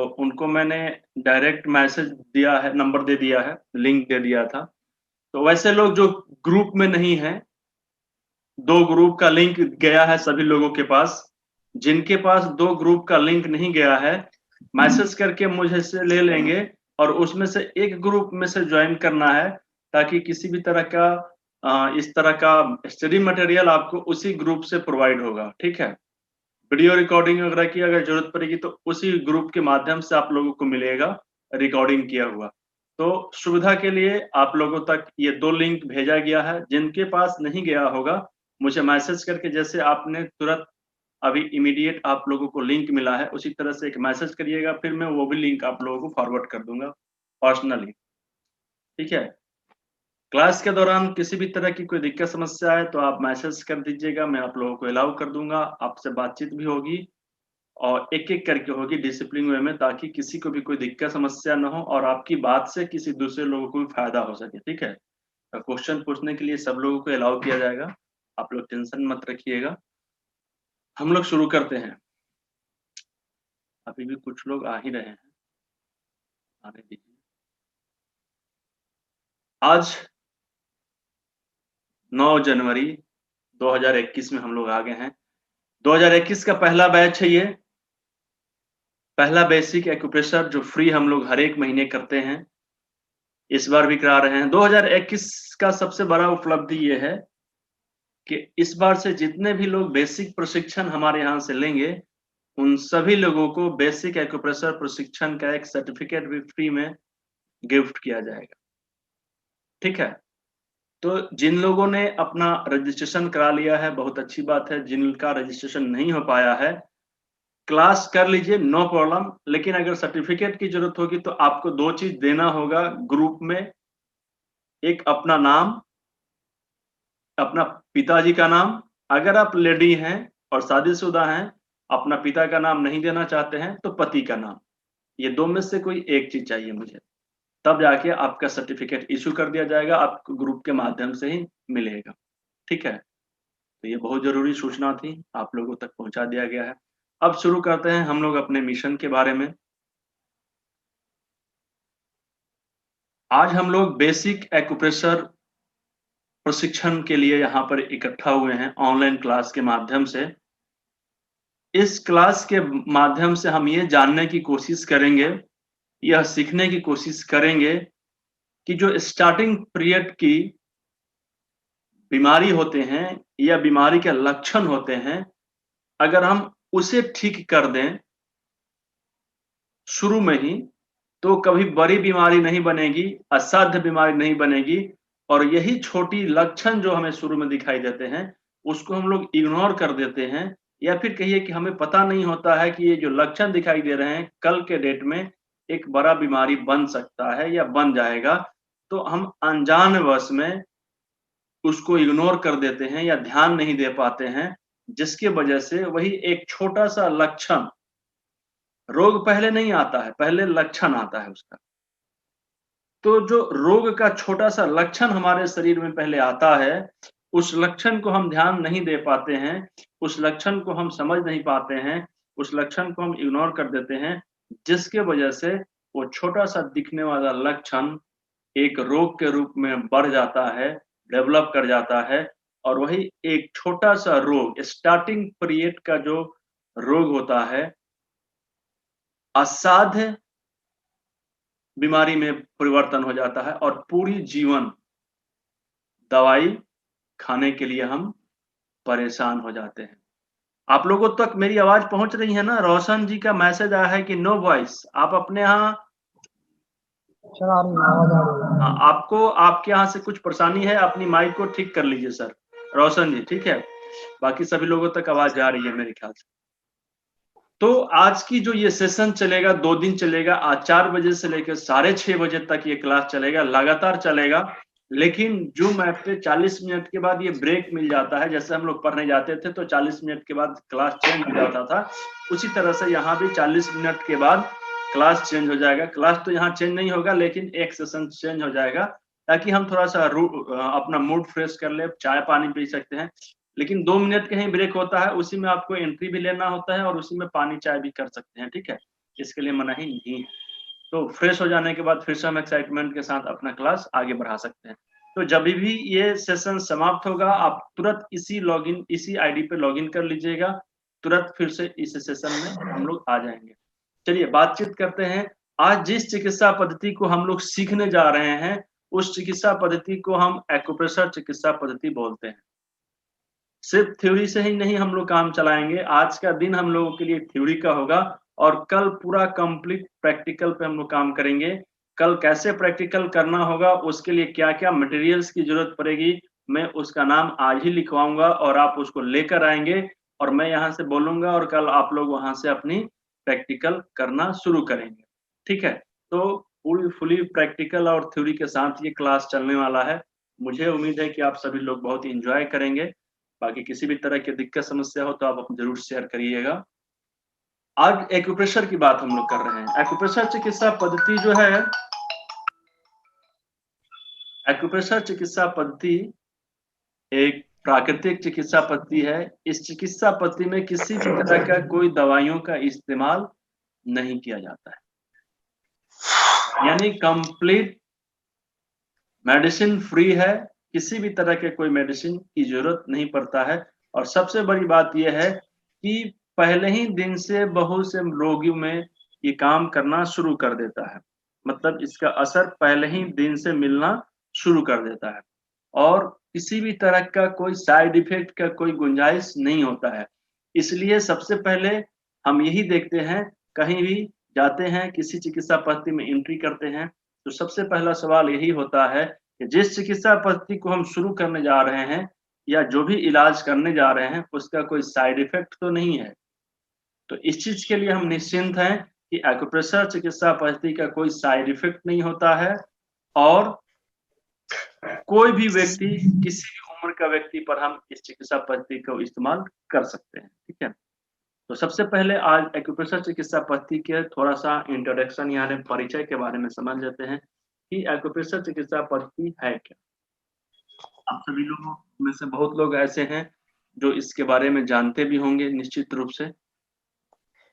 उनको मैंने direct message दिया है, नंबर दे दिया है, लिंक दे दिया था। तो वैसे लोग जो ग्रुप में नहीं हैं, 2 ग्रुप का लिंक गया है सभी लोगों के पास। जिनके पास 2 ग्रुप का लिंक नहीं गया है, मैसेज करके मुझे से ले लेंगे और उसमें से एक ग्रुप में से ज्वाइन करना है, ताकि किसी भी तरह का इस तरह का स्टडी मटेरियल आपको उसी ग्रुप से प्रोवाइड होगा, ठीक है? वीडियो रिकॉर्डिंग वगैरह की अगर ज़रूरत पड़ेगी तो उसी ग्रुप के माध्यम से आप लोगों को मिलेगा, रिकॉर्डिंग किया हुआ। तो सुविधा के लिए आप लोगों तक ये 2 लिंक भेजा गया है, जिनके पास नहीं गया होगा, मुझे मैसेज करके जैसे आपने तुरंत अभी इमीडिएट आप लोगों को लिंक मिला है, उसी तरह से एक मैसेज करिएगा, फिर मैं वो भी लिंक आप लोगों को फॉरवर्ड कर दूँगा पर्सनली, ठीक है? क्लास के दौरान किसी भी तरह की कोई दिक्कत समस्या आए तो आप मैसेज कर दीजिएगा, मैं आप लोगों को अलाउ कर दूँगा, आपसे बातचीत भी होगी और एक-एक करके होगी डिसिप्लिन वे में, ताकि किसी को भी कोई दिक्कत समस्या ना हो और आपकी बात से किसी दूसरे लोगों को भी फ़ायदा हो सके, ठीक है? क्वेश्चन पूछने के लिए सब लोगों को अलाउ किया जाएगा, आप लोग टेंशन मत रखिएगा। हम लोग शुरू करते हैं। अभी भी कुछ लोग आ ही रहे हैं, आने दीजिए। आज 9 जनवरी 2021 में हम लोग आ गए हैं। 2021 का पहला बैच है ये। पहला बेसिक एक्यूप्रेशर जो फ्री हम लोग हर एक महीने करते हैं, इस बार भी करा रहे हैं। 2021 का सबसे बड़ा उपलब्धि ये है कि इस बार से जितने भी लोग बेसिक प्रशिक्षण हमारे यहाँ से लेंगे, उन सभी लोगों को बेसिक एक्यूप्रेशर प्रशिक्षण का एक सर्टिफिकेट भी फ्री में गिफ्ट किया जाएगा, ठीक है? तो जिन लोगों ने अपना रजिस्ट्रेशन करा लिया है, बहुत अच्छी बात है। जिनका रजिस्ट्रेशन नहीं हो पाया है, क्लास कर लीजिए, नो प्रॉब्लम। लेकिन अगर सर्टिफिकेट की ज़रूरत होगी तो आपको 2 चीज़ देना होगा ग्रुप में, एक अपना नाम, अपना पिताजी का नाम। अगर आप लेडी हैं और शादीशुदा हैं, अपना पिता का नाम नहीं देना चाहते हैं, तो पति का नाम। ये 2 में से कोई एक चीज़ चाहिए मुझे। तब जाके आपका सर्टिफिकेट इश्यू कर दिया जाएगा, आपको ग्रुप के माध्यम से ही मिलेगा, ठीक है? तो ये बहुत ज़रूरी सूचना थी, आप लोगों तक पहुँचा दिया गया है। अब शुरू करते हैं हम लोग अपने मिशन के बारे में। आज हम लोग बेसिक एक्यूप्रेशर प्रशिक्षण के लिए यहाँ पर इकट्ठा हुए हैं ऑनलाइन क्लास के माध्यम से। इस क्लास के माध्यम से हम ये जानने की कोशिश करेंगे, यह सीखने की कोशिश करेंगे कि जो स्टार्टिंग पीरियड की बीमारी होते हैं या बीमारी के लक्षण होते हैं, अगर हम उसे ठीक कर दें शुरू में ही, तो कभी बड़ी बीमारी नहीं बनेगी, असाध्य बीमारी नहीं बनेगी और यही छोटी लक्षण जो हमें शुरू में दिखाई देते हैं, उसको हम लोग इग्नोर कर देते हैं या फिर कहिए कि हमें पता नहीं होता है कि ये जो लक्षण दिखाई दे रहे हैं, कल के डेट में एक बड़ा बीमारी बन सकता है या बन जाएगा। तो हम अनजानवश में उसको इग्नोर कर देते हैं या ध्यान नहीं दे पाते हैं, जिसकी वजह से वही एक छोटा-सा लक्षण, रोग पहले नहीं आता है, पहले लक्षण आता है उसका। तो जो रोग का छोटा-सा लक्षण हमारे शरीर में पहले आता है, उस लक्षण को हम ध्यान नहीं दे पाते हैं, उस लक्षण को हम समझ नहीं पाते हैं, उस लक्षण को हम इग्नोर कर देते हैं, जिसके वजह से वो छोटा-सा दिखने वाला लक्षण एक रोग के रूप में बढ़ जाता है, डेवलप कर जाता है और वही एक छोटा-सा रोग, स्टार्टिंग पीरियड का जो रोग होता है, असाध्य बीमारी में परिवर्तन हो जाता है और पूरी जीवन दवाई खाने के लिए हम परेशान हो जाते हैं। आप लोगों तक मेरी आवाज़ पहुँच रही है ना? रोशन जी का मैसेज आया है कि नो वॉइस। आप अपने यहाँ सर आ रही है, आवाज आ रही है। हाँ, आपको आपके यहाँ से कुछ परेशानी है, अपनी माइक को ठीक कर लीजिए सर, रोशन जी, ठीक है? बाकी सभी लोगों तक आवाज़ जा रही है मेरे ख़्याल से। तो आज की जो ये सेशन चलेगा, 2 दिन चलेगा, आज 4 बजे से लेकर साढ़े 6 बजे तक ये क्लास चलेगा, लगातार चलेगा। लेकिन ज़ूम ऐप पे 40 मिनट के बाद ये ब्रेक मिल जाता है, जैसे हम लोग पढ़ने जाते थे तो 40 मिनट के बाद क्लास चेंज हो जाता था, उसी तरह से यहाँ भी 40 मिनट के बाद क्लास चेंज हो जाएगा। क्लास तो यहाँ चेंज नहीं होगा, लेकिन एक सेशन चेंज हो जाएगा, ताकि हम थोड़ा-सा अपना मूड फ्रेश कर लें, चाय-पानी पी सकते हैं। लेकिन 2 मिनट का ही ब्रेक होता है, उसी में आपको एंट्री भी लेना होता है और उसी में पानी चाय भी कर सकते हैं, ठीक है? इसके लिए मनाही नहीं है। तो फ्रेश हो जाने के बाद फिर से हम एक्साइटमेंट के साथ अपना क्लास आगे बढ़ा सकते हैं। तो जब भी ये सेशन समाप्त होगा, आप तुरंत इसी आईडी पे लॉगिन कर लीजिएगा, तुरंत फिर से इस सेशन में हम लोग आ जाएंगे। चलिए बातचीत करते हैं। आज जिस चिकित्सा पद्धति को हम लोग सीखने जा रहे हैं, उस चिकित्सा पद्धति को हम एक्यूप्रेशर चिकित्सा पद्धति बोलते हैं। सिर्फ थ्योरी से ही नहीं हम लोग काम चलाएंगे। आज का दिन हम लोगों के लिए थ्योरी का होगा और कल पूरा कंप्लीट प्रैक्टिकल पे हम लोग काम करेंगे। कल कैसे प्रैक्टिकल करना होगा, उसके लिए क्या-क्या मटेरियल्स की जरूरत पड़ेगी, मैं उसका नाम आज ही लिखवाऊंगा और आप उसको लेकर आएंगे और मैं यहाँ से बोलूंगा और कल आप लोग वहां से अपनी प्रैक्टिकल करना शुरू करेंगे। ठीक है, तो फुली प्रैक्टिकल और थ्योरी के साथ ये क्लास चलने वाला है। मुझे उम्मीद है कि आप सभी लोग बहुत ही इंजॉय करेंगे। बाकी किसी भी तरह की दिक्कत समस्या हो तो आप जरूर शेयर करिएगा। आज एक्यूप्रेशर की बात हम लोग कर रहे हैं। एक्यूप्रेशर चिकित्सा पद्धति जो है, एक्यूप्रेशर चिकित्सा पद्धति एक प्राकृतिक चिकित्सा पद्धति है। इस चिकित्सा पद्धति में किसी भी तरह का कोई दवाइयों का इस्तेमाल नहीं किया जाता है, यानी कंप्लीट मेडिसिन फ्री है। किसी भी तरह के कोई मेडिसिन की जरूरत नहीं पड़ता है। और सबसे बड़ी बात यह है कि पहले ही दिन से बहुत से रोगियों में ये काम करना शुरू कर देता है, मतलब इसका असर पहले ही दिन से मिलना शुरू कर देता है और किसी भी तरह का कोई साइड इफेक्ट का कोई गुंजाइश नहीं होता है। इसलिए सबसे पहले हम यही देखते हैं, कहीं भी जाते हैं, किसी चिकित्सा पद्धति में एंट्री करते हैं, तो सबसे पहला सवाल यही होता है कि जिस चिकित्सा पद्धति को हम शुरू करने जा रहे हैं या जो भी इलाज करने जा रहे हैं, उसका कोई साइड इफेक्ट तो नहीं है। तो इस चीज के लिए हम निश्चिंत हैं कि एक्यूप्रेशर चिकित्सा पद्धति का कोई साइड इफेक्ट नहीं होता है और कोई भी व्यक्ति, किसी भी उम्र का व्यक्ति पर हम इस चिकित्सा पद्धति को इस्तेमाल कर सकते हैं। ठीक है, तो सबसे पहले आज एक्यूप्रेशर चिकित्सा पद्धति के थोड़ा सा इंट्रोडक्शन यानी परिचय के बारे में समझ लेते हैं कि एक्यूप्रेशर चिकित्सा पद्धति है क्या। आप सभी लोगों में से बहुत लोग ऐसे हैं जो इसके बारे में जानते भी होंगे निश्चित रूप से,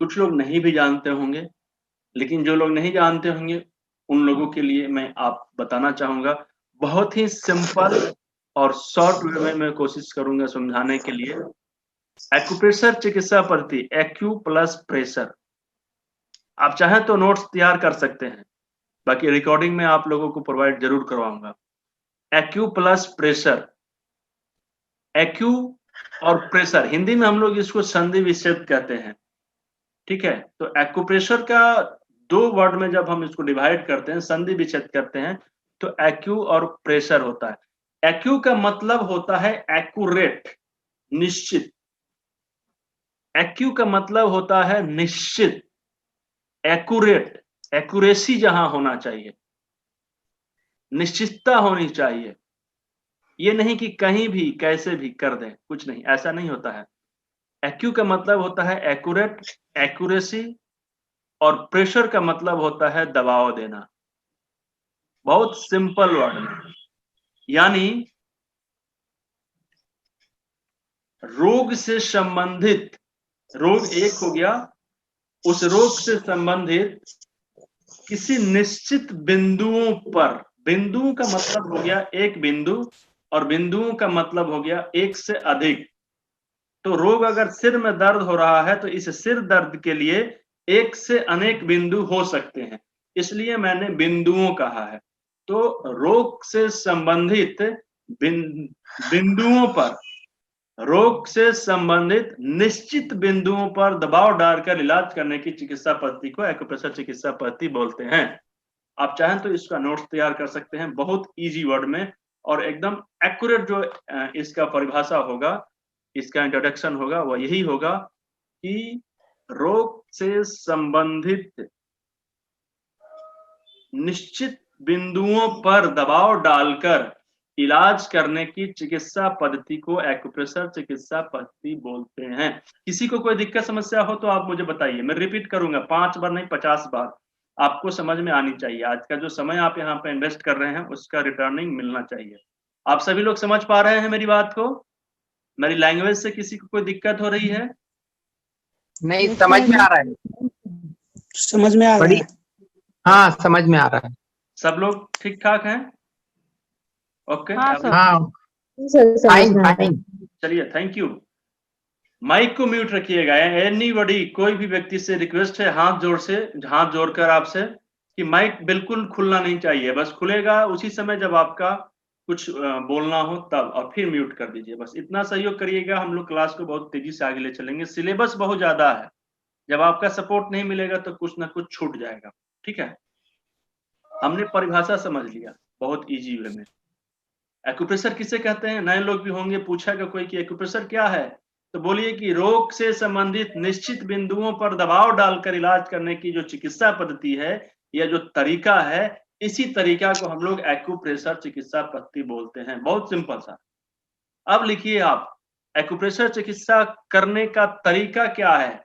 कुछ लोग नहीं भी जानते होंगे, लेकिन जो लोग नहीं जानते होंगे उन लोगों के लिए मैं आप बताना चाहूंगा, बहुत ही सिंपल और शॉर्ट वे में मैं कोशिश करूंगा समझाने के लिए। एक्यूप्रेशर चिकित्सा पद्धति, एक्यू प्लस प्रेशर, आप चाहें तो नोट्स तैयार कर सकते हैं, बाकी रिकॉर्डिंग में आप लोगों को प्रोवाइड जरूर करवाऊंगा। एक्यू प्लस प्रेशर, एक्यू और प्रेशर, हिंदी में हम लोग इसको संधि विच्छेद कहते हैं। ठीक है, तो एक्यूप्रेशर का दो वर्ड में जब हम इसको डिवाइड करते हैं, संधि विच्छेद करते हैं, तो एक्यू और प्रेशर होता है। एक्यू का मतलब होता है एक्यूरेट, निश्चित। एक्यू का मतलब होता है निश्चित, एक्यूरेट, एक्यूरेसी जहां होना चाहिए, निश्चितता होनी चाहिए। ये नहीं कि कहीं भी कैसे भी कर दें, कुछ नहीं, ऐसा नहीं होता है। एक्यू का मतलब होता है एक्यूरेट, एक्यूरेसी, और प्रेशर का मतलब होता है दबाव देना। बहुत सिंपल वर्ड में, यानी रोग से संबंधित, रोग एक हो गया, उस रोग से संबंधित किसी निश्चित बिंदुओं पर, बिंदुओं का मतलब हो गया एक बिंदु और बिंदुओं का मतलब हो गया एक से अधिक। तो रोग अगर सिर में दर्द हो रहा है तो इस सिर दर्द के लिए एक से अनेक बिंदु हो सकते हैं, इसलिए मैंने बिंदुओं कहा है। तो रोग से संबंधित बिंदुओं पर, रोग से संबंधित निश्चित बिंदुओं पर दबाव डालकर इलाज करने की चिकित्सा पद्धति को एक्यूप्रेशर चिकित्सा पद्धति बोलते हैं। आप चाहें तो इसका नोट्स तैयार कर सकते हैं बहुत इजी वर्ड में, और एकदम एक्यूरेट जो इसका परिभाषा होगा, इसका इंट्रोडक्शन होगा, वह यही होगा कि रोग से संबंधित निश्चित बिंदुओं पर दबाव डालकर इलाज करने की चिकित्सा पद्धति को एक्यूप्रेशर चिकित्सा पद्धति बोलते हैं। किसी को कोई दिक्कत समस्या हो तो आप मुझे बताइए, मैं रिपीट करूंगा 5 बार नहीं 50 बार, आपको समझ में आनी चाहिए। आज का जो समय आप यहाँ पे इन्वेस्ट कर रहे हैं उसका रिटर्निंग मिलना चाहिए। आप सभी लोग समझ पा रहे हैं मेरी बात को? मेरी लैंग्वेज से किसी को कोई दिक्कत हो रही है? नहीं, समझ में आ रहा है। समझ में आ रहा बड़ी है? हाँ समझ में आ रहा है। सब लोग ठीक ठाक हैं? ओके हाँ सर। हाँ सर समझ फाइन में आ रहा है। फाइन। चलिए, थैंक यू। माइक को म्यूट रखिएगा। एनीबॉडी, कोई भी व्यक्ति से रिक्वेस्ट है हाथ जोड़कर आपसे कि माइक बिल्कुल खुलना नहीं चाहिए, बस खुलेगा उसी समय जब आपका कुछ बोलना हो तब, और फिर म्यूट कर दीजिए। बस इतना सहयोग करिएगा, हम लोग क्लास को बहुत तेजी से आगे ले चलेंगे। सिलेबस बहुत ज्यादा है, जब आपका सपोर्ट नहीं मिलेगा तो कुछ ना कुछ छूट जाएगा। ठीक है, हमने परिभाषा समझ लिया बहुत इजी वे में। एक्यूप्रेशर किसे कहते हैं? नए लोग भी होंगे, पूछेगा कोई कि एक्यूप्रेशर क्या है, तो बोलिए कि रोग से संबंधित निश्चित बिंदुओं पर दबाव डालकर इलाज करने की जो चिकित्सा पद्धति है या जो तरीका है, इसी तरीका को हम लोग एक्यूप्रेशर चिकित्सा पद्धति बोलते हैं। बहुत सिंपल सा। अब लिखिए आप, एक्यूप्रेशर चिकित्सा करने का तरीका क्या है?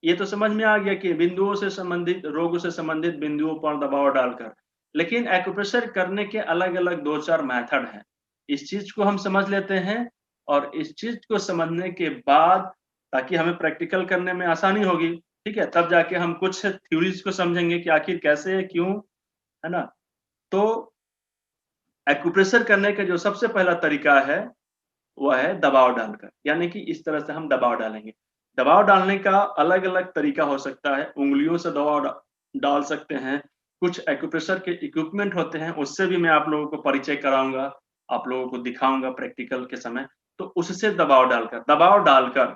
ये तो समझ में आ गया कि बिंदुओं से संबंधित, रोगों से संबंधित बिंदुओं पर दबाव डालकर, लेकिन एक्यूप्रेशर करने के अलग अलग 2-4 मेथड हैं। इस चीज को हम समझ लेते हैं, और इस चीज को समझने के बाद ताकि हमें प्रैक्टिकल करने में आसानी होगी, ठीक है, तब जाके हम कुछ थ्योरीज को समझेंगे कि आखिर कैसे, क्यों, है ना। तो एक्यूप्रेशर करने का जो सबसे पहला तरीका है वह है दबाव डालकर, यानी कि इस तरह से हम दबाव डालेंगे। दबाव डालने का अलग अलग तरीका हो सकता है। उंगलियों से दबाव डाल सकते हैं, कुछ एक्यूप्रेशर के इक्विपमेंट होते हैं, उससे भी मैं आप लोगों को परिचय कराऊंगा, आप लोगों को दिखाऊंगा प्रैक्टिकल के समय। तो उससे दबाव डालकर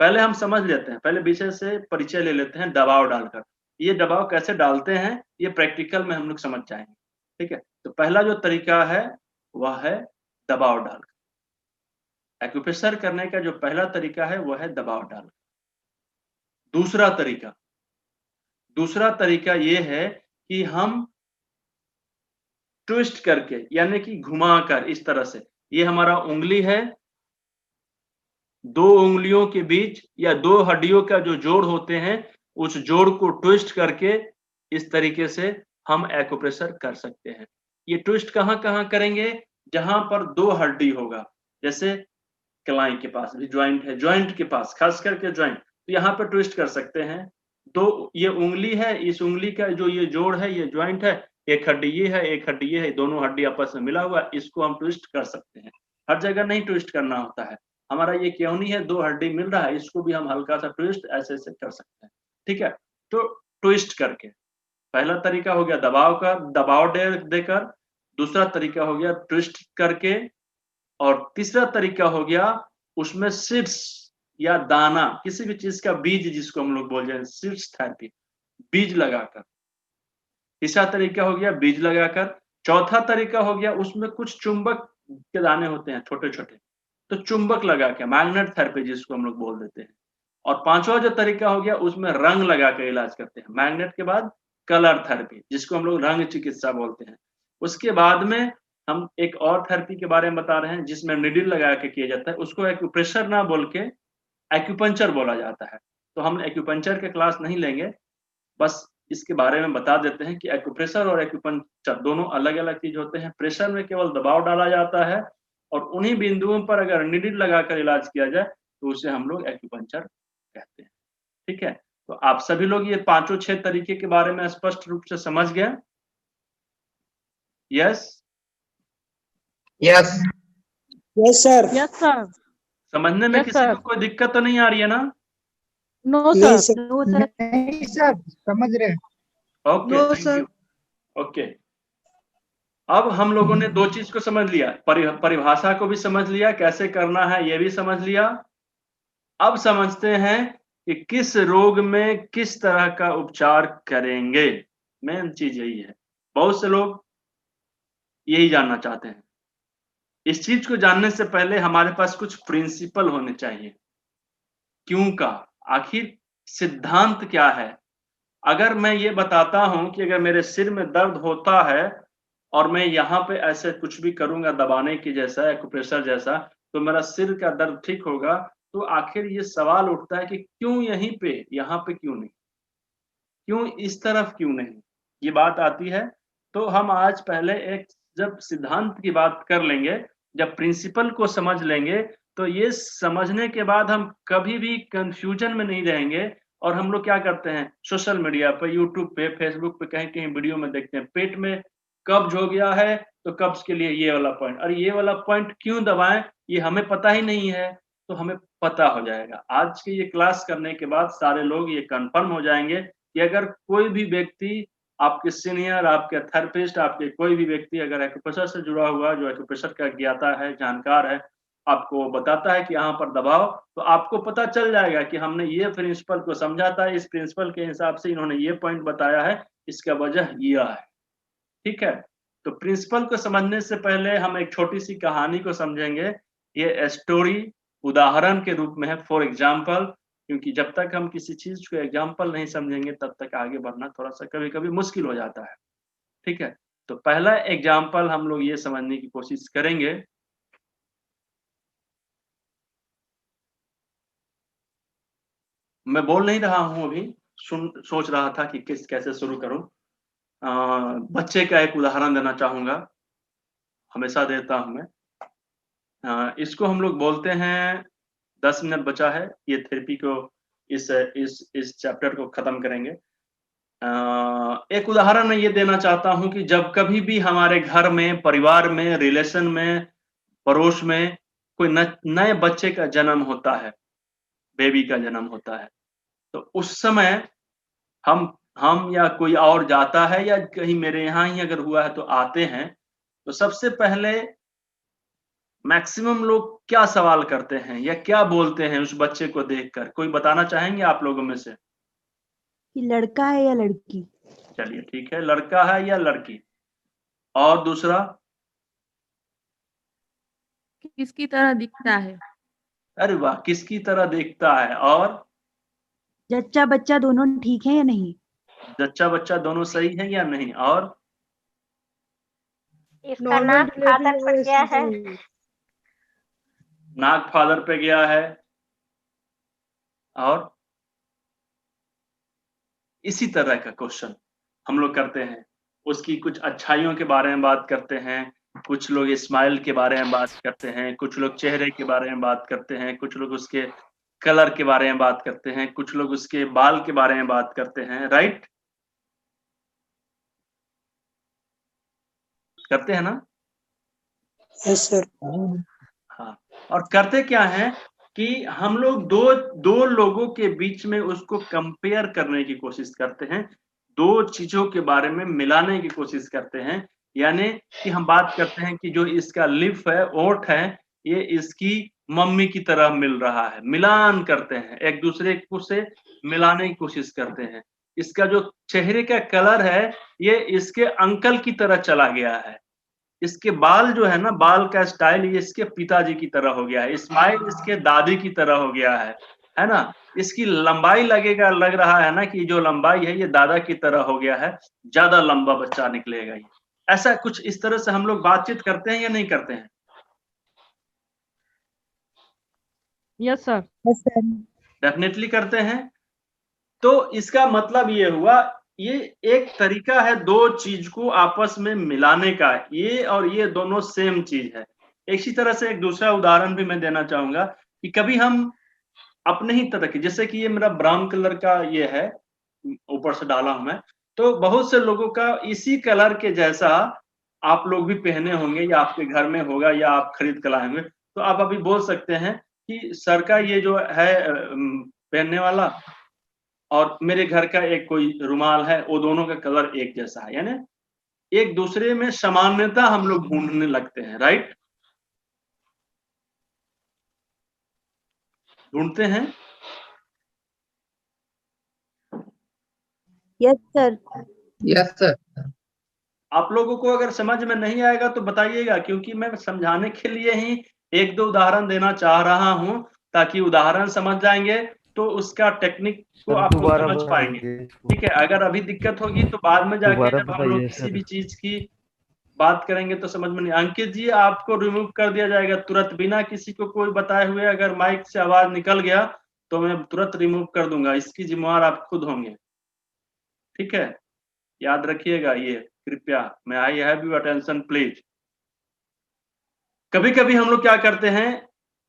पहले हम समझ लेते हैं, पहले विषय से परिचय ले लेते हैं। दबाव डालकर, ये दबाव कैसे डालते हैं ये प्रैक्टिकल में हम लोग समझ जाएंगे। ठीक है, तो पहला जो तरीका है वह है दबाव डालकर। एक्यूप्रेशर करने का जो पहला तरीका है वह है दबाव डालकर। दूसरा तरीका ये है कि हम ट्विस्ट करके, यानी कि घुमाकर, इस तरह से, ये हमारा उंगली है, दो उंगलियों के बीच या दो हड्डियों का जो जोड़ होते हैं, उस जोड़ को ट्विस्ट करके इस तरीके से हम एक्यूप्रेशर कर सकते हैं। ये ट्विस्ट कहाँ-कहाँ करेंगे? जहां पर दो हड्डी होगा, जैसे कलाई के पास भी ज्वाइंट है, ज्वाइंट के पास खास करके ज्वाइंट, तो यहाँ पर ट्विस्ट कर सकते हैं। दो, ये उंगली है, इस उंगली का जो ये जोड़ है, ये ज्वाइंट है, एक हड्डी ये है, एक हड्डी ये है, दोनों हड्डी आपस में मिला हुआ है, इसको हम ट्विस्ट कर सकते हैं। हर जगह नहीं ट्विस्ट करना होता है। हमारा ये केवनी है, दो हड्डी मिल रहा है, इसको भी हम हल्का सा ट्विस्ट ऐसे ऐसे कर सकते हैं। ठीक है, तो ट्विस्ट करके पहला तरीका हो गया दबाव देकर। दूसरा तरीका हो गया ट्विस्ट करके, और तीसरा तरीका हो गया उसमें सीड्स या दाना, किसी भी चीज का बीज, जिसको हम लोग बोल रहे हैं सीड्स थेरेपी, बीज लगाकर। तीसरा तरीका हो गया बीज लगाकर। चौथा तरीका हो गया उसमें कुछ चुंबक के दाने होते हैं छोटे छोटे, तो चुंबक लगा के, मैग्नेट थेरेपी जिसको हम लोग बोल देते हैं। और पांचवा जो तरीका हो गया उसमें रंग लगा के इलाज करते हैं। मैग्नेट के बाद कलर थेरेपी, जिसको हम लोग रंग चिकित्सा बोलते हैं। उसके बाद में हम एक और थेरेपी के बारे में बता रहे हैं जिसमें निडिल लगा के किया जाता है, उसको एक्यूप्रेशर ना बोल के एक्यूपंक्चर बोला जाता है। तो हम एक्यूपंक्चर के क्लास नहीं लेंगे, बस इसके बारे में बता देते हैं कि एक्यूप्रेशर और एक्यूपंक्चर दोनों अलग अलग चीज होते हैं। प्रेशर में केवल दबाव डाला जाता है, और उन्हीं बिंदुओं पर अगर निडिल लगाकर इलाज किया जाए तो उसे हम लोग एक्यूपंक्चर कहते हैं। ठीक है, तो आप सभी लोग ये 5-6 तरीके के बारे में स्पष्ट रूप से समझ गए? Yes yes yes sir. Yes sir. समझने में Yes, किसी sir. को कोई दिक्कत तो नहीं आ रही है ना? नो नहीं सर। सर। नहीं सर समझ रहे। Okay, thank you. ओके, अब हम लोगों ने दो चीज को समझ लिया, परिभाषा को भी समझ लिया, कैसे करना है ये भी समझ लिया। अब समझते हैं कि किस रोग में किस तरह का उपचार करेंगे। मेन चीज यही है, बहुत से लोग यही जानना चाहते हैं। इस चीज को जानने से पहले हमारे पास कुछ प्रिंसिपल होने चाहिए। क्यों का, आखिर सिद्धांत क्या है? अगर मैं ये बताता हूं कि अगर मेरे सिर में दर्द होता है और मैं यहाँ पे ऐसे कुछ भी करूंगा दबाने की जैसा, एक्यूप्रेशर जैसा, तो मेरा सिर का दर्द ठीक होगा, तो आखिर ये सवाल उठता है कि क्यों यहीं पे, यहाँ पे क्यों नहीं, क्यों इस तरफ क्यों नहीं, ये बात आती है। तो हम आज पहले एक जब सिद्धांत की बात कर लेंगे, जब प्रिंसिपल को समझ लेंगे, तो ये समझने के बाद हम कभी भी कंफ्यूजन में नहीं रहेंगे और हम लोग क्या करते हैं, सोशल मीडिया पे, यूट्यूब पे, फेसबुक पे कहीं कहीं वीडियो में देखते हैं पेट में कब्ज हो गया है तो कब्ज के लिए ये वाला पॉइंट, और ये वाला पॉइंट क्यों दबाएं ये हमें पता ही नहीं है, तो हमें पता हो जाएगा। आज की ये क्लास करने के बाद सारे लोग ये कंफर्म हो जाएंगे कि अगर कोई भी व्यक्ति, आपके सीनियर, आपके थेरेपिस्ट, आपके कोई भी व्यक्ति अगर एक्यूप्रेशर से जुड़ा हुआ, जो एक्यूप्रेशर का ज्ञाता है, जानकार है, आपको बताता है कि यहाँ पर दबाओ, तो आपको पता चल जाएगा कि हमने ये प्रिंसिपल को समझा था, इस प्रिंसिपल के हिसाब से इन्होंने ये पॉइंट बताया है, इसका वजह यह है। ठीक है, तो प्रिंसिपल को समझने से पहले हम एक छोटी सी कहानी को समझेंगे। ये स्टोरी उदाहरण के रूप में है, फॉर एग्जाम्पल, क्योंकि जब तक हम किसी चीज को एग्जाम्पल नहीं समझेंगे तब तक आगे बढ़ना थोड़ा सा कभी कभी मुश्किल हो जाता है। ठीक है, तो पहला एग्जाम्पल हम लोग ये समझने की कोशिश करेंगे। मैं बोल नहीं रहा हूं अभी, सोच रहा था कि कैसे शुरू करूं। बच्चे का एक उदाहरण देना चाहूंगा, हमेशा देता हूं मैं। इसको हम लोग बोलते हैं 10 मिनट बचा है, ये थेरेपी को, इस चैप्टर को खत्म करेंगे। एक उदाहरण मैं ये देना चाहता हूं कि जब कभी भी हमारे घर में, परिवार में, रिलेशन में, पड़ोस में कोई नए बच्चे का जन्म होता है, बेबी का जन्म होता है, तो उस समय हम या कोई और जाता है, या कहीं मेरे यहाँ ही अगर हुआ है तो आते हैं, तो सबसे पहले मैक्सिमम लोग क्या सवाल करते हैं या क्या बोलते हैं उस बच्चे को देखकर? कोई बताना चाहेंगे आप लोगों में से? कि लड़का है या लड़की। चलिए ठीक है, लड़का है या लड़की। और दूसरा? किसकी तरह दिखता है। अरे वाह, किसकी तरह दिखता है। और जच्चा बच्चा दोनों ठीक है या नहीं। जच्चा बच्चा दोनों सही है या नहीं। और इसका नाक फादर पर गया है। नाक फादर पे गया है। और इसी तरह का क्वेश्चन हम लोग करते हैं। उसकी कुछ अच्छाइयों के बारे में बात करते हैं, कुछ लोग स्माइल के बारे में बात करते हैं, कुछ लोग चेहरे के बारे में बात करते हैं, कुछ लोग उसके कलर के बारे में बात करते हैं, कुछ लोग उसके बाल के बारे में बात करते हैं। राइट, करते हैं ना? Yes sir. हाँ, और करते क्या है कि हम लोग दो लोगों के बीच में उसको कंपेयर करने की कोशिश करते हैं, दो चीजों के बारे में मिलाने की कोशिश करते हैं। यानी कि हम बात करते हैं कि जो इसका लिप है, ओठ है, ये इसकी मम्मी की तरह मिल रहा है, मिलान करते हैं, एक दूसरे को से मिलाने की कोशिश करते हैं। इसका जो चेहरे का कलर है, ये इसके अंकल की तरह चला गया है। इसके बाल जो है ना, बाल का स्टाइल ये इसके पिताजी की तरह हो गया है, स्माइल इसके दादी की तरह हो गया है ना? इसकी लंबाई लग रहा है ना कि जो लंबाई है ये दादा की तरह हो गया है, ज्यादा लंबा बच्चा निकलेगा ये। ऐसा कुछ इस तरह से हम लोग बातचीत करते हैं या नहीं करते हैं? Yes sir. Yes sir. Definitely करते हैं। तो इसका मतलब ये हुआ, ये एक तरीका है दो चीज को आपस में मिलाने का, ये और ये दोनों सेम चीज है। इसी तरह से एक दूसरा उदाहरण भी मैं देना चाहूंगा कि कभी हम अपने ही तरह की, जैसे कि ये मेरा ब्राउन कलर का ये है, ऊपर से डाला हूं मैं, तो बहुत से लोगों का इसी कलर के जैसा आप लोग भी पहने होंगे, या आपके घर में होगा, या आप खरीद कर लाए होंगे। तो आप अभी बोल सकते हैं कि सर का ये जो है पहनने वाला, और मेरे घर का एक कोई रुमाल है, वो दोनों का कलर एक जैसा है। यानी एक दूसरे में सामान्यता हम लोग ढूंढने लगते हैं। राइट, ढूंढते हैं। Yes sir. Yes sir. आप लोगों को अगर समझ में नहीं आएगा तो बताइएगा, क्योंकि मैं समझाने के लिए ही एक दो उदाहरण देना चाह रहा हूं, ताकि उदाहरण समझ जाएंगे तो उसका टेक्निक को आप लोग समझ पाएंगे। ठीक है, अगर अभी दिक्कत होगी तो बाद में जाके जब हम लोग किसी भी चीज की बात करेंगे तो समझ में नहीं। अंकित जी, आपको रिमूव कर दिया जाएगा तुरंत, बिना किसी को कोई बताए हुए। अगर माइक से आवाज निकल गया तो मैं तुरंत रिमूव कर दूंगा, इसकी जिम्मेवार आप खुद होंगे। ठीक है, याद रखिएगा ये, कृपया। मैं I have you attention please. कभी कभी हम लोग क्या करते हैं,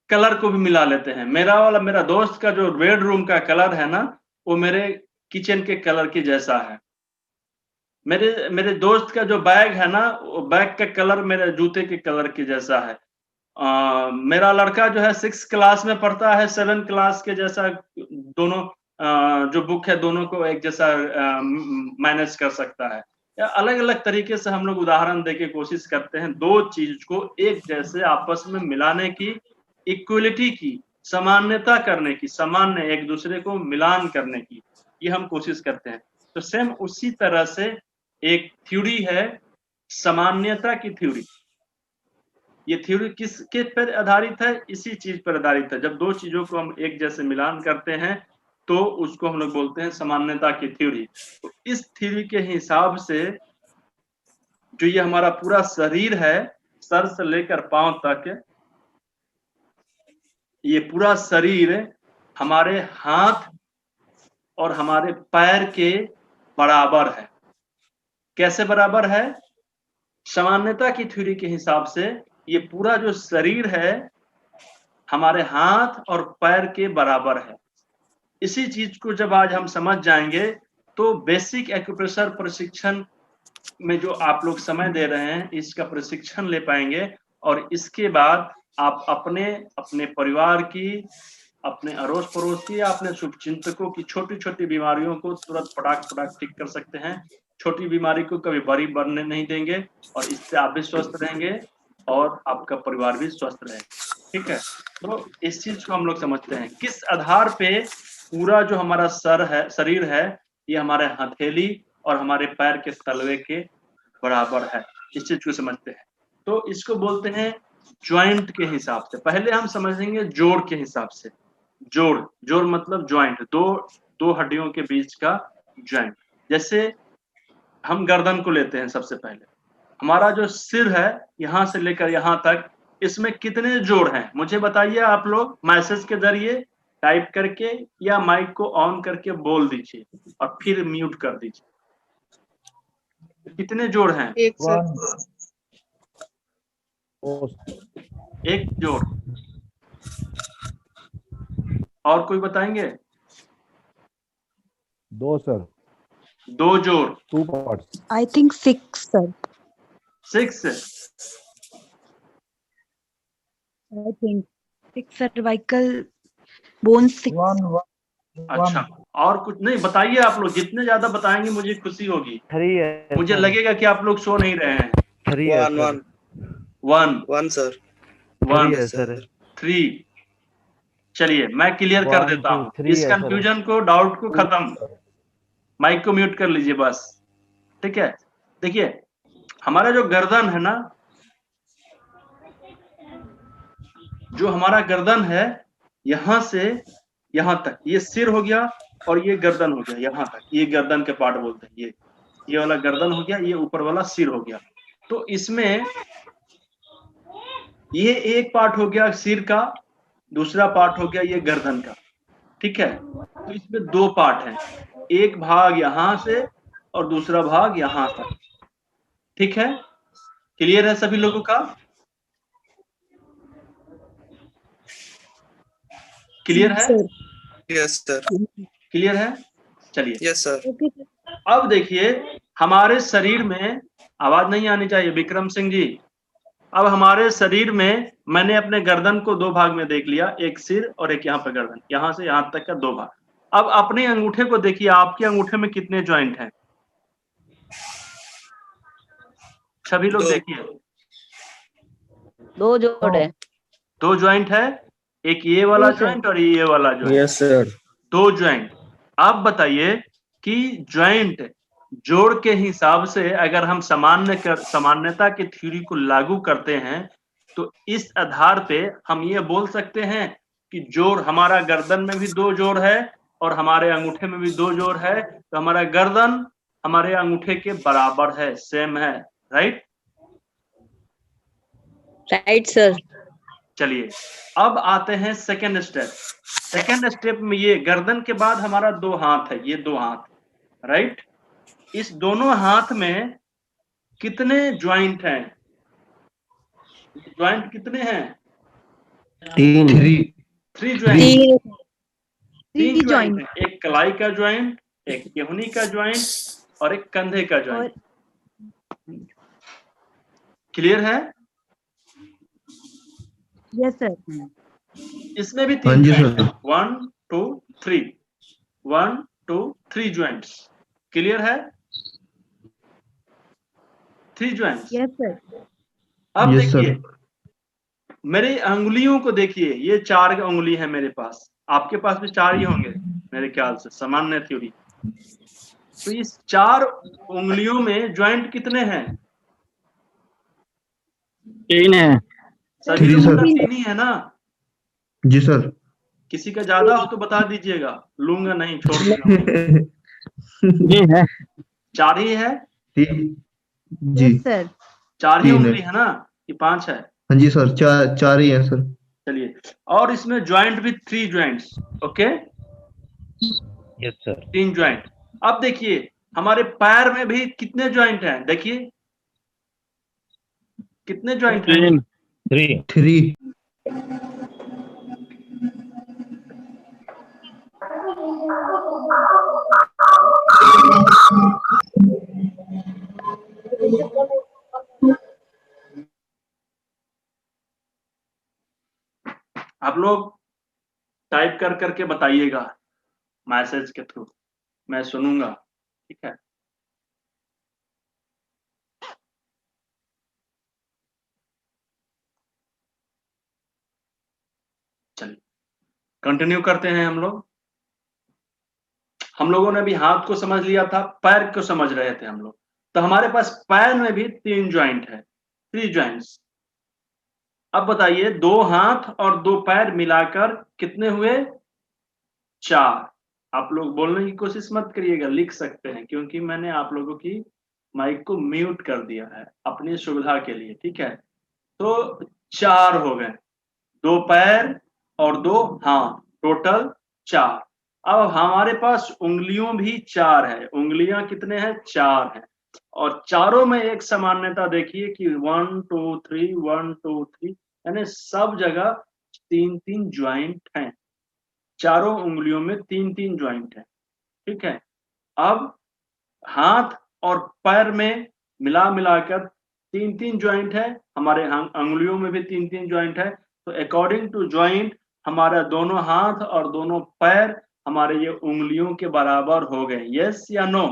कलर को भी मिला लेते हैं। मेरा दोस्त का जो बेडरूम का कलर है ना, वो मेरे किचन के कलर के जैसा है। मेरे दोस्त का जो बैग है ना, वो बैग का कलर मेरे जूते के कलर के जैसा है। मेरा लड़का जो है 6 क्लास में पढ़ता है, 7 क्लास के जैसा दोनों जो बुक है दोनों को एक जैसा मैनेज कर सकता है। या अलग-अलग तरीके से हम लोग उदाहरण देके कोशिश करते हैं 2 चीज को एक जैसे आपस में मिलाने की, इक्वलिटी की, सामान्यता करने की, सामान्य एक दूसरे को मिलान करने की, ये हम कोशिश करते हैं। तो सेम उसी तरह से एक थ्योरी है सामान्यता की थ्योरी। ये थ्योरी किसके पर आधारित है? इसी चीज पर आधारित है। जब 2 चीजों को हम एक जैसे मिलान करते हैं तो उसको हम लोग बोलते हैं सामान्यता की थ्योरी। तो इस थ्योरी के हिसाब से जो ये हमारा पूरा शरीर है, सर से लेकर पांव तक, ये पूरा शरीर हमारे हाथ और हमारे पैर के बराबर है। कैसे बराबर है? सामान्यता की थ्योरी के हिसाब से ये पूरा जो शरीर है हमारे हाथ और पैर के बराबर है। इसी चीज को जब आज हम समझ जाएंगे तो बेसिक एक्यूप्रेशर प्रशिक्षण में जो आप लोग समय दे रहे हैं इसका प्रशिक्षण ले पाएंगे और इसके बाद आप अपने परिवार की, अपने अड़ोस पड़ोस की या अपने शुभचिंतकों की छोटी-छोटी बीमारियों को तुरंत फटाक ठीक कर सकते हैं। छोटी बीमारी को कभी बड़ी बनने नहीं देंगे और इससे आप भी स्वस्थ रहेंगे और आपका परिवार भी स्वस्थ रहेगा। ठीक है? तो इस चीज को हम लोग समझते हैं। किस आधार पे पूरा जो हमारा शरीर है ये हमारे हथेली और हमारे पैर के तलवे के बराबर है। इस चीज को समझते हैं। तो इसको बोलते हैं जॉइंट के हिसाब से। पहले हम समझेंगे जोड़ के हिसाब से। जोड़ मतलब जॉइंट, दो हड्डियों के बीच का जॉइंट। जैसे हम गर्दन को लेते हैं सबसे पहले। हमारा जो सिर है यहाँ से लेकर यहाँ तक, इसमें कितने जोड़ हैं? मुझे बताइए आप लोग मैसेज के जरिए टाइप करके या माइक को ऑन करके बोल दीजिए और फिर म्यूट कर दीजिए। कितने जोड़ हैं? एक सर। एक जोड़। और कोई बताएंगे? 2 सर। 2 जोड़। 2 parts. I think 6 sir. 6 I think 6 cervical bones 6. अच्छा, और कुछ नहीं? बताइए आप लोग, जितने ज्यादा बताएंगे मुझे खुशी होगी। 3 है। मुझे लगेगा कि आप लोग सो नहीं रहे हैं। 3 है सर। 1 सर। 1 है सर। 3। चलिए मैं क्लियर कर देता हूँ इस कंफ्यूजन को, डाउट को खत्म। माइक को म्यूट कर लीजिए बस। ठीक है? देखिए हमारा जो गर्दन है ना, जो हमारा गर्दन है यहाँ से यहाँ तक, ये सिर हो गया और ये गर्दन हो गया यहाँ तक। ये गर्दन के पार्ट बोलते हैं। ये वाला गर्दन हो गया, ये ऊपर वाला सिर हो गया। तो इसमें ये एक पार्ट हो गया सिर का, दूसरा पार्ट हो गया ये गर्दन का। ठीक है? तो इसमें 2 पार्ट हैं, एक भाग यहाँ से और दूसरा भाग यहाँ तक। ठीक है? क्लियर है सभी लोगों का? क्लियर है? Yes sir. क्लियर है? चलिए। Yes sir. अब देखिए हमारे शरीर में, आवाज नहीं आनी चाहिए विक्रम सिंह जी। अब हमारे शरीर में मैंने अपने गर्दन को 2 भाग में देख लिया, एक सिर और एक यहाँ पे गर्दन, यहाँ से यहाँ तक का 2 भाग। अब अपने अंगूठे को देखिए, आपके अंगूठे में कितने जॉइंट हैं? सभी लोग देखिए। 2 जोड़ है। 2 जॉइंट है, एक ये वाला जॉइंट और ये वाला जॉइंट। Yes sir. 2 जॉइंट। आप बताइए कि जॉइंट जोड़ के हिसाब से अगर हम सामान्यता की थ्योरी को लागू करते हैं तो इस आधार पे हम ये बोल सकते हैं कि जोड़ हमारा गर्दन में भी 2 जोड़ है और हमारे अंगूठे में भी 2 जोड़ है। तो हमारा गर्दन हमारे अंगूठे के बराबर है, सेम है। राइट? Right sir. चलिए अब आते हैं सेकेंड स्टेप। सेकेंड स्टेप में ये गर्दन के बाद हमारा 2 हाथ है, ये 2 हाथ। राइट? इस दोनों हाथ में कितने ज्वाइंट हैं? ज्वाइंट कितने हैं? 3 3 ज्वाइंट। 3 ज्वाइंट। एक कलाई का ज्वाइंट, एक केहनी का ज्वाइंट और एक कंधे का ज्वाइंट। क्लियर है? Yes sir. इसमें भी हाँ 3 जी ज्वाइंट सर। है, 1 2 3, 1 2 3 ज्वाइंट्स। क्लियर है? 3 ज्वाइंट्स। Yes sir. अब यस देखिए सर। मेरी अंगुलियों को देखिए, ये 4 उंगली है मेरे पास, आपके पास भी 4 ही होंगे मेरे ख्याल से, सामान्य थ्योरी। तो इस 4 उंगलियों में ज्वाइंट कितने हैं? 3 है। सभी 3 लोगों का सर। 3 ही है ना? जी सर। किसी का ज्यादा हो तो बता दीजिएगा, लूंगा नहीं, छोड़ दूंगा। जी है। 4 ही है? 3 जी। Yes sir. 4 ही 3 है। उंगली है ना कि 5 है? हाँ जी सर, 4 ही है सर। चलिए, और इसमें ज्वाइंट भी 3 joints. Okay, yes sir. 3 joint. अब देखिए हमारे पैर में भी कितने ज्वाइंट हैं? देखिए कितने ज्वाइंट हैं? 3। 3। आप लोग टाइप कर करके बताइएगा मैसेज के थ्रू, मैं सुनूंगा। ठीक है, चलिए कंटिन्यू करते हैं हम लोगों ने भी हाथ को समझ लिया था, पैर को समझ रहे थे हम लोग। तो हमारे पास पैर में भी 3 ज्वाइंट है, 3 ज्वाइंट्स। अब बताइए 2 हाथ और 2 पैर मिलाकर कितने हुए? 4। आप लोग बोलने की कोशिश मत करिएगा, लिख सकते हैं, क्योंकि मैंने आप लोगों की माइक को म्यूट कर दिया है अपनी सुविधा के लिए। ठीक है, तो 4 हो गए, 2 पैर और 2 हाथ, टोटल 4। अब हमारे पास उंगलियों भी 4 है। उंगलियां कितने हैं? 4 हैं। और चारों में एक सामान्यता देखिए कि 1 2 3 1 2 3, यानी सब जगह 3-3 ज्वाइंट हैं। चारों उंगलियों में 3-3 ज्वाइंट है। ठीक है, अब हाथ और पैर में मिला मिलाकर 3-3 ज्वाइंट है, हमारे अंगुलियों में भी 3-3 ज्वाइंट है। तो अकॉर्डिंग टू ज्वाइंट हमारा दोनों हाथ और दोनों पैर हमारे ये उंगलियों के बराबर हो गए। यस या नो?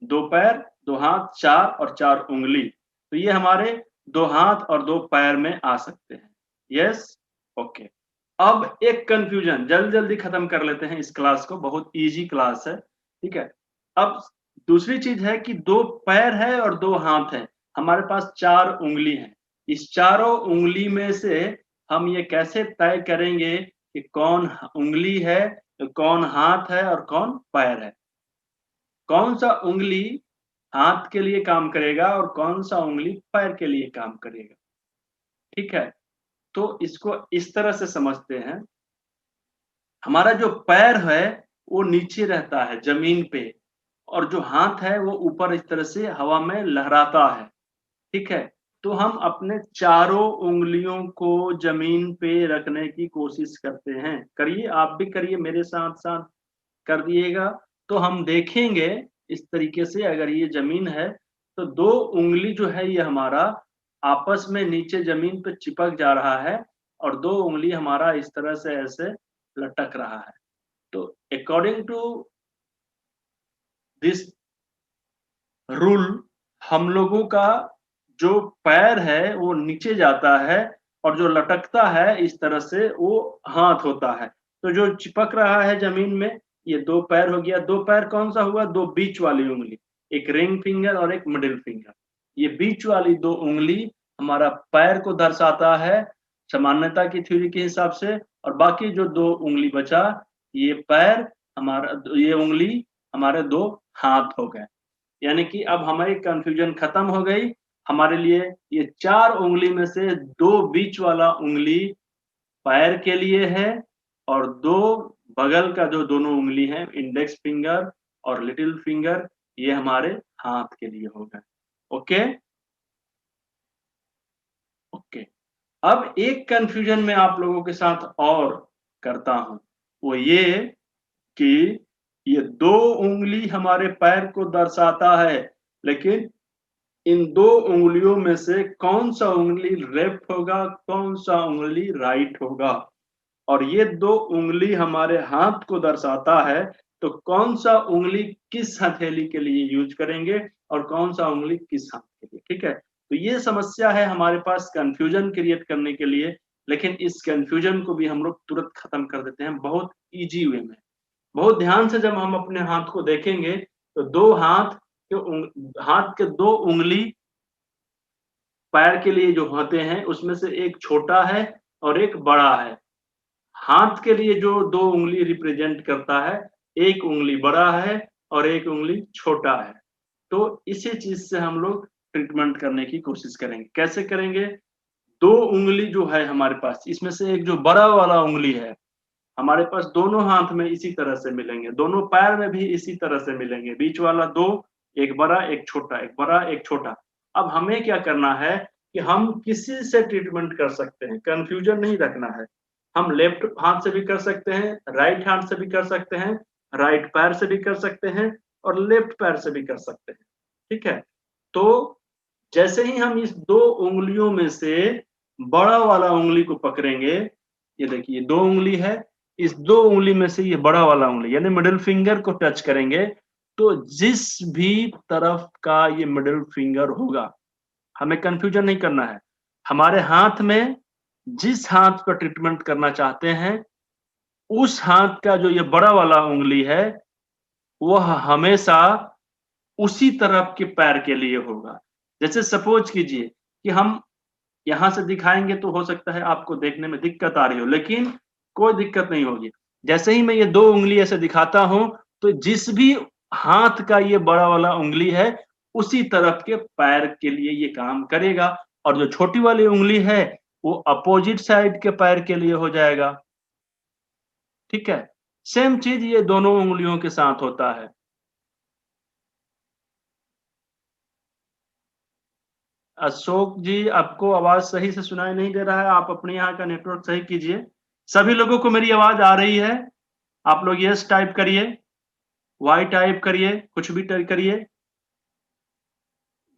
2 पैर, 2 हाथ, 4 और 4 उंगली, तो ये हमारे 2 हाथ और 2 पैर में आ सकते हैं। Yes, okay. अब एक कंफ्यूजन जल्दी जल्दी खत्म कर लेते हैं इस क्लास को, बहुत इजी क्लास है। ठीक है, अब दूसरी चीज है कि 2 पैर है और 2 हाथ है, हमारे पास 4 उंगली है। इस चारों उंगली में से हम ये कैसे तय करेंगे कि कौन उंगली है, कौन हाथ है और कौन पैर है? कौन सा उंगली हाथ के लिए काम करेगा और कौन सा उंगली पैर के लिए काम करेगा? ठीक है, तो इसको इस तरह से समझते हैं। हमारा जो पैर है वो नीचे रहता है जमीन पे, और जो हाथ है वो ऊपर इस तरह से हवा में लहराता है। ठीक है, तो हम अपने चारों उंगलियों को जमीन पे रखने की कोशिश करते हैं। करिए, आप भी करिए, मेरे साथ साथ कर दिएगा, तो हम देखेंगे इस तरीके से। अगर ये जमीन है तो 2 उंगली जो है ये हमारा आपस में नीचे जमीन पे चिपक जा रहा है, और 2 उंगली हमारा इस तरह से ऐसे लटक रहा है। तो अकॉर्डिंग टू दिस रूल हम लोगों का जो पैर है वो नीचे जाता है, और जो लटकता है इस तरह से वो हाथ होता है। तो जो चिपक रहा है जमीन में ये 2 पैर हो गया। 2 पैर कौन सा हुआ? 2 बीच वाली उंगली, एक रिंग फिंगर और एक मिडिल फिंगर। ये बीच वाली 2 उंगली हमारा पैर को दर्शाता है सामान्यता की थ्योरी के हिसाब से, और बाकी जो 2 उंगली बचा ये पैर हमारा, ये उंगली हमारे 2 हाथ हो गए। यानी कि अब हमारी कंफ्यूजन खत्म हो गई। हमारे लिए ये 4 उंगली में से 2 बीच वाला उंगली पैर के लिए है, और 2 बगल का जो दोनों उंगली है इंडेक्स फिंगर और लिटिल फिंगर, ये हमारे हाथ के लिए होगा। ओके ओके, अब एक कंफ्यूजन मैं आप लोगों के साथ और करता हूं। वो ये कि ये 2 उंगली हमारे पैर को दर्शाता है, लेकिन इन 2 उंगलियों में से कौन सा उंगली लेफ्ट होगा, कौन सा उंगली राइट होगा। और ये 2 उंगली हमारे हाथ को दर्शाता है, तो कौन सा उंगली किस हथेली के लिए यूज करेंगे और कौन सा उंगली किस हाथ के लिए। ठीक है, तो ये समस्या है हमारे पास कंफ्यूजन क्रिएट करने के लिए, लेकिन इस कंफ्यूजन को भी हम लोग तुरंत खत्म कर देते हैं बहुत इजी वे में। बहुत ध्यान से जब हम अपने हाथ को देखेंगे तो 2 हाथ के 2 उंगली पैर के लिए जो होते हैं उसमें से एक छोटा है और एक बड़ा है। हाथ के लिए जो 2 उंगली रिप्रेजेंट करता है, एक उंगली बड़ा है और एक उंगली छोटा है। तो इसी चीज से हम लोग ट्रीटमेंट करने की कोशिश करेंगे। कैसे करेंगे? 2 उंगली जो है हमारे पास, इसमें से एक जो बड़ा वाला उंगली है हमारे पास दोनों हाथ में इसी तरह से मिलेंगे, दोनों पैर में भी इसी तरह से मिलेंगे। बीच वाला 2, एक बड़ा एक छोटा, एक बड़ा एक छोटा। अब हमें क्या करना है कि हम किसी से ट्रीटमेंट कर सकते हैं, कंफ्यूजन नहीं रखना है। हम लेफ्ट हाथ से भी कर सकते हैं, राइट हाथ से भी कर सकते हैं, राइट पैर से भी कर सकते हैं और लेफ्ट पैर से भी कर सकते हैं। ठीक है, तो जैसे ही हम इस 2 उंगलियों में से बड़ा वाला उंगली को पकड़ेंगे, ये देखिए 2 उंगली है, इस 2 उंगली में से ये बड़ा वाला उंगली यानी मिडिल फिंगर को टच करेंगे, तो जिस भी तरफ का ये मिडिल फिंगर होगा, हमें कंफ्यूजन नहीं करना है। हमारे हाथ में जिस हाथ पर ट्रीटमेंट करना चाहते हैं, उस हाथ का जो ये बड़ा वाला उंगली है, वह हमेशा उसी तरफ के पैर के लिए होगा। जैसे सपोज कीजिए कि हम यहां से दिखाएंगे तो हो सकता है आपको देखने में दिक्कत आ रही हो, लेकिन कोई दिक्कत नहीं होगी। जैसे ही मैं ये 2 उंगली ऐसे दिखाता हूं, तो जिस भी हाथ का ये बड़ा वाला उंगली है, उसी तरफ के पैर के लिए ये काम करेगा, और जो छोटी वाली उंगली है वो अपोजिट साइड के पैर के लिए हो जाएगा। ठीक है, सेम चीज ये दोनों उंगलियों के साथ होता है। अशोक जी, आपको आवाज सही से सुनाई नहीं दे रहा है, आप अपने यहाँ का नेटवर्क सही कीजिए। सभी लोगों को मेरी आवाज आ रही है? आप लोग यस टाइप करिए, वाई टाइप करिए, कुछ भी टाइप करिए।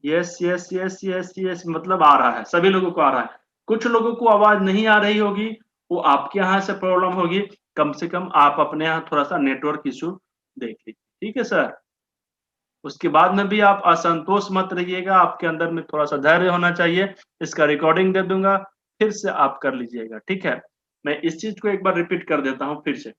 Yes yes yes yes yes, मतलब आ रहा है, सभी लोगों को आ रहा है। कुछ लोगों को आवाज नहीं आ रही होगी, वो आपके यहाँ से प्रॉब्लम होगी। कम से कम आप अपने यहाँ थोड़ा सा नेटवर्क इशू देख लीजिए। ठीक है सर, उसके बाद में भी आप असंतोष मत रहिएगा, आपके अंदर में थोड़ा सा धैर्य होना चाहिए। इसका रिकॉर्डिंग दे दूंगा, फिर से आप कर लीजिएगा। ठीक है, मैं इस चीज को एक बार रिपीट कर देता हूं फिर से।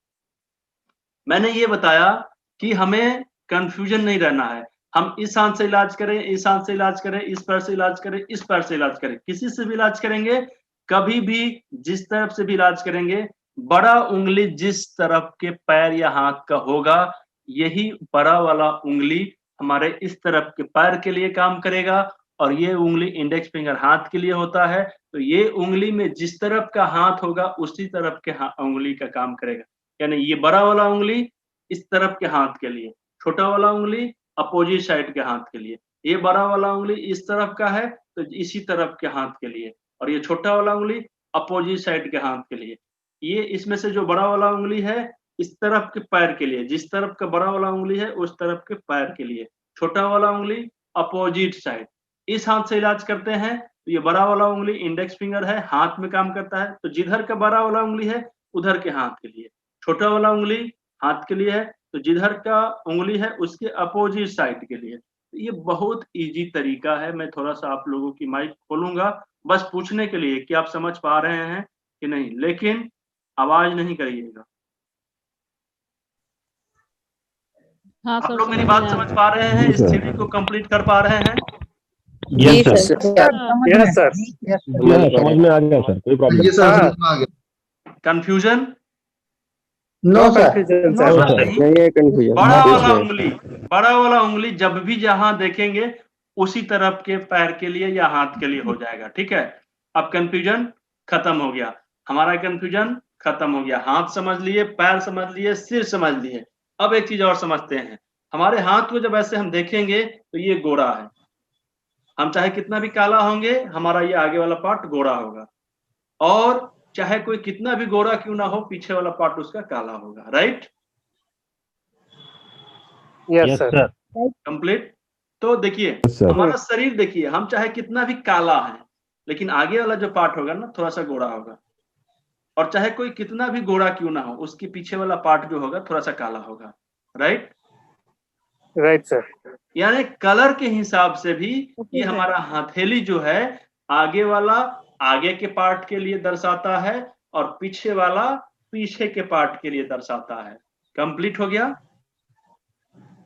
मैंने ये बताया कि हमें कंफ्यूजन नहीं रहना है। हम इस हाथ से इलाज करें, इस हाथ से इलाज करें, इस पैर से इलाज करें, इस पैर से इलाज करें, किसी से भी इलाज करेंगे, कभी भी जिस तरफ से भी इलाज करेंगे, बड़ा उंगली जिस तरफ के पैर या हाथ का होगा, यही बड़ा वाला उंगली हमारे इस तरफ के पैर के लिए काम करेगा, और ये उंगली इंडेक्स फिंगर हाथ के लिए होता है। तो ये उंगली में जिस तरफ का हाथ होगा उसी तरफ के उंगली का काम करेगा। यानी ये बड़ा वाला उंगली इस तरफ के हाथ के लिए, छोटा वाला उंगली अपोजिट साइड के हाथ के लिए। ये बड़ा वाला उंगली इस तरफ का है तो इसी तरफ के हाथ के लिए, और ये छोटा वाला उंगली अपोजिट साइड के हाथ के लिए। ये इसमें से जो बड़ा वाला उंगली है इस तरफ के पैर के लिए, जिस तरफ का बड़ा वाला उंगली है उस तरफ के पैर के लिए। छोटा वाला उंगली अपोजिट साइड। इस हाथ से इलाज करते हैं तो ये बड़ा वाला उंगली इंडेक्स फिंगर है, हाथ में काम करता है, तो जिधर का बड़ा वाला उंगली है उधर के हाथ के लिए। छोटा वाला उंगली हाथ के लिए है, तो जिधर का उंगली है उसके अपोजिट साइड के लिए। तो ये बहुत इजी तरीका है। मैं थोड़ा सा आप लोगों की माइक खोलूंगा बस पूछने के लिए कि आप समझ पा रहे हैं कि नहीं, लेकिन आवाज नहीं करिएगा। हाँ आप सर, लोग मेरी समझ बात में आ समझ रहा पा रहे हैं? इस थ्योरी को कंप्लीट कर पा रहे हैं? जी सर यस सर समझ में आ गया सर, कोई प्रॉब्लम ये सर समझ में आ गया। कंफ्यूजन? नो सर नहीं। बड़ा वाला उंगली जब भी जहां देखेंगे उसी तरफ के पैर के लिए या हाथ के लिए हो जाएगा। ठीक है, अब कंफ्यूजन खत्म हो गया, हमारा कंफ्यूजन खत्म हो गया। हाथ समझ लिए, पैर समझ लिए, सिर समझ लिए। अब एक चीज और समझते हैं। हमारे हाथ को जब ऐसे हम देखेंगे तो ये गोरा है, हम चाहे कितना भी काला होंगे हमारा ये आगे वाला पार्ट गोरा होगा। और चाहे कोई कितना भी गोरा क्यों ना हो, पीछे वाला पार्ट उसका काला होगा, राइट? Yes sir. कंप्लीट। तो देखिए सर हमारा शरीर देखिए, हम चाहे कितना भी काला है, लेकिन आगे वाला जो पार्ट होगा ना थोड़ा सा गोरा होगा, और चाहे कोई कितना भी गोरा क्यों ना हो, उसके पीछे वाला पार्ट जो होगा थोड़ा सा काला होगा, राइट? Right sir. यानी कलर के हिसाब से भी Okay, ये sir. हमारा हथेली जो है, आगे वाला आगे के पार्ट के लिए दर्शाता है और पीछे वाला पीछे के पार्ट के लिए दर्शाता है। कंप्लीट हो गया?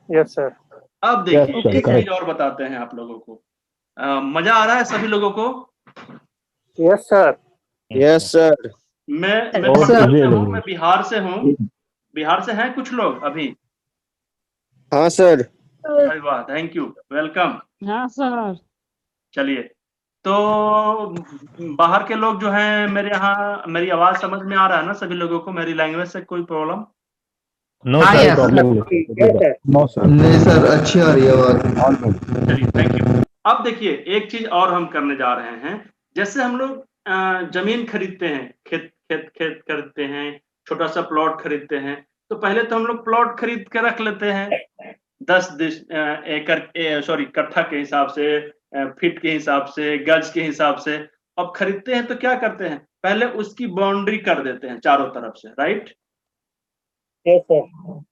Yes sir. अब देखिए Yes, sir, एक correct. चीज और बताते हैं आप लोगों को। मजा आ रहा है सभी लोगों को? Yes sir. Yes sir. मैं Yes, पटना sir. से हूँ, मैं बिहार से हूँ। बिहार से हैं कुछ लोग अभी? हाँ सर। अरे वाह, थैंक यू, वेलकम। हाँ सर। चलिए, तो बाहर के लोग जो हैं मेरे यहाँ, मेरी आवाज समझ में आ रहा है ना सभी लोगों को? मेरी लैंग्वेज से कोई प्रॉब्लम? नो हाँ, सर, yes, प्रॉब्लम यस नहीं। सर। नो सर, नहीं सर, अच्छी आ रही है आवाज। All good. चलिए, थैंक यू। अब देखिए एक चीज और हम करने जा रहे हैं। जैसे हम लोग जमीन खरीदते हैं, खेत खरीदते हैं, छोटा सा प्लॉट खरीदते हैं, तो पहले तो हम लोग प्लॉट खरीद के रख लेते हैं 10 एकड़, सॉरी, कट्ठा के हिसाब से, फीट के हिसाब से, गज के हिसाब से। अब खरीदते हैं तो क्या करते हैं, पहले उसकी बाउंड्री कर देते हैं चारों तरफ से, राइट? Yes sir.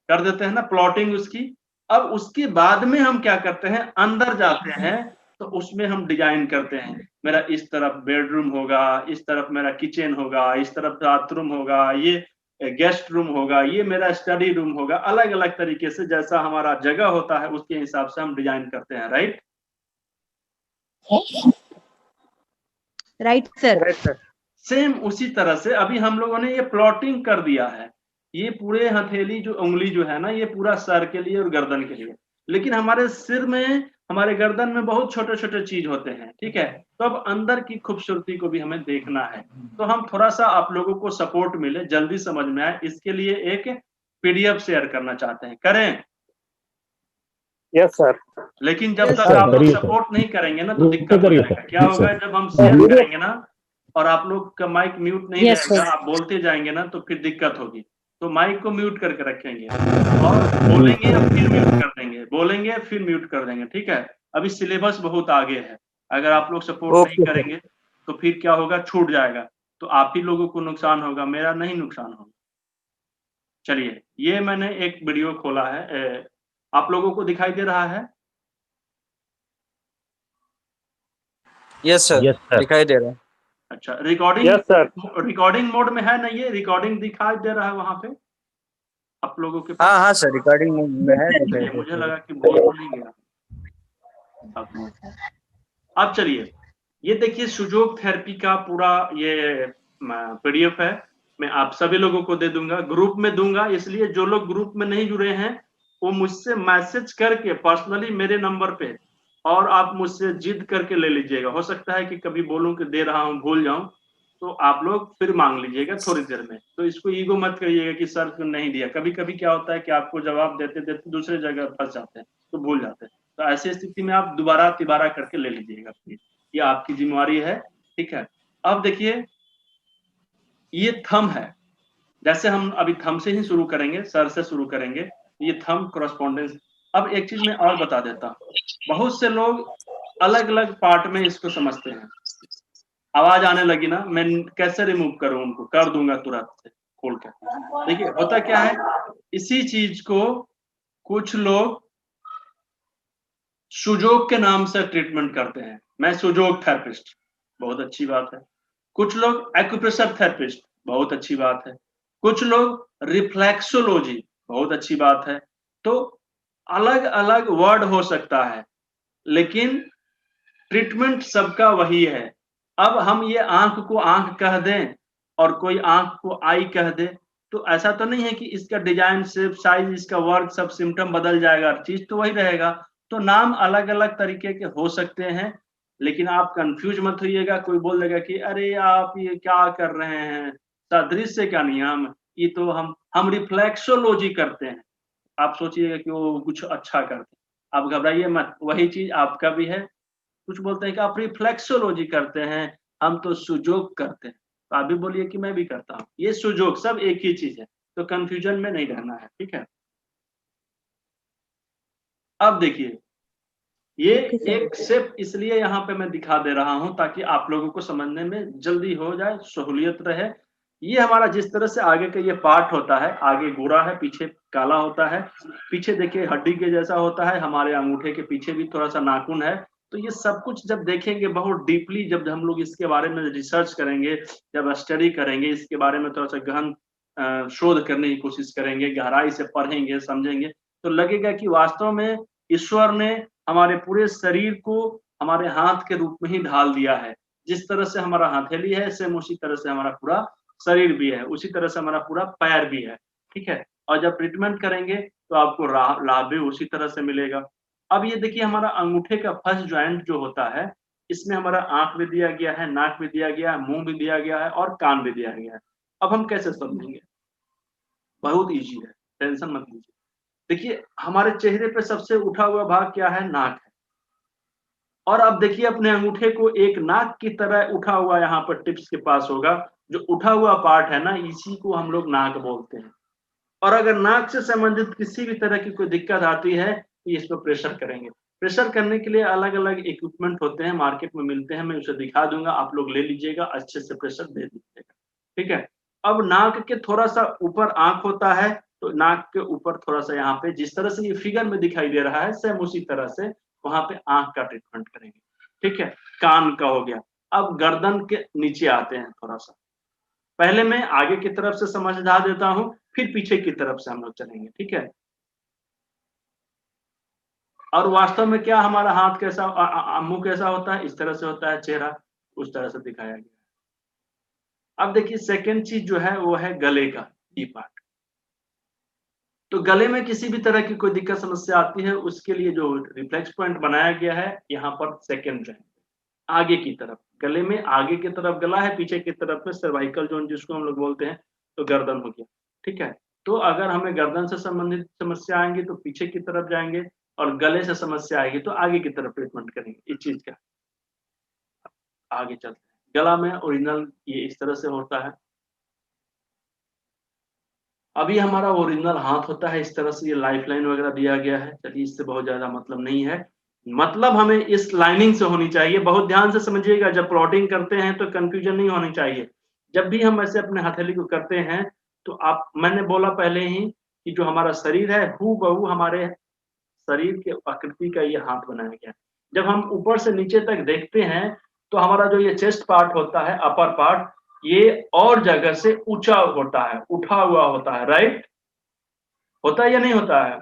कर देते हैं ना प्लॉटिंग उसकी। अब उसके बाद में हम क्या करते हैं, अंदर जाते हैं तो उसमें हम डिजाइन करते हैं। मेरा इस तरफ बेडरूम होगा, इस तरफ मेरा किचन होगा, इस तरफ बाथरूम होगा, ये गेस्ट रूम होगा, ये मेरा स्टडी रूम होगा। अलग अलग तरीके से जैसा हमारा जगह होता है उसके हिसाब से हम डिजाइन करते हैं, right? Right, sir. Right sir. Same उसी तरह से अभी हम लोगों ने ये प्लॉटिंग कर दिया है। ये पूरे हथेली जो उंगली जो है ना, ये पूरा सर के लिए और गर्दन के लिए, लेकिन हमारे सिर में, हमारे गर्दन में बहुत छोटे छोटे चीज होते हैं, ठीक है? तो अब अंदर की खूबसूरती को भी हमें देखना है, तो हम थोड़ा सा आप लोगों को सपोर्ट मिले, जल्दी समझ में आए, इसके लिए एक पीडीएफ शेयर करना चाहते हैं, करें? Yes sir. लेकिन जब Yes, तक sir. आप लोग करिए, sir. सपोर्ट नहीं करेंगे ना तो जरूर दिक्कत हो करिए, जाएगा। sir. क्या Yes, होगा sir. जब हम शेयर करेंगे ना और आप लोग का माइक म्यूट नहीं Yes, रहेगा, sir. आप बोलते जाएंगे ना तो फिर दिक्कत होगी। तो माइक को म्यूट करके रखेंगे और बोलेंगे और फिर म्यूट कर देंगे, बोलेंगे फिर म्यूट कर देंगे, ठीक है? अभी सिलेबस बहुत आगे है, अगर आप लोग सपोर्ट Okay, नहीं sir. करेंगे तो फिर क्या होगा, छूट जाएगा, तो आप ही लोगों को नुकसान होगा, मेरा नहीं नुकसान होगा। चलिए, ये मैंने एक वीडियो खोला है, आप लोगों को दिखाई दे रहा है? Yes sir. Yes, sir. दिखाई दे रहा है। अच्छा, recording yes sir. Recording mode में है ना? ये रिकॉर्डिंग दिखाई दे रहा है वहां पे आप लोगों के पास? हाँ हाँ सर, रिकॉर्डिंग में है। दिखाई मुझे दे रहा लगा कि बोल तो नहीं गया। अब चलिए, ये देखिए सुजोग थेरेपी का पूरा ये पीडीएफ है, मैं आप सभी लोगों को दे दूंगा, ग्रुप में दूंगा, इसलिए जो लोग ग्रुप में नहीं जुड़े हैं वो मुझसे मैसेज करके पर्सनली मेरे नंबर पे, और आप मुझसे जिद करके ले लीजिएगा। हो सकता है कि कभी बोलूं कि दे रहा हूं, भूल जाऊं, तो आप लोग फिर मांग लीजिएगा थोड़ी देर में। तो इसको ईगो मत करिएगा कि सर को नहीं दिया। कभी कभी क्या होता है कि आपको जवाब देते देते दूसरे जगह फंस जाते हैं तो भूल जाते हैं, तो ऐसी स्थिति में आप दोबारा तिबारा करके ले लीजिएगा प्लीज, ये आपकी जिम्मेवारी है, ठीक है? अब देखिए, ये थंब है, जैसे हम अभी थंब से ही शुरू करेंगे, सर से शुरू करेंगे, ये थंब कॉरेस्पॉन्डेंस। अब एक चीज मैं और बता देता हूँ, बहुत से लोग अलग अलग पार्ट में इसको समझते हैं। आवाज आने लगी ना, मैं कैसे रिमूव करूं उनको? कर दूंगा तुरंत से खोल के। देखिए होता क्या है, इसी चीज को कुछ लोग सुजोग के नाम से ट्रीटमेंट करते हैं। मैं सुजोग थेरेपिस्ट, बहुत अच्छी बात है। कुछ लोग एक्यूप्रेशर थेरेपिस्ट, बहुत अच्छी बात है। कुछ लोग रिफ्लेक्सोलॉजी, बहुत अच्छी बात है। तो अलग अलग वर्ड हो सकता है, लेकिन ट्रीटमेंट सबका वही है। अब हम ये आंख को आंख कह दें और कोई आंख को आई कह दे, तो ऐसा तो नहीं है कि इसका डिजाइन, शेप, साइज, इसका वर्क, सब सिम्टम बदल जाएगा, चीज तो वही रहेगा। तो नाम अलग अलग तरीके के हो सकते हैं, लेकिन आप कंफ्यूज मत होइएगा। कोई बोल देगा कि अरे आप ये क्या कर रहे हैं, सादृश्य का नियम, ये तो हम रिफ्लेक्सोलॉजी करते हैं। आप सोचिएगा कि वो कुछ अच्छा करते हैं, आप घबराइए मत, वही चीज आपका भी है। कुछ बोलते हैं कि आप रिफ्लेक्सोलॉजी करते हैं, हम तो सुजोग करते हैं। तो आप भी बोलिए कि मैं भी करता हूँ, ये सुजोग सब एक ही चीज है, तो कंफ्यूजन में नहीं रहना है, ठीक है। अब देखिए ये एक सिर्फ इसलिए यहाँ पे मैं दिखा दे रहा हूं ताकि आप लोगों को समझने में जल्दी हो जाए, सहूलियत रहे। ये हमारा जिस तरह से आगे का ये पार्ट होता है, आगे गोरा है, पीछे काला होता है, पीछे देखिए हड्डी के जैसा होता है, हमारे अंगूठे के पीछे भी थोड़ा सा नाखून है। तो ये सब कुछ जब देखेंगे बहुत डीपली, जब हम लोग इसके बारे में रिसर्च करेंगे, जब स्टडी करेंगे, इसके बारे में थोड़ा सा गहन शोध करने की कोशिश करेंगे, गहराई से पढ़ेंगे, समझेंगे, तो लगेगा कि वास्तव में ईश्वर ने हमारे पूरे शरीर को हमारे हाथ के रूप में ही ढाल दिया है। जिस तरह से हमारा हथेली है, सेम उसी तरह से हमारा पूरा शरीर भी है, उसी तरह से हमारा पूरा पैर भी है, ठीक है। और जब ट्रीटमेंट करेंगे तो आपको लाभ भी उसी तरह से मिलेगा। अब ये देखिए हमारा अंगूठे का फर्स्ट ज्वाइंट जो होता है, इसमें हमारा आंख भी दिया गया है, नाक भी दिया गया है, मुंह भी दिया गया है और कान भी दिया गया है। अब हम कैसे समझेंगे? बहुत ईजी है, टेंशन मत लीजिए। देखिए हमारे चेहरे पे सबसे उठा हुआ भाग क्या है? नाक है। और अब देखिए अपने अंगूठे को एक नाक की तरह उठा हुआ यहाँ पर टिप्स के पास होगा, जो उठा हुआ पार्ट है ना, इसी को हम लोग नाक बोलते हैं। और अगर नाक से संबंधित किसी भी तरह की कोई दिक्कत आती है तो इस पर प्रेशर करेंगे। प्रेशर करने के लिए अलग अलग इक्विपमेंट होते हैं, मार्केट में मिलते हैं, मैं उसे दिखा दूंगा, आप लोग ले लीजिएगा, अच्छे से प्रेशर दे दीजिएगा, ठीक है। अब नाक के थोड़ा सा ऊपर आंख होता है, तो नाक के ऊपर थोड़ा सा यहाँ पे जिस तरह से ये फिगर में दिखाई दे रहा है, सेम उसी तरह से वहां पे आंख का ट्रीटमेंट करेंगे, ठीक है। कान का हो गया। अब गर्दन के नीचे आते हैं थोड़ा सा। पहले मैं आगे की तरफ से समझा देता हूं, फिर पीछे की तरफ से हम लोग चलेंगे, ठीक है। और वास्तव में क्या हमारा हाथ कैसा, मुंह कैसा होता है? इस तरह से होता है, चेहरा उस तरह से दिखाया गया है। अब देखिए सेकेंड चीज जो है वो है गले का ये पार्ट। तो गले में किसी भी तरह की कोई दिक्कत समस्या आती है, उसके लिए जो रिफ्लेक्स पॉइंट बनाया गया है यहाँ पर सेकेंड जो है आगे की तरफ, गले में आगे की तरफ गला है, पीछे की तरफ में सर्वाइकल जोन जिसको हम लोग बोलते हैं, तो गर्दन हो गया, ठीक है। तो अगर हमें गर्दन से संबंधित समस्या आएंगी तो पीछे की तरफ जाएंगे, और गले से समस्या आएगी तो आगे की तरफ ट्रीटमेंट करेंगे। इस चीज का आगे चलते हैं। गला में ओरिजिनल ये इस तरह से होता है। अभी हमारा ओरिजिनल हाथ होता है इस तरह से, ये लाइफलाइन वगैरह दिया गया है। चलिए इससे बहुत ज्यादा मतलब नहीं है, मतलब हमें इस लाइनिंग से होनी चाहिए। बहुत ध्यान से समझिएगा, जब प्लॉटिंग करते हैं तो कंफ्यूजन नहीं होनी चाहिए। जब भी हम ऐसे अपने हथेली को करते हैं तो आप, मैंने बोला पहले ही कि जो हमारा शरीर है हूबहू हमारे शरीर के आकृति का ये हाथ बनाया गया। जब हम ऊपर से नीचे तक देखते हैं तो हमारा जो ये चेस्ट पार्ट होता है, अपर पार्ट, ये और जगह से ऊंचा होता है, उठा हुआ होता है, राइट? होता है या नहीं होता है?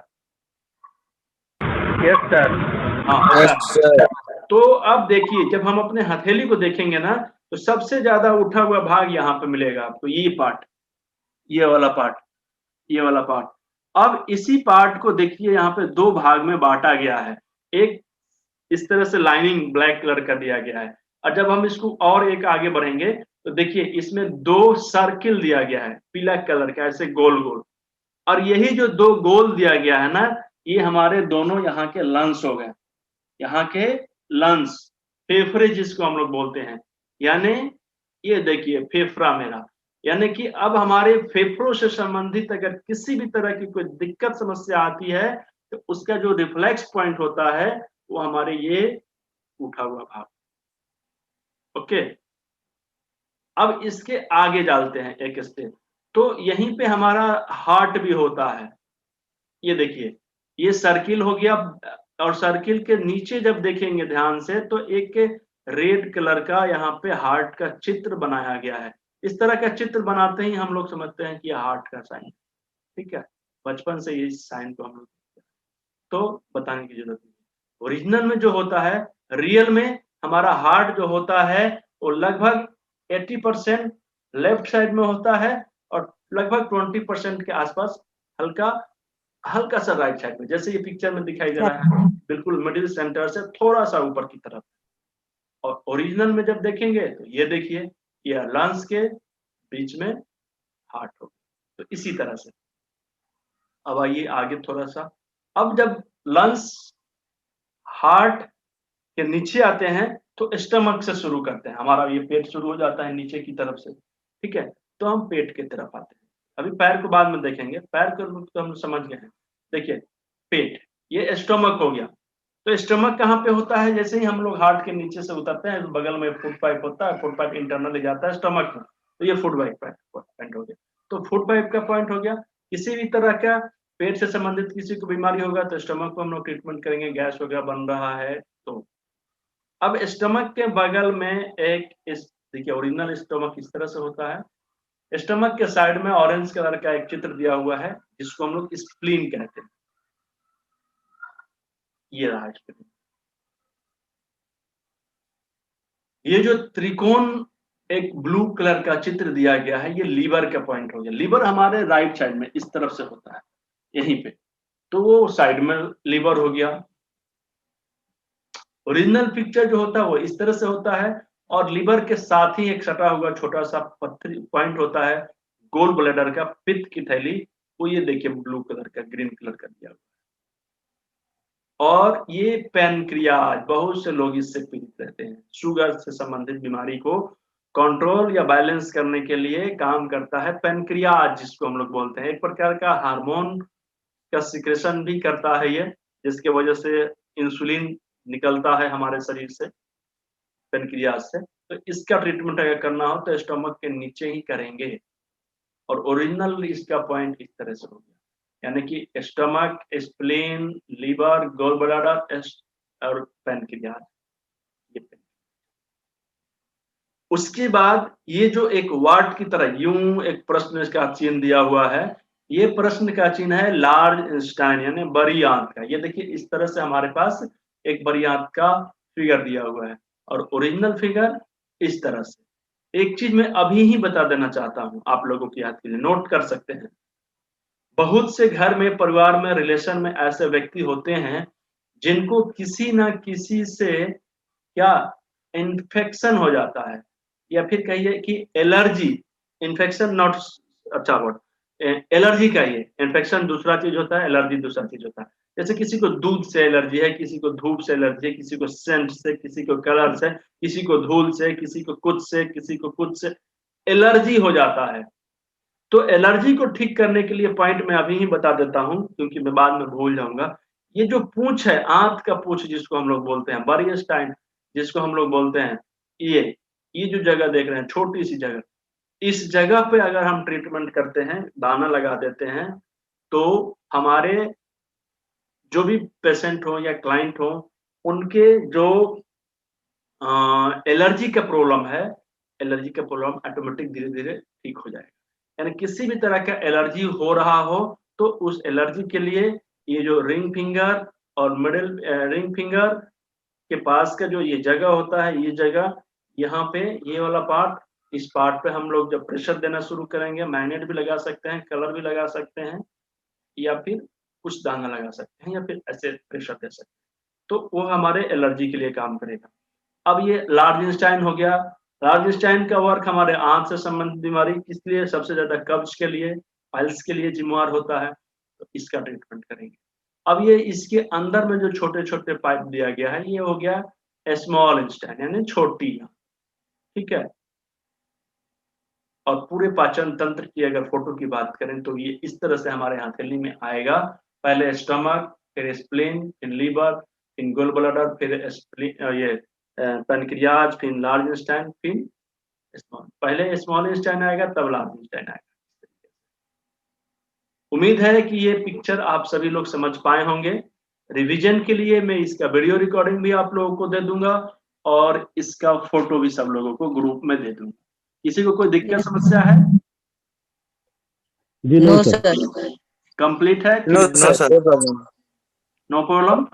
Yes sir. हाँ होता है। तो अब देखिए जब हम अपने हथेली को देखेंगे ना, तो सबसे ज्यादा उठा हुआ भाग यहाँ पे मिलेगा आपको, ये पार्ट, ये वाला पार्ट, ये वाला पार्ट। अब इसी पार्ट को देखिए यहाँ पे दो भाग में बांटा गया है। एक इस तरह से लाइनिंग ब्लैक कलर का दिया गया है, और जब हम इसको और एक आगे बढ़ेंगे तो देखिए इसमें दो सर्किल दिया गया है पीला कलर का, ऐसे गोल गोल। और यही जो दो गोल दिया गया है ना, ये हमारे दोनों यहाँ के लंग्स हो गए, यहाँ के लंग्स, फेफड़े जिसको हम लोग बोलते हैं। यानी ये देखिए फेफड़ा मेरा, यानी कि अब हमारे फेफड़ों से संबंधित अगर किसी भी तरह की कोई दिक्कत समस्या आती है तो उसका जो रिफ्लेक्स पॉइंट होता है वो हमारे ये उठा हुआ भाग। ओके, अब इसके आगे डालते हैं एक स्टेप। तो यहीं पे हमारा हार्ट भी होता है। ये देखिए ये सर्किल हो गया, और सर्किल के नीचे जब देखेंगे ध्यान से तो एक रेड कलर का यहाँ पे हार्ट का चित्र बनाया गया है। इस तरह का चित्र बनाते ही हम लोग समझते हैं कि ये हार्ट का साइन, ठीक है। बचपन से ये साइन को हम लोग तो बताने की जरूरत नहीं। ओरिजिनल में जो होता है, रियल में हमारा हार्ट जो होता है वो लगभग 80% लेफ्ट साइड में होता है और लगभग 20% के आसपास हल्का सा राइट साइड में, जैसे ये पिक्चर में दिखाई दे रहा है, बिल्कुल मिडिल सेंटर से थोड़ा सा ऊपर की तरफ। और ओरिजिनल में जब देखेंगे तो ये देखिए ये लंग्स के बीच में हार्ट हो। तो इसी तरह से अब आइए आगे थोड़ा सा। अब जब लंग्स हार्ट के नीचे आते हैं तो स्टमक से शुरू करते हैं। हमारा ये पेट शुरू हो जाता है नीचे की तरफ से, ठीक है, तो हम पेट की तरफ आते हैं। अभी पैर को बाद में देखेंगे, पैर को तो हम समझ गए हैं। देखिए पेट, ये स्टोमक हो गया। तो स्टोमक कहाँ पे होता है? जैसे ही हम लोग हार्ट के नीचे से उतरते हैं, बगल में फूड पाइप होता है, फूड पाइप इंटरनली जाता है स्टोमक में, तो ये फूड पाइप पॉइंट हो गया। तो फूड पाइप का पॉइंट हो गया। किसी भी तरह का पेट से संबंधित किसी को बीमारी होगा तो स्टोमक को हम लोग ट्रीटमेंट करेंगे, गैस वगैरह बन रहा है तो। अब स्टोमक के बगल में एक देखिए ओरिजिनल स्टोमक इस तरह से होता है। स्टोमक के साइड में ऑरेंज कलर का एक चित्र दिया हुआ है जिसको हम लोग स्प्लीन कहते हैं। ये रहा स्प्लीन। ये जो त्रिकोण एक ब्लू कलर का चित्र दिया गया है, ये लीवर का पॉइंट हो गया। लीवर हमारे राइट साइड में इस तरफ से होता है, यहीं पे, तो वो साइड में लीवर हो गया। ओरिजिनल पिक्चर जो होता है वो इस तरह से होता है, और लीवर के साथ ही एक सटा हुआ छोटा सा पत्थर पॉइंट होता है गोल ब्लैडर का, पित्त की थैली, वो ये देखिए ब्लू कलर का, ग्रीन कलर का दिया हुआ। और ये पैनक्रियाज, बहुत से लोग इससे पीड़ित रहते हैं। शुगर से संबंधित बीमारी को कंट्रोल या बैलेंस करने के लिए काम करता है पैनक्रियाज, जिसको हम लोग बोलते हैं। एक प्रकार का हार्मोन का सिक्रेशन भी करता है ये, जिसके वजह से इंसुलिन निकलता है हमारे शरीर से, पैनक्रियाज से। तो इसका ट्रीटमेंट अगर करना हो तो स्टमक के नीचे ही करेंगे। और ओरिजिनल इसका पॉइंट इस तरह से हो गया, यानी कि stomach, spleen, liver, gall bladder और पैनक्रियाज। उसके बाद ये जो एक वार्ड की तरह यूं एक प्रश्न का चिन्ह दिया हुआ है, ये प्रश्न का चिन्ह है लार्ज इंस्टाइन, यानी बड़ी आंत का। ये देखिए इस तरह से हमारे पास एक बड़ी आंत का फिगर दिया हुआ है, और ओरिजिनल फिगर इस तरह से। एक चीज मैं अभी ही बता देना चाहता हूं आप लोगों की याद के लिए, नोट कर सकते हैं। बहुत से घर में, परिवार में, रिलेशन में ऐसे व्यक्ति होते हैं जिनको किसी ना किसी से क्या इन्फेक्शन हो जाता है, या फिर कहिए कि एलर्जी। इन्फेक्शन नॉट अच्छा वर्ड, एलर्जी कहिए, इन्फेक्शन दूसरा चीज होता है, एलर्जी दूसरा चीज होता है। जैसे किसी को दूध से एलर्जी है, किसी को धूप से एलर्जी है, किसी को सेंट से, किसी को कलर से, किसी को धूल से, किसी को कुछ से, किसी को कुछ से एलर्जी हो जाता है। तो एलर्जी को ठीक करने के लिए पॉइंट मैं अभी ही बता देता हूं, क्योंकि मैं बाद में भूल जाऊंगा। ये जो पूंछ है, आंत का पूंछ जिसको हम लोग बोलते हैं, बरियस्टाइन जिसको हम लोग बोलते हैं, ये जो जगह देख रहे हैं, छोटी सी जगह, इस जगह पे अगर हम ट्रीटमेंट करते हैं, दाना लगा देते हैं, तो हमारे जो भी पेशेंट हो या क्लाइंट हो, उनके जो एलर्जी का प्रॉब्लम है, एलर्जी का प्रॉब्लम ऑटोमेटिक धीरे धीरे ठीक हो जाएगा। यानी किसी भी तरह का एलर्जी हो रहा हो तो उस एलर्जी के लिए ये जो रिंग फिंगर और मिडिल रिंग फिंगर के पास का जो ये जगह होता है, ये जगह, यहाँ पे ये वाला पार्ट, इस पार्ट पे हम लोग जब प्रेशर देना शुरू करेंगे, मैग्नेट भी लगा सकते हैं, कलर भी लगा सकते हैं, या फिर कुछ दाना लगा सकते हैं, या फिर ऐसे प्रेशर दे सकते हैं, तो वो हमारे एलर्जी के लिए काम करेगा। अब ये लार्ज इंस्टाइन हो गया। लार्ज इंस्टाइन का वर्क हमारे आंत से संबंधित बीमारी, किस लिए? सबसे ज्यादा कब्ज के लिए, पाइल्स के लिए जिम्मेवार होता है, तो इसका ट्रीटमेंट करेंगे। अब ये इसके अंदर में जो छोटे छोटे पाइप दिया गया है, ये हो गया स्मॉल इंस्टाइन, यानी छोटी आंत, ठीक है। और पूरे पाचन तंत्र की अगर फोटो की बात करें तो ये इस तरह से हमारे हथेली में आएगा। पहले स्टमक, फिर स्प्लीन, फिर लीवर, फिर गोल ब्लैडर, फिर ये पैनक्रियाज, फिर लार्ज इंस्टाइन, फिर स्मॉल। पहले स्मॉल इंस्टाइन आएगा, तब लार्ज इंस्टाइन आएगा। उम्मीद है कि ये पिक्चर आप सभी लोग समझ पाए होंगे। रिवीजन के लिए मैं इसका वीडियो रिकॉर्डिंग भी आप लोगों को दे दूंगा, और इसका फोटो भी सब लोगों को ग्रुप में दे दूंगा। किसी को कोई दिक्कत समस्या है? जी नो नहीं सर। सर। कंप्लीट है? No sir, no problem.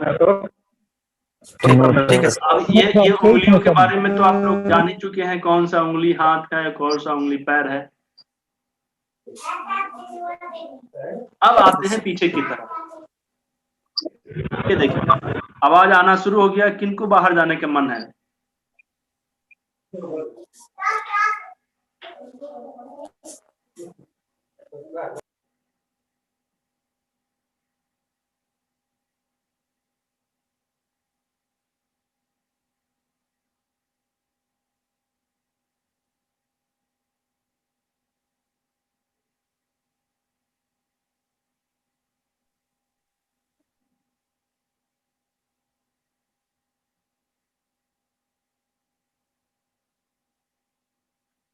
ठीक है। अब ये उंगलियों के बारे में तो आप लोग जान ही चुके हैं, कौन सा उंगली हाथ का है, कौन सा उंगली पैर है। अब आते हैं पीछे की तरफ। ये देखिए आवाज आना शुरू हो गया। किनको बाहर जाने का मन है?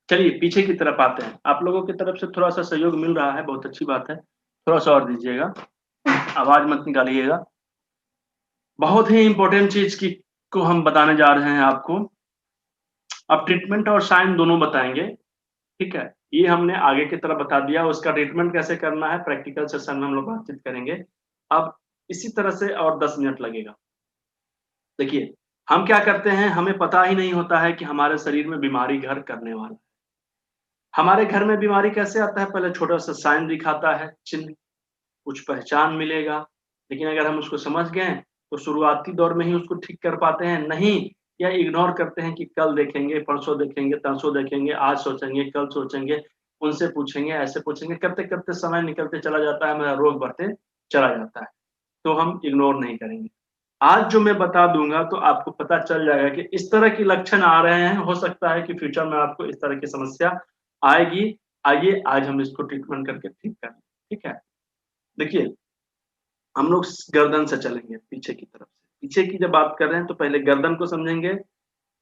चलिए पीछे की तरफ आते हैं। आप लोगों की तरफ से थोड़ा सा सहयोग मिल रहा है, बहुत अच्छी बात है। थोड़ा सा और दीजिएगा, आवाज मत निकालिएगा। बहुत ही इंपॉर्टेंट चीज की को हम बताने जा रहे हैं आपको। अब ट्रीटमेंट और साइन दोनों बताएंगे, ठीक है। ये हमने आगे की तरफ बता दिया, उसका ट्रीटमेंट कैसे करना है प्रैक्टिकल सेशन में हम लोग बातचीत करेंगे। अब इसी तरह से और 10 मिनट लगेगा। देखिए हम क्या करते हैं, हमें पता ही नहीं होता है कि हमारे शरीर में बीमारी घर करने वाला है। हमारे घर में बीमारी कैसे आता है, पहले छोटा सा साइन दिखाता है, चिन्ह, कुछ पहचान मिलेगा, लेकिन अगर हम उसको समझ गए तो शुरुआती दौर में ही उसको ठीक कर पाते हैं। नहीं, या इग्नोर करते हैं कि कल देखेंगे, परसों देखेंगे, तरसों देखेंगे, आज सोचेंगे, कल सोचेंगे, उनसे पूछेंगे, ऐसे पूछेंगे, करते करते समय निकलते चला जाता है, मेरा रोग बढ़ते चला जाता है। तो हम इग्नोर नहीं करेंगे। आज जो मैं बता दूंगा तो आपको पता चल जाएगा कि इस तरह की लक्षण आ रहे हैं, हो सकता है कि फ्यूचर में आपको इस तरह की समस्या आएगी। आइए आज हम इसको ट्रीटमेंट करके ठीक करें, ठीक है। देखिए हम लोग गर्दन से चलेंगे, पीछे की तरफ से। पीछे की जब बात कर रहे हैं तो पहले गर्दन को समझेंगे,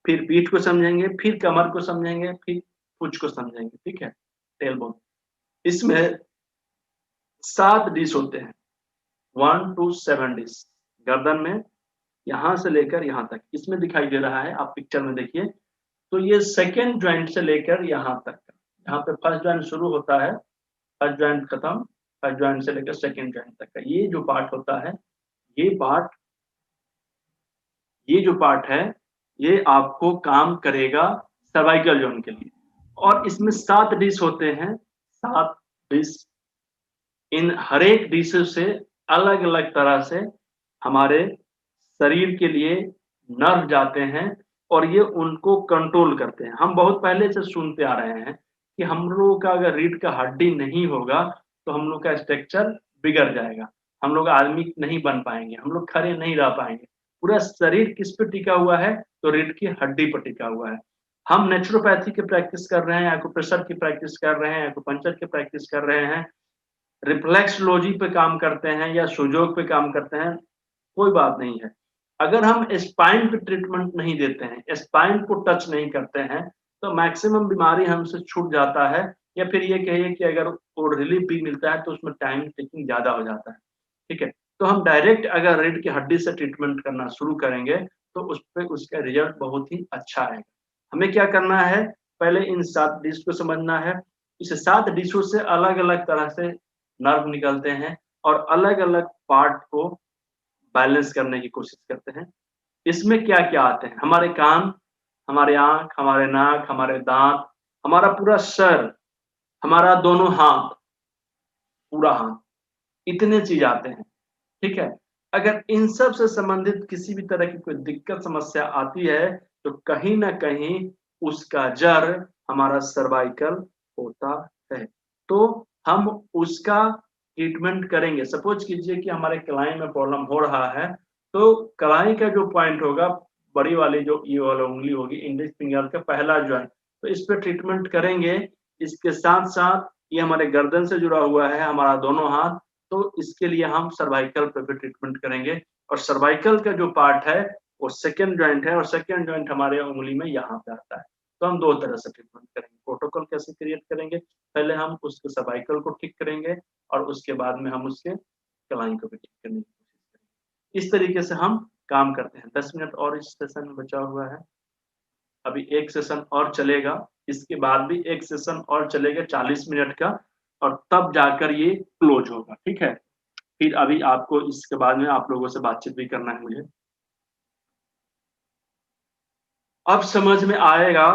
फिर पीठ को समझेंगे, फिर कमर को समझेंगे, फिर पूंछ को समझेंगे, ठीक है, टेल बोन। इसमें 7 डिश होते हैं, 1 to 7 डिश गर्दन में, यहां से लेकर यहां तक। इसमें दिखाई दे रहा है, आप पिक्चर में देखिए तो ये सेकेंड जॉइंट से लेकर यहां तक, यहाँ पे फर्स्ट जॉइंट शुरू होता है, फर्स्ट जॉइंट खत्म, फर्स्ट जॉइंट से लेकर सेकेंड जॉइंट तक का ये जो पार्ट होता है, ये जो पार्ट है, ये आपको काम करेगा सर्वाइकल जोन के लिए। और इसमें 7 डिश होते हैं, 7 डिश। इन हर एक डिश से अलग अलग तरह से हमारे शरीर के लिए नर्व जाते हैं और ये उनको कंट्रोल करते हैं। हम बहुत पहले से सुनते आ रहे हैं कि हम लोगों का अगर रीढ़ का हड्डी नहीं होगा तो हम लोग का स्ट्रक्चर बिगड़ जाएगा, हम लोग आदमी नहीं बन पाएंगे, हम लोग खड़े नहीं रह पाएंगे। पूरा शरीर किस पे टिका हुआ है, तो रीढ़ की हड्डी पर टिका हुआ है। हम नेचुरोपैथी की प्रैक्टिस कर रहे हैं, एक्यूप्रेशर की प्रैक्टिस कर रहे हैं, एक्यूपंक्चर की प्रैक्टिस कर रहे हैं, रिफ्लेक्सोलॉजी पे काम करते हैं या सुजोग पे काम करते हैं, कोई बात नहीं है। अगर हम स्पाइन पे ट्रीटमेंट नहीं देते हैं, स्पाइन को टच नहीं करते हैं, तो मैक्सिमम बीमारी हमसे छूट जाता है। या फिर ये कहिए कि अगर वो रिलीफ भी मिलता है तो उसमें टाइम टेकिंग ज्यादा हो जाता है, ठीक है। तो हम डायरेक्ट अगर रीढ़ की हड्डी से ट्रीटमेंट करना शुरू करेंगे तो उस पर उसका रिजल्ट बहुत ही अच्छा आएगा। हमें क्या करना है, पहले इन 7 डिश को समझना है। इस 7 डिशों से अलग अलग तरह से नर्व निकलते हैं और अलग अलग पार्ट को बैलेंस करने की कोशिश करते हैं। इसमें क्या क्या आते हैं, हमारे कान, हमारे आंख, हमारे नाक, हमारे दांत, हमारा पूरा सर, हमारा दोनों हाथ, पूरा हाथ, इतने चीज आते हैं, ठीक है। अगर इन सब से संबंधित किसी भी तरह की कोई दिक्कत समस्या आती है तो कहीं ना कहीं उसका जड़ हमारा सर्वाइकल होता है, तो हम उसका ट्रीटमेंट करेंगे। सपोज कीजिए कि हमारे कलाई में प्रॉब्लम हो रहा है, तो कलाई का जो पॉइंट होगा, बड़ी वाली जो ये वाला उंगली होगी, इंडेक्स फिंगर का पहला जॉइंट, तो इस पे ट्रीटमेंट करेंगे। इसके साथ साथ ये हमारे गर्दन से जुड़ा हुआ है, हमारा दोनों हाथ, तो इसके लिए हम सर्वाइकल पे भी ट्रीटमेंट करेंगे। और सर्वाइकल का जो पार्ट है वो सेकेंड जॉइंट है, और सेकेंड जॉइंट हमारे उंगली में यहाँ पे आता है। तो हम 2 तरह से ट्रीटमेंट करेंगे। प्रोटोकॉल कैसे क्रिएट करेंगे, पहले हम उसके सर्वाइकल को ठीक करेंगे और उसके बाद में हम उसके कलाई को भी ठीक करने की कोशिश करेंगे। इस तरीके से हम काम करते हैं। 10 मिनट और इस सेशन में बचा हुआ है, अभी एक सेशन और चलेगा, इसके बाद भी एक सेशन और चलेगा 40 मिनट का, और तब जाकर ये क्लोज होगा, ठीक है। फिर अभी आपको इसके बाद में आप लोगों से बातचीत भी करना है मुझे। अब समझ में आएगा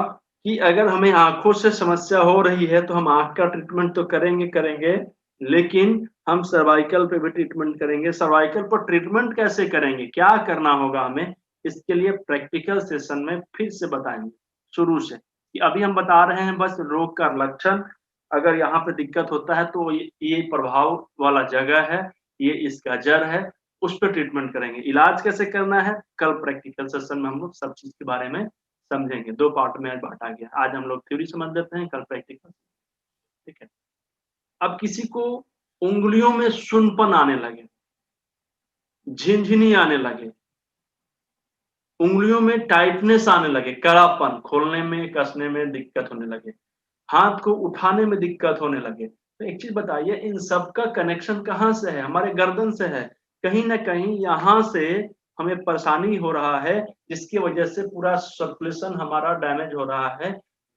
कि अगर हमें आंखों से समस्या हो रही है तो हम आंख का ट्रीटमेंट तो करेंगे, लेकिन हम सर्वाइकल पे भी ट्रीटमेंट करेंगे। सर्वाइकल पर ट्रीटमेंट कैसे करेंगे, क्या करना होगा हमें, इसके लिए प्रैक्टिकल सेशन में फिर से बताएंगे शुरू से। कि अभी हम बता रहे हैं बस रोग का लक्षण, अगर यहाँ पे दिक्कत होता है तो ये प्रभाव वाला जगह है, ये इसका जड़ है, उस पर ट्रीटमेंट करेंगे। इलाज कैसे करना है, कल प्रैक्टिकल सेशन में हम लोग सब चीज के बारे में समझेंगे। 2 पार्ट में बांटा गया, आज हम लोग थ्योरी समझ लेते हैं, कल प्रैक्टिकल, ठीक है। अब किसी को उंगलियों में सुनपन आने लगे, झिनझिनी आने लगे, उंगलियों में टाइटनेस आने लगे, कड़ापन, खोलने में कसने में दिक्कत होने लगे, हाथ को उठाने में दिक्कत होने लगे। तो एक चीज बताइए, इन सब का कनेक्शन कहाँ से है? हमारे गर्दन से है। कहीं ना कहीं यहाँ से हमें परेशानी हो रहा है, जिसकी वजह से पूरा सर्कुलेशन हमारा डैमेज हो रहा है,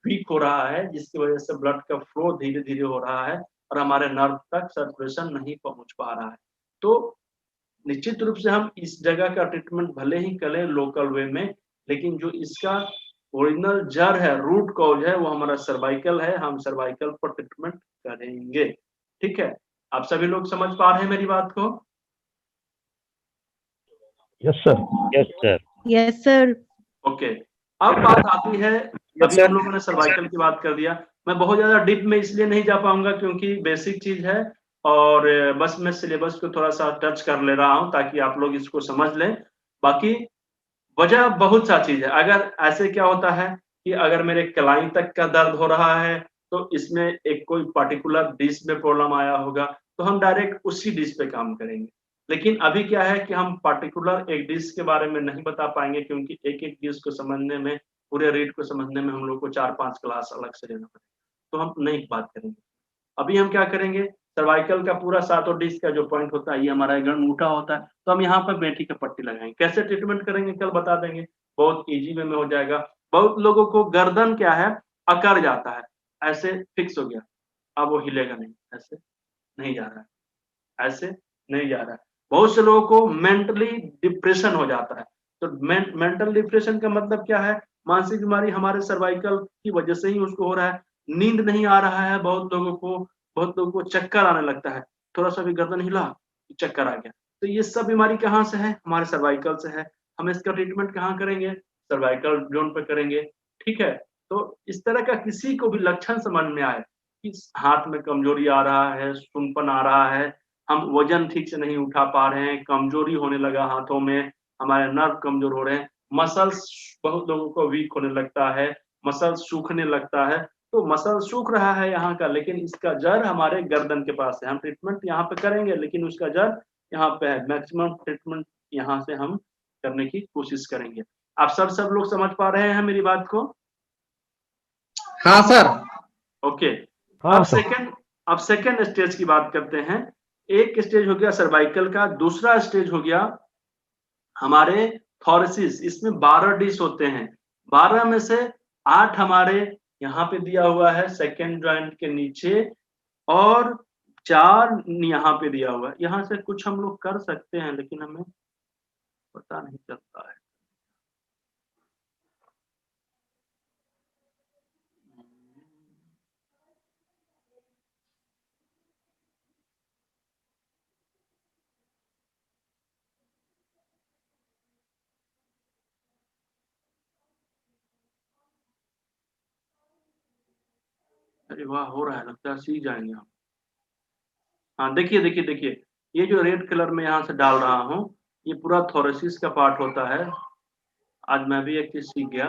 वीक हो रहा है, जिसकी वजह से ब्लड का फ्लो धीरे धीरे हो रहा है और हमारे नर्व तक सर्कुलेशन नहीं पहुंच पा रहा है। तो निश्चित रूप से हम इस जगह का ट्रीटमेंट भले ही करें लोकल वे में, लेकिन जो इसका ओरिजिनल जड़ है, रूट कॉज है, वो हमारा सर्वाइकल है। हम सर्वाइकल पर ट्रीटमेंट करेंगे। ठीक है, आप सभी लोग समझ पा रहे हैं मेरी बात को? Yes sir. Yes sir. Yes sir. Okay, अब बात आती है, अभी हम लोगों ने सर्वाइकल की बात कर दिया। मैं बहुत ज्यादा डीप में इसलिए नहीं जा पाऊंगा क्योंकि बेसिक चीज है, और बस मैं सिलेबस को थोड़ा सा टच कर ले रहा हूं ताकि आप लोग इसको समझ लें। बाकी वजह बहुत सा चीज है। अगर ऐसे क्या होता है कि अगर मेरे कलाई तक का दर्द हो रहा है तो इसमें एक कोई पर्टिकुलर डिश में प्रॉब्लम आया होगा, तो हम डायरेक्ट उसी डिश पे काम करेंगे। लेकिन अभी क्या है कि हम पर्टिकुलर एक डिश के बारे में नहीं बता पाएंगे, क्योंकि एक एक डिश को समझने में, पूरे रीड को समझने में हम लोग को 4-5 क्लास अलग से लेना पड़ेगा, तो हम नहीं बात करेंगे। अभी हम क्या करेंगे, सर्वाइकल का पूरा 7 डिश का जो पॉइंट होता है, ये हमारा गणूठा होता है, तो हम यहाँ पर बेटी का पट्टी लगाएंगे। कैसे ट्रीटमेंट करेंगे कल बता देंगे, बहुत इजी वे में हो जाएगा। बहुत लोगों को गर्दन क्या है, अकड़ जाता है, ऐसे फिक्स हो गया, अब वो हिलेगा नहीं, ऐसे नहीं जा रहा है, ऐसे नहीं जा रहा है। बहुत से लोगों को मेंटली डिप्रेशन हो जाता है। तो मेंटल डिप्रेशन का मतलब क्या है, मानसिक बीमारी हमारे सर्वाइकल की वजह से ही उसको हो रहा है। नींद नहीं आ रहा है बहुत लोगों को चक्कर आने लगता है, थोड़ा सा भी गर्दन हिला चक्कर आ गया। तो ये सब बीमारी कहाँ से है, हमारे सर्वाइकल से है। हम इसका ट्रीटमेंट कहाँ करेंगे, सर्वाइकल जोन पे करेंगे। ठीक है, तो इस तरह का किसी को भी लक्षण समझ में आए कि हाथ में कमजोरी आ रहा है, सुनपन आ रहा है, हम वजन ठीक से नहीं उठा पा रहे हैं, कमजोरी होने लगा हाथों में, हमारे नर्व कमजोर हो रहे हैं, मसल्स बहुत लोगों को वीक होने लगता है, मसल सूखने लगता है। तो मसल सूख रहा है यहाँ का, लेकिन इसका जड़ हमारे गर्दन के पास है। हम ट्रीटमेंट यहाँ पे करेंगे, लेकिन उसका जड़ यहाँ पे है। मैक्सिमम ट्रीटमेंट यहाँ से हम करने की कोशिश करेंगे। आप सब लोग समझ पा रहे हैं मेरी बात को? हाँ सर। ओके, हाँ अब सेकंड स्टेज की बात करते हैं। एक स्टेज हो गया सर्वाइकल का, दूसरा स्टेज हो गया हमारे थोरेसिस। इसमें 12 डिश होते हैं, 12 में से 8 हमारे यहाँ पे दिया हुआ है सेकेंड जॉइंट के नीचे, और 4 यहाँ पे दिया हुआ है। यहाँ से कुछ हम लोग कर सकते हैं, लेकिन हमें पता नहीं चलता है। अरे वाह, हो रहा है, लगता है सीख जाएंगे हम। हाँ, देखिए, ये जो रेड कलर में यहाँ से डाल रहा हूँ, ये पूरा थोरेसिस का पार्ट होता है। आज मैं भी एक चीज सीख गया।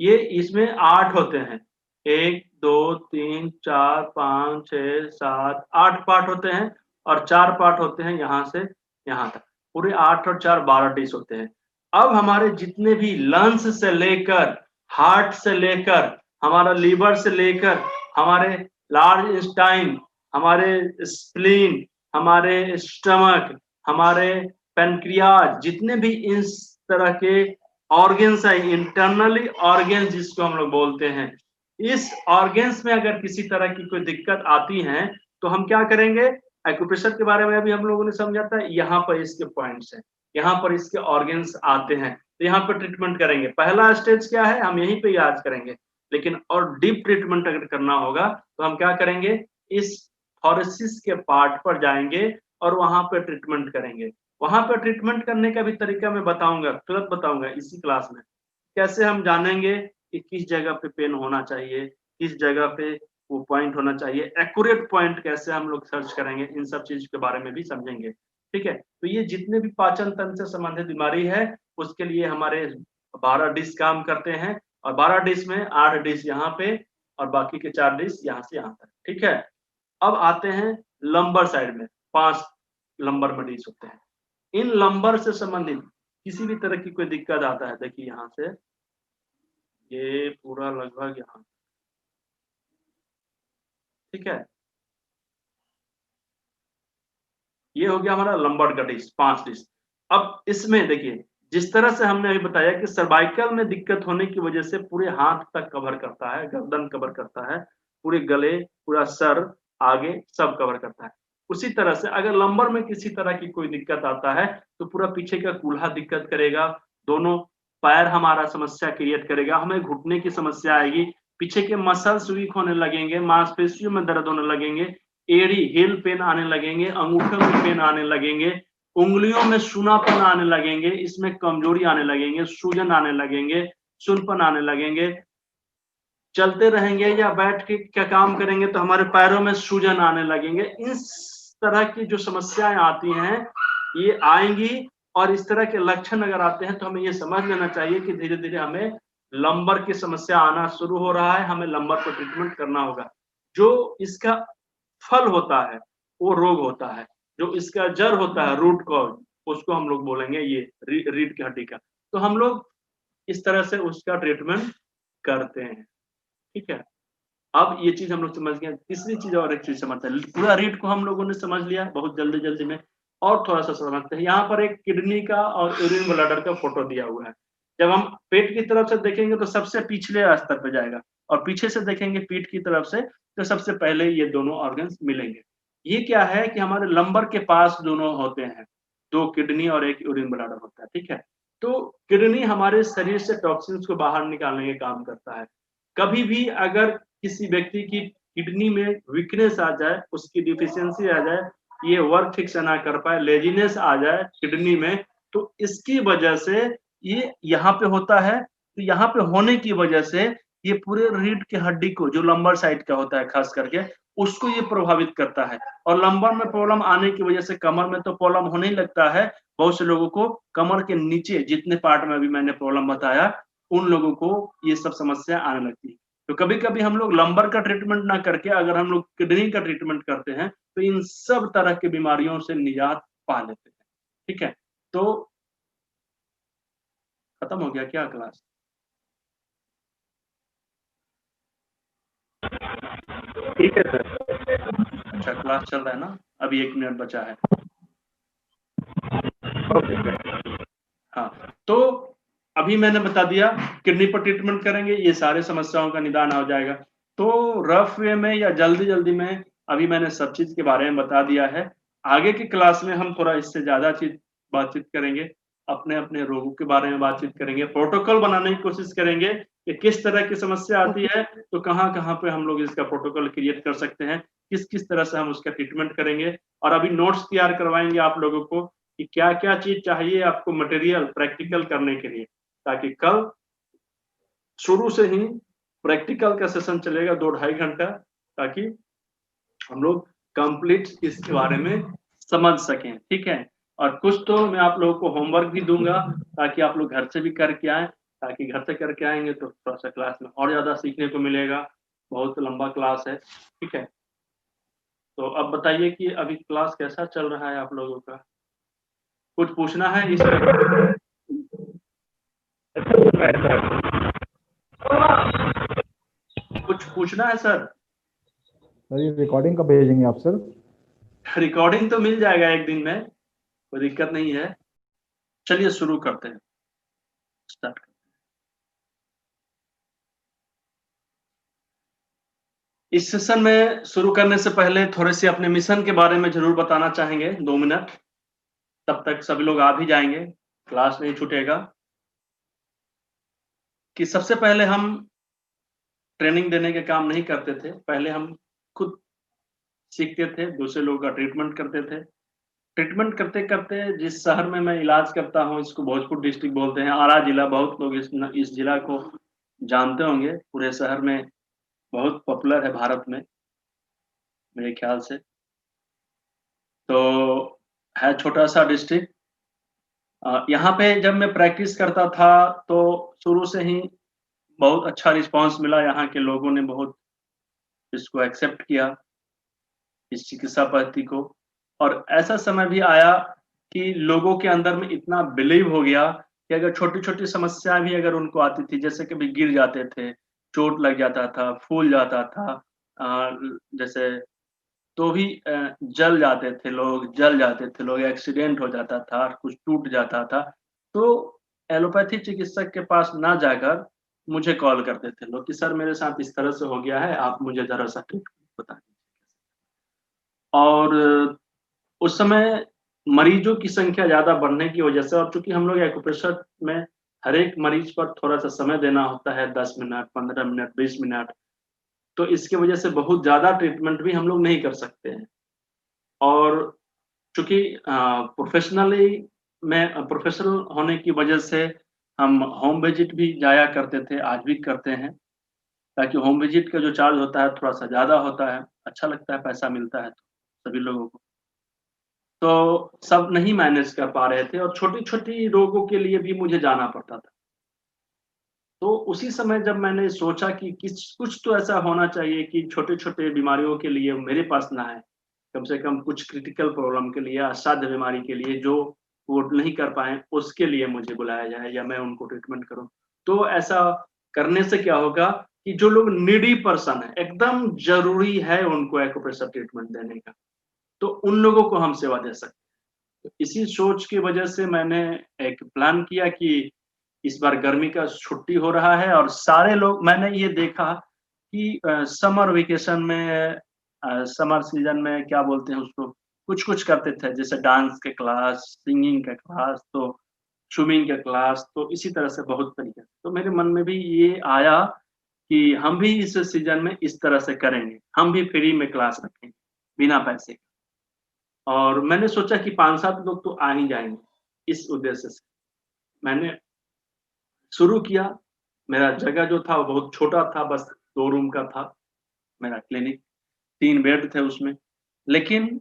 ये इसमें 8 होते हैं, 1 2 3 4 5 6 7 8 पार्ट होते हैं, और 4 पार्ट होते हैं यहाँ से यहाँ तक। पूरे 8 और 4 12 डिश होते हैं। अब हमारे जितने भी लंग्स से लेकर, हार्ट से लेकर, हमारा लीवर से लेकर, हमारे लार्ज इंटेस्टाइन, हमारे स्प्लीन, हमारे स्टमक, हमारे पेनक्रियाज, जितने भी इस तरह के ऑर्गन्स है, इंटरनली ऑर्गन्स जिसको हम लोग बोलते हैं, इस ऑर्गन्स में अगर किसी तरह की कोई दिक्कत आती है तो हम क्या करेंगे, एक्यूप्रेशर के बारे में अभी हम लोगों ने समझा था। यहाँ पर इसके पॉइंट्स हैं, यहाँ पर इसके ऑर्गन्स आते हैं, तो यहाँ पर ट्रीटमेंट करेंगे। पहला स्टेज क्या है, हम यहीं पे इलाज करेंगे, लेकिन और डीप ट्रीटमेंट अगर करना होगा तो हम क्या करेंगे, इस थोरेसिस के पार्ट पर जाएंगे और वहां पर ट्रीटमेंट करेंगे। वहां पर ट्रीटमेंट करने का भी तरीका मैं बताऊंगा, तुरंत बताऊंगा इसी क्लास में। कैसे हम जानेंगे कि किस जगह पे पेन होना चाहिए, किस जगह पे वो पॉइंट होना चाहिए, एक्यूरेट पॉइंट कैसे हम लोग सर्च करेंगे, इन सब चीज के बारे में भी समझेंगे। ठीक है, तो ये जितने भी पाचन तंत्र से संबंधित बीमारी है, उसके लिए हमारे 12 डिश काम करते हैं, और 12 डिश में 8 डिश यहाँ पे और बाकी के 4 डिश यहाँ से यहाँ तक। ठीक है, अब आते हैं लंबर साइड में, 5 लंबर में डिश होते हैं। इन लंबर से संबंधित किसी भी तरह की कोई दिक्कत आता है, देखिए यहाँ से ये पूरा लगभग यहाँ, ठीक है, ये हो गया हमारा लंबर का डिस्क, 5 डिस्क। अब इसमें देखिए जिस तरह से हमने अभी बताया कि सर्वाइकल में दिक्कत होने की वजह से पूरे हाथ तक कवर करता है, गर्दन कवर करता है, पूरे गले, पूरा सर, आगे सब कवर करता है। उसी तरह से अगर लंबर में किसी तरह की कोई दिक्कत आता है तो पूरा पीछे का कूल्हा दिक्कत करेगा, दोनों पैर हमारा समस्या क्रिएट करेगा, हमें घुटने की समस्या आएगी, पीछे के मसल्स वीक होने लगेंगे, मांसपेशियों में दर्द होने लगेंगे, एड़ी हील पेन आने लगेंगे, अंगूठों में पेन आने लगेंगे, उंगलियों में सूनापन आने लगेंगे, इसमें कमजोरी आने लगेंगे, सूजन आने लगेंगे, सुनपन आने लगेंगे, चलते रहेंगे या बैठ के क्या काम करेंगे तो हमारे पैरों में सूजन आने लगेंगे। इस तरह की जो समस्याएं आती हैं ये आएंगी, और इस तरह के लक्षण अगर आते हैं तो हमें ये समझ लेना चाहिए कि धीरे धीरे हमें लंबर की समस्या आना शुरू हो रहा है, हमें लंबर को ट्रीटमेंट करना होगा। जो इसका फल होता है वो रोग होता है, जो इसका जड़ होता है रूट कॉज, उसको हम लोग बोलेंगे ये रीढ़ की हड्डी का। तो हम लोग इस तरह से उसका ट्रीटमेंट करते हैं, ठीक है। अब ये चीज हम लोग समझ गए। तीसरी चीज और एक चीज समझते हैं, पूरा रीढ़ को हम लोगों ने समझ लिया बहुत जल्दी जल्दी में, और थोड़ा सा समझते हैं। यहाँ पर एक किडनी का और यूरिन ब्लैडर का फोटो दिया हुआ है। जब हम पेट की तरफ से देखेंगे तो सबसे पिछले स्तर पे जाएगा, और पीछे से देखेंगे पीठ की तरफ से तो सबसे पहले ये दोनों ऑर्गन्स मिलेंगे। ये क्या है कि हमारे लंबर के पास दोनों होते हैं, 2 किडनी और 1 यूरिन ब्लैडर होता है, ठीक है। तो किडनी हमारे शरीर से टॉक्सिन्स को बाहर निकालने के काम करता है। कभी भी अगर किसी व्यक्ति की किडनी में वीकनेस आ जाए, उसकी डिफिशियंसी आ जाए, ये वर्क ठीक से ना कर पाए, लेजीनेस आ जाए किडनी में, तो इसकी वजह से ये यहाँ पे होता है। तो यहाँ पे होने की वजह से ये पूरे रीढ़ की हड्डी को, जो लंबर साइड का होता है खास करके, उसको ये प्रभावित करता है। और लंबर में प्रॉब्लम आने की वजह से कमर में तो प्रॉब्लम होने ही लगता है। बहुत से लोगों को कमर के नीचे जितने पार्ट में अभी मैंने प्रॉब्लम बताया, उन लोगों को ये सब समस्या आने लगती है। तो कभी कभी हम लोग लंबर का ट्रीटमेंट ना करके अगर हम लोग किडनी का ट्रीटमेंट करते हैं तो इन सब तरह की बीमारियों से निजात पा लेते हैं, ठीक है। तो खत्म हो गया क्या क्लास? ठीक है सर। अच्छा, क्लास चल रहा है ना? अभी 1 मिनट बचा है। हाँ, तो अभी मैंने बता दिया किडनी पर ट्रीटमेंट करेंगे, ये सारे समस्याओं का निदान हो जाएगा। तो रफ वे में या जल्दी जल्दी में अभी मैंने सब चीज के बारे में बता दिया है। आगे की क्लास में हम थोड़ा इससे ज्यादा चीज बातचीत करेंगे, अपने अपने रोगों के बारे में बातचीत करेंगे, प्रोटोकॉल बनाने की कोशिश करेंगे कि किस तरह की समस्या आती है तो कहाँ कहाँ पे हम लोग इसका प्रोटोकॉल क्रिएट कर सकते हैं, किस किस तरह से हम उसका ट्रीटमेंट करेंगे। और अभी नोट्स तैयार करवाएंगे आप लोगों को कि क्या क्या चीज चाहिए आपको मटेरियल प्रैक्टिकल करने के लिए, ताकि कल शुरू से ही प्रैक्टिकल का सेशन चलेगा 2-2.5 घंटा, ताकि हम लोग कंप्लीट इसके बारे में समझ सकें, ठीक है। और कुछ तो मैं आप लोगों को होमवर्क भी दूंगा ताकि आप लोग घर से भी करके आए, ताकि घर से करके आएंगे तो थोड़ा सा क्लास में और ज्यादा सीखने को मिलेगा। बहुत लंबा क्लास है, ठीक है। तो अब बताइए कि अभी क्लास कैसा चल रहा है आप लोगों का? कुछ पूछना है इस पर? कुछ पूछना है सर? सर ये रिकॉर्डिंग कब भेजेंगे आप सर? रिकॉर्डिंग तो मिल जाएगा एक दिन में, कोई दिक्कत नहीं है। चलिए शुरू करते हैं, स्टार्ट करते हैं। इस सेशन में शुरू करने से पहले थोड़े से अपने मिशन के बारे में जरूर बताना चाहेंगे, 2 मिनट। तब तक सभी लोग आ भी जाएंगे, क्लास नहीं छूटेगा। कि सबसे पहले हम ट्रेनिंग देने के काम नहीं करते थे, पहले हम खुद सीखते थे, दूसरे लोगों का ट्रीटमेंट करते थे। ट्रीटमेंट करते करते जिस शहर में मैं इलाज करता हूँ, इसको भोजपुर डिस्ट्रिक्ट बोलते हैं, आरा जिला, बहुत लोग इस जिला को जानते होंगे, पूरे शहर में बहुत पॉपुलर है भारत में मेरे ख्याल से। तो है छोटा सा डिस्ट्रिक्ट। यहाँ पे जब मैं प्रैक्टिस करता था तो शुरू से ही बहुत अच्छा रिस्पांस मिला, यहाँ के लोगों ने बहुत इसको एक्सेप्ट किया, इस चिकित्सा पद्धति को। और ऐसा समय भी आया कि लोगों के अंदर में इतना बिलीव हो गया कि अगर छोटी छोटी समस्या भी अगर उनको आती थी, जैसे कभी गिर जाते थे, चोट लग जाता था, फूल जाता था, जैसे तो भी जल जाते थे लोग, एक्सीडेंट हो जाता था, कुछ टूट जाता था। तो एलोपैथी चिकित्सक के पास ना जाकर मुझे कॉल करते थे लोग कि सर मेरे साथ इस तरह से हो गया है, आप मुझे ज़रा-सा ट्रीटमेंट बताइए। और उस समय मरीजों की संख्या ज़्यादा बढ़ने की वजह से, और चूँकि हम लोग एक्यूप्रेशर में हर एक मरीज पर थोड़ा-सा समय देना होता है, 10 मिनट, 15 मिनट, 20 मिनट, तो इसकी वजह से बहुत ज़्यादा ट्रीटमेंट भी हम लोग नहीं कर सकते हैं। और चूँकि प्रोफ़ेशनल होने की वजह से हम होम विज़िट भी जाया करते थे, आज भी करते हैं, ताकि होम विज़िट का जो चार्ज होता है थोड़ा-सा ज़्यादा होता है, अच्छा लगता है, पैसा मिलता है तो सभी लोगों को। तो सब नहीं मैनेज कर पा रहे थे और छोटी-छोटी रोगों के लिए भी मुझे जाना पड़ता था। तो उसी समय जब मैंने सोचा कि किस कुछ तो ऐसा होना चाहिए कि छोटे-छोटे बीमारियों के लिए मेरे पास ना आए, कम से कम कुछ क्रिटिकल प्रॉब्लम के लिए, असाध्य बीमारी के लिए जो वो नहीं कर पाएँ, उसके लिए मुझे बुलाया जाए या मैं उनको ट्रीटमेंट करूँ। तो ऐसा करने से क्या होगा कि जो लोग नीडी पर्सन हैं, एकदम ज़रूरी है उनको एक्यूप्रेशर ट्रीटमेंट देने का, तो उन लोगों को हम सेवा दे सकते हैं। तो इसी सोच की वजह से मैंने एक प्लान किया कि इस बार गर्मी का छुट्टी हो रहा है और सारे लोग, मैंने ये देखा कि समर वेकेशन में समर सीज़न में क्या बोलते हैं उसको, कुछ-कुछ करते थे, जैसे डांस के क्लास, सिंगिंग का क्लास, तो स्विमिंग का क्लास, तो इसी तरह से बहुत तरीके से। तो मेरे मन में भी ये आया कि हम भी इस सीज़न में इस तरह से करेंगे, हम भी फ्री में क्लास रखेंगे, बिना पैसे के। और मैंने सोचा कि 5-7 लोग तो आ ही जाएँगे, इस उद्देश्य से। मैंने शुरू किया, मेरा जगह जो था वो बहुत छोटा था, बस 2 रूम का था मेरा क्लिनिक, 3 बेड थे उसमें। लेकिन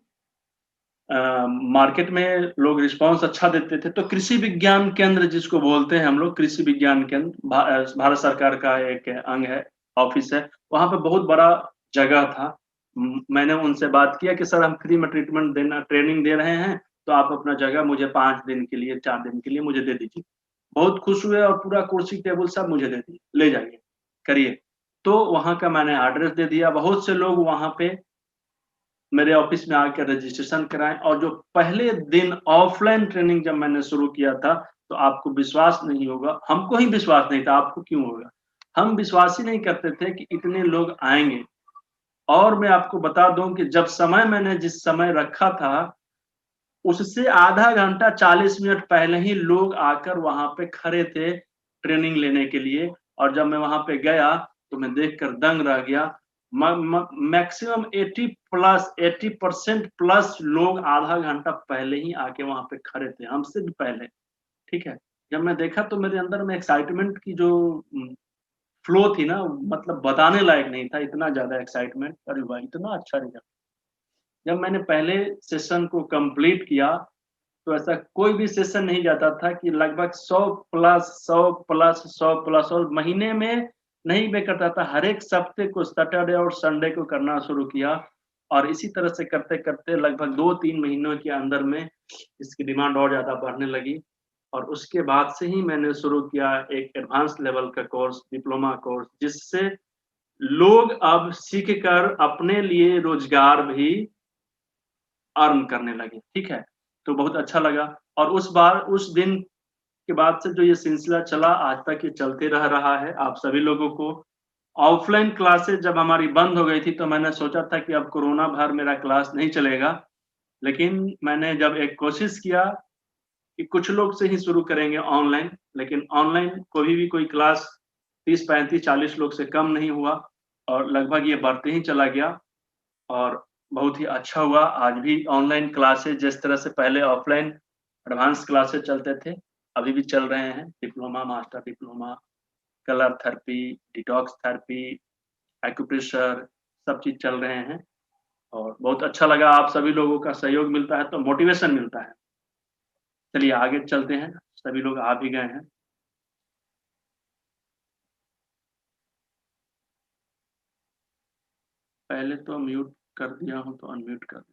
मार्केट में लोग रिस्पॉन्स अच्छा देते थे, तो कृषि विज्ञान केंद्र जिसको बोलते हैं हम लोग, कृषि विज्ञान केंद्र भारत सरकार का एक अंग है, ऑफ़िस है, वहाँ पे बहुत बड़ा जगह था। मैंने उनसे बात किया कि सर हम फ्री में ट्रेनिंग दे रहे हैं, तो आप अपना जगह मुझे 5 दिन के लिए, 4 दिन के लिए मुझे दे दीजिए। बहुत खुश हुए और पूरा कुर्सी टेबल सब मुझे दे दिए, ले जाइए, करिए। तो वहाँ का मैंने एड्रेस दे दिया, बहुत से लोग वहाँ पे मेरे ऑफिस में आके रजिस्ट्रेशन कराएँ, और जो पहले दिन ऑफलाइन ट्रेनिंग जब मैंने शुरू किया था, तो आपको विश्वास नहीं होगा, हमको ही विश्वास नहीं था, आपको क्यों होगा? हम विश्वास ही नहीं करते थे कि इतने लोग आएँगे। और मैं आपको बता दूँ कि जब समय मैंने जिस समय रखा था, उससे आधा घंटा 40 मिनट पहले ही लोग आकर वहाँ पे खड़े थे ट्रेनिंग लेने के लिए, और जब मैं वहाँ पे गया, तो मैं देखकर दंग रह गया। म म मैक्सिमम 80% प्लस लोग आधा घंटा पहले ही आके वहाँ पे खड़े थे, हमसे भी पहले, ठीक है? जब मैं देखा तो मेरे अंदर में एक्साइटमेंट की जो फ्लो थी ना, मतलब बताने लायक नहीं था, इतना ज़्यादा एक्साइटमेंट, अरे वाह! इतना अच्छा रिज़ल्ट। जब मैंने पहले सेशन को कंप्लीट किया, तो ऐसा कोई भी सेशन नहीं जाता था कि लगभग 100 प्लस 100 प्लस 100 प्लस, और महीने में नहीं मैं करता था, हर एक सप्ते को सैटरडे और संडे को करना शुरू किया, और इसी तरह से करते-करते लगभग 2-3 महीनों के अंदर में इसकी डिमांड और ज़्यादा बढ़ने लगी, और उसके बाद से ही मैंने शुरू किया एक एडवांस लेवल का कोर्स, डिप्लोमा कोर्स, जिससे लोग अब सीख कर अपने लिए रोज़गार भी अर्न करने लगे, ठीक है? तो बहुत अच्छा लगा, और उस दिन के बाद से जो ये सिलसिला चला, आज तक ये चलते रह रहा है। आप सभी लोगों को ऑफ़लाइन क्लासेस जब हमारी बंद हो गई थी, तो मैंने सोचा था कि अब कोरोना भर मेरा क्लास नहीं चलेगा। लेकिन मैंने जब एक कोशिश किया कि कुछ लोग से ही शुरू करेंगे ऑनलाइन, लेकिन ऑनलाइन कभी भी कोई क्लास 30, 35, 40 लोग से कम नहीं हुआ, और लगभग ये बढ़ते ही चला गया, और बहुत ही अच्छा हुआ। आज भी ऑनलाइन क्लासेस जिस तरह से पहले ऑफ़लाइन एडवांस क्लासेस चलते थे, अभी भी चल रहे हैं। Diploma, master diploma, colour therapy, detox therapy, acupressure, सब चीज़ चल रहे हैं, और बहुत अच्छा लगा, आप सभी लोगों का सहयोग मिलता है तो मोटिवेशन मिलता है। चलिए आगे चलते हैं, सभी लोग आ भी गए हैं। पहले तो म्यूट कर दिया हूँ, तो अनम्यूट कर दें।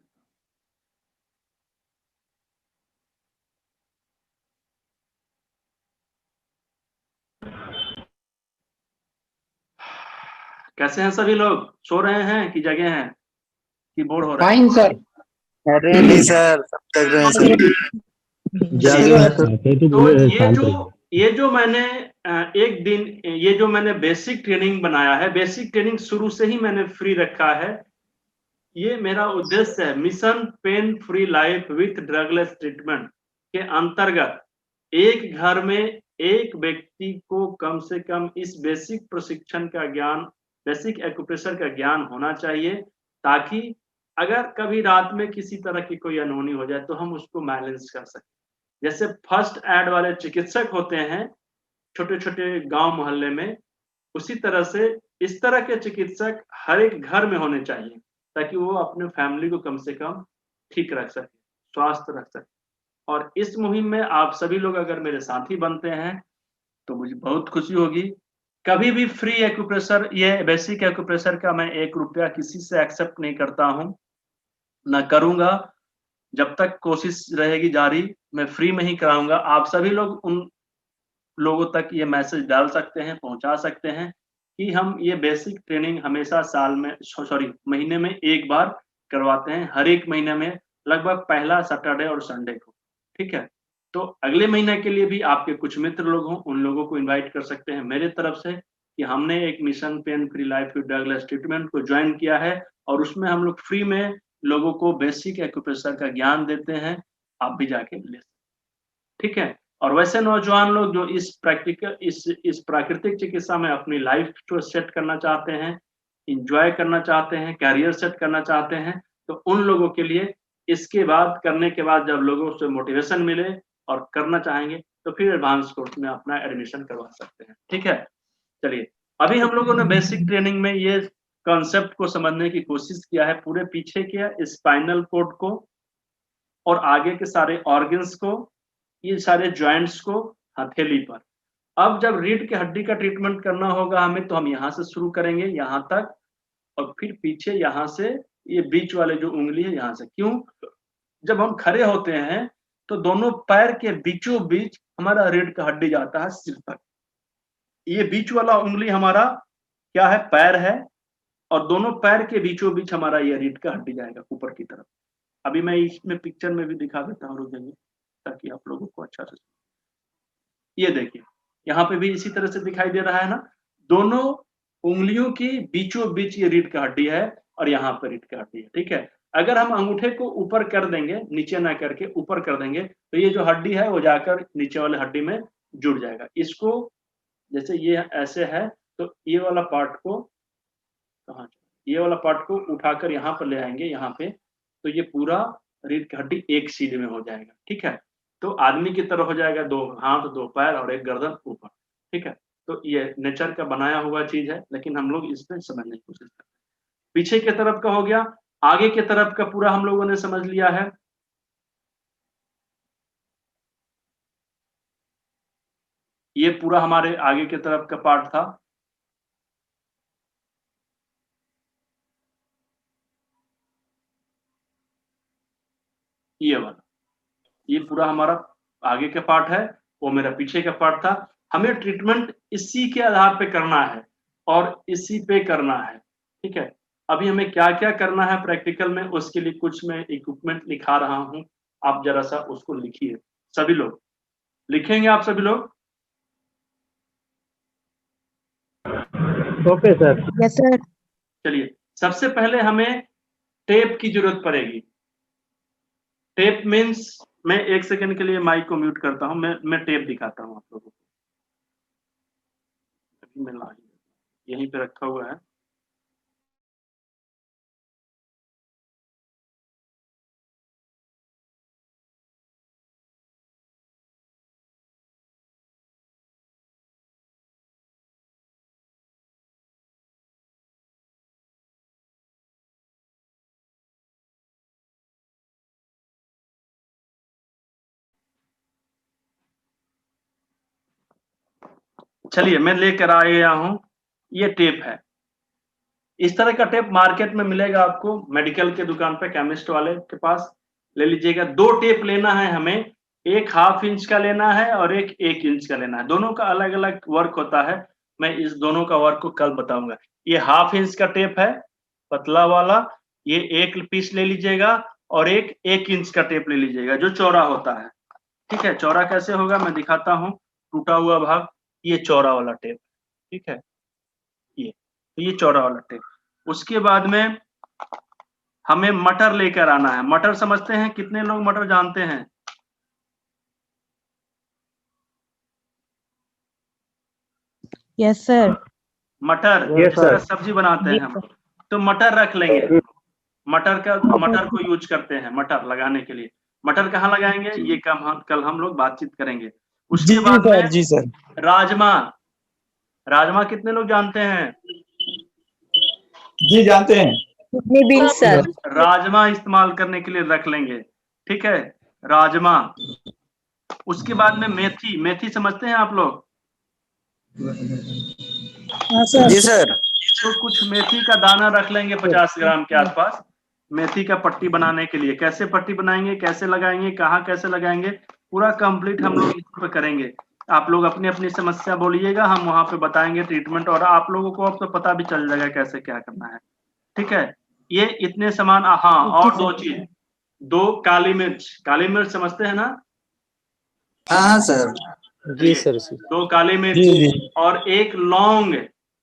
कैसे हैं सभी लोग? सो रहे हैं कि जगे हैं कि बोर हो रहे हैं? Fine sir. रेडी सर, सब जग रहे हैं सर। जागे हैं सर। तो ये जो मैंने एक दिन ये जो मैंने बेसिक ट्रेनिंग बनाया है, बेसिक ट्रेनिंग शुरू से ही मैंने फ्री रखा है। ये मेरा उद्देश्य है, mission pain free life with drugless treatment के अंतर्गत एक घर में एक व्यक्ति को कम से कम इस बेसिक प्रशिक्षण का ज्ञान, बेसिक एक्यूप्रेशर का ज्ञान होना चाहिए, ताकि अगर कभी रात में किसी तरह की कोई अनहोनी हो जाए तो हम उसको बैलेंस कर सकें। जैसे फर्स्ट एड वाले चिकित्सक होते हैं छोटे छोटे गांव मोहल्ले में, उसी तरह से इस तरह के चिकित्सक हर एक घर में होने चाहिए, ताकि वो अपने फैमिली को कम से कम ठीक रख सके, स्वस्थ रख सके। और इस मुहिम में आप सभी लोग अगर मेरे साथी बनते हैं तो मुझे बहुत खुशी होगी। कभी भी फ्री एक्यूप्रेशर, ये बेसिक एक्यूप्रेशर का मैं 1 रुपया किसी से एक्सेप्ट नहीं करता हूं, ना करूंगा। जब तक कोशिश रहेगी जारी, मैं फ्री में ही कराऊंगा। आप सभी लोग उन लोगों तक ये मैसेज डाल सकते हैं, पहुंचा सकते हैं कि हम ये बेसिक ट्रेनिंग हमेशा साल में महीने में 1 बार करवाते हैं, हर एक महीने में लगभग पहला सैटरडे और संडे को। ठीक है, तो अगले महीने के लिए भी आपके कुछ मित्र लोग हों, उन लोगों को इनवाइट कर सकते हैं मेरे तरफ से कि हमने एक mission pain free life with drugless treatment को ज्वाइन किया है और उसमें हम लोग फ्री में लोगों को बेसिक एक्यूप्रेशर का ज्ञान देते हैं। आप भी जाके ले सकते, ठीक है। और वैसे नौजवान लोग जो इस प्राकृतिक चिकित्सा में अपनी लाइफ को सेट करना चाहते हैं, इंजॉय करना चाहते हैं, कैरियर सेट करना चाहते हैं, तो उन लोगों के लिए इसके बाद करने के बाद जब लोगों से मोटिवेशन मिले और करना चाहेंगे तो फिर एडवांस कोर्स में अपना एडमिशन करवा सकते हैं। ठीक है, चलिए अभी हम लोगों ने बेसिक ट्रेनिंग में ये कॉन्सेप्ट को समझने की कोशिश किया है, पूरे पीछे के स्पाइनल कोड को और आगे के सारे ऑर्गन्स को, ये सारे जॉइंट्स को हथेली पर। अब जब रीढ़ की हड्डी का ट्रीटमेंट करना होगा हमें, तो हम यहाँ से शुरू करेंगे यहाँ तक, और फिर पीछे यहाँ से ये बीच वाले जो उंगली है यहाँ से। क्यों? जब हम खड़े होते हैं तो दोनों पैर के बीचों बीच हमारा रीढ़ का हड्डी जाता है सिर तक। ये बीच वाला उंगली हमारा क्या है? पैर है, और दोनों पैर के बीचों बीच हमारा ये रीढ़ का हड्डी जाएगा ऊपर की तरफ। अभी मैं इसमें पिक्चर में भी दिखा देता हूँ, रुक जाइए ताकि आप लोगों को अच्छा से। ये देखिए यहाँ पे भी इसी तरह से दिखाई दे रहा है ना, दोनों उंगलियों की बीचों बीच ये रीढ़ का हड्डी है और यहाँ पर रीढ़ का हड्डी है। ठीक है, अगर हम अंगूठे को ऊपर कर देंगे, नीचे ना करके ऊपर कर देंगे, तो ये जो हड्डी है वो जाकर नीचे वाले हड्डी में जुड़ जाएगा। इसको जैसे ये ऐसे है तो ये वाला पार्ट को कहाँ, ये वाला पार्ट को उठाकर यहाँ पर ले आएंगे, यहाँ पे, तो ये पूरा रीढ़ की हड्डी एक सीधे में हो जाएगा। ठीक है, तो आदमी की तरह हो जाएगा, 2 हाथ 2 पैर और एक गर्दन ऊपर। ठीक है, तो ये नेचर का बनाया हुआ चीज है, लेकिन हम लोग इस पे समझने की कोशिश करते हैं। पीछे की तरफ का हो गया, आगे की तरफ का पूरा हम लोगों ने समझ लिया है। ये पूरा हमारे आगे की तरफ का पार्ट था। ये वाला, ये पूरा हमारा आगे का पार्ट है, वो मेरा पीछे का पार्ट था। हमें ट्रीटमेंट इसी के आधार पे करना है और इसी पे करना है। ठीक है, अभी हमें क्या क्या करना है प्रैक्टिकल में, उसके लिए कुछ मैं इक्विपमेंट लिखा रहा हूं, आप जरा सा उसको लिखिए। सभी लोग लिखेंगे? आप सभी लोग? Okay sir. Yes sir. चलिए, सबसे पहले हमें टेप की जरूरत पड़ेगी। टेप मीन्स, मैं 1 सेकंड के लिए माइक को म्यूट करता हूं, मैं टेप दिखाता हूं आप लोगों को। अभी मैं यहीं पे रखा हुआ है। चलिए, मैं लेकर आ गया हूं, ये टेप है। इस तरह का टेप मार्केट में मिलेगा आपको, मेडिकल के दुकान पे, केमिस्ट वाले के पास ले लीजिएगा। 2 टेप लेना है हमें, एक 1/2 इंच का लेना है और एक 1 इंच का लेना है। दोनों का अलग अलग वर्क होता है। मैं इस दोनों का वर्क को कल बताऊंगा। ये 1/2 इंच का टेप है पतला वाला, ये एक पीस ले लीजिएगा और एक 1 इंच का टेप ले लीजिएगा जो चौड़ा होता है। ठीक है, चौड़ा कैसे होगा मैं दिखाता हूँ। टूटा हुआ भाग, ये चौड़ा वाला टेप, ठीक है, ये चौड़ा वाला टेप। उसके बाद में हमें मटर लेकर आना है। मटर समझते हैं? कितने लोग मटर जानते हैं? Yes sir. मटर Yes, sir. जिसका सब्जी बनाते हैं हम, तो मटर रख लेंगे। मटर को यूज करते हैं मटर लगाने के लिए। मटर कहाँ लगाएंगे ये कल हम लोग बातचीत करेंगे। उसके बाद में जी सर राजमा कितने लोग जानते हैं? जी जानते हैं। Kidney beans sir. राजमा इस्तेमाल करने के लिए रख लेंगे, ठीक है, राजमा। उसके बाद में मेथी समझते हैं आप लोग? जी सर। तो कुछ मेथी का दाना रख लेंगे 50 ग्राम के आसपास, मेथी का पट्टी बनाने के लिए। कैसे पट्टी बनाएंगे, कैसे लगाएंगे, कहाँ कैसे लगाएंगे, पूरा कंप्लीट हम लोग इस पे करेंगे। आप लोग अपनी अपनी समस्या बोलिएगा, हम वहां पे बताएंगे ट्रीटमेंट, और आप लोगों को अब तो पता भी चल जाएगा कैसे क्या करना है। ठीक है, ये इतने सामान। हाँ, और 2 चीज, 2 काली मिर्च समझते हैं ना? हाँ सर। जी सर। 2 काली मिर्च और 1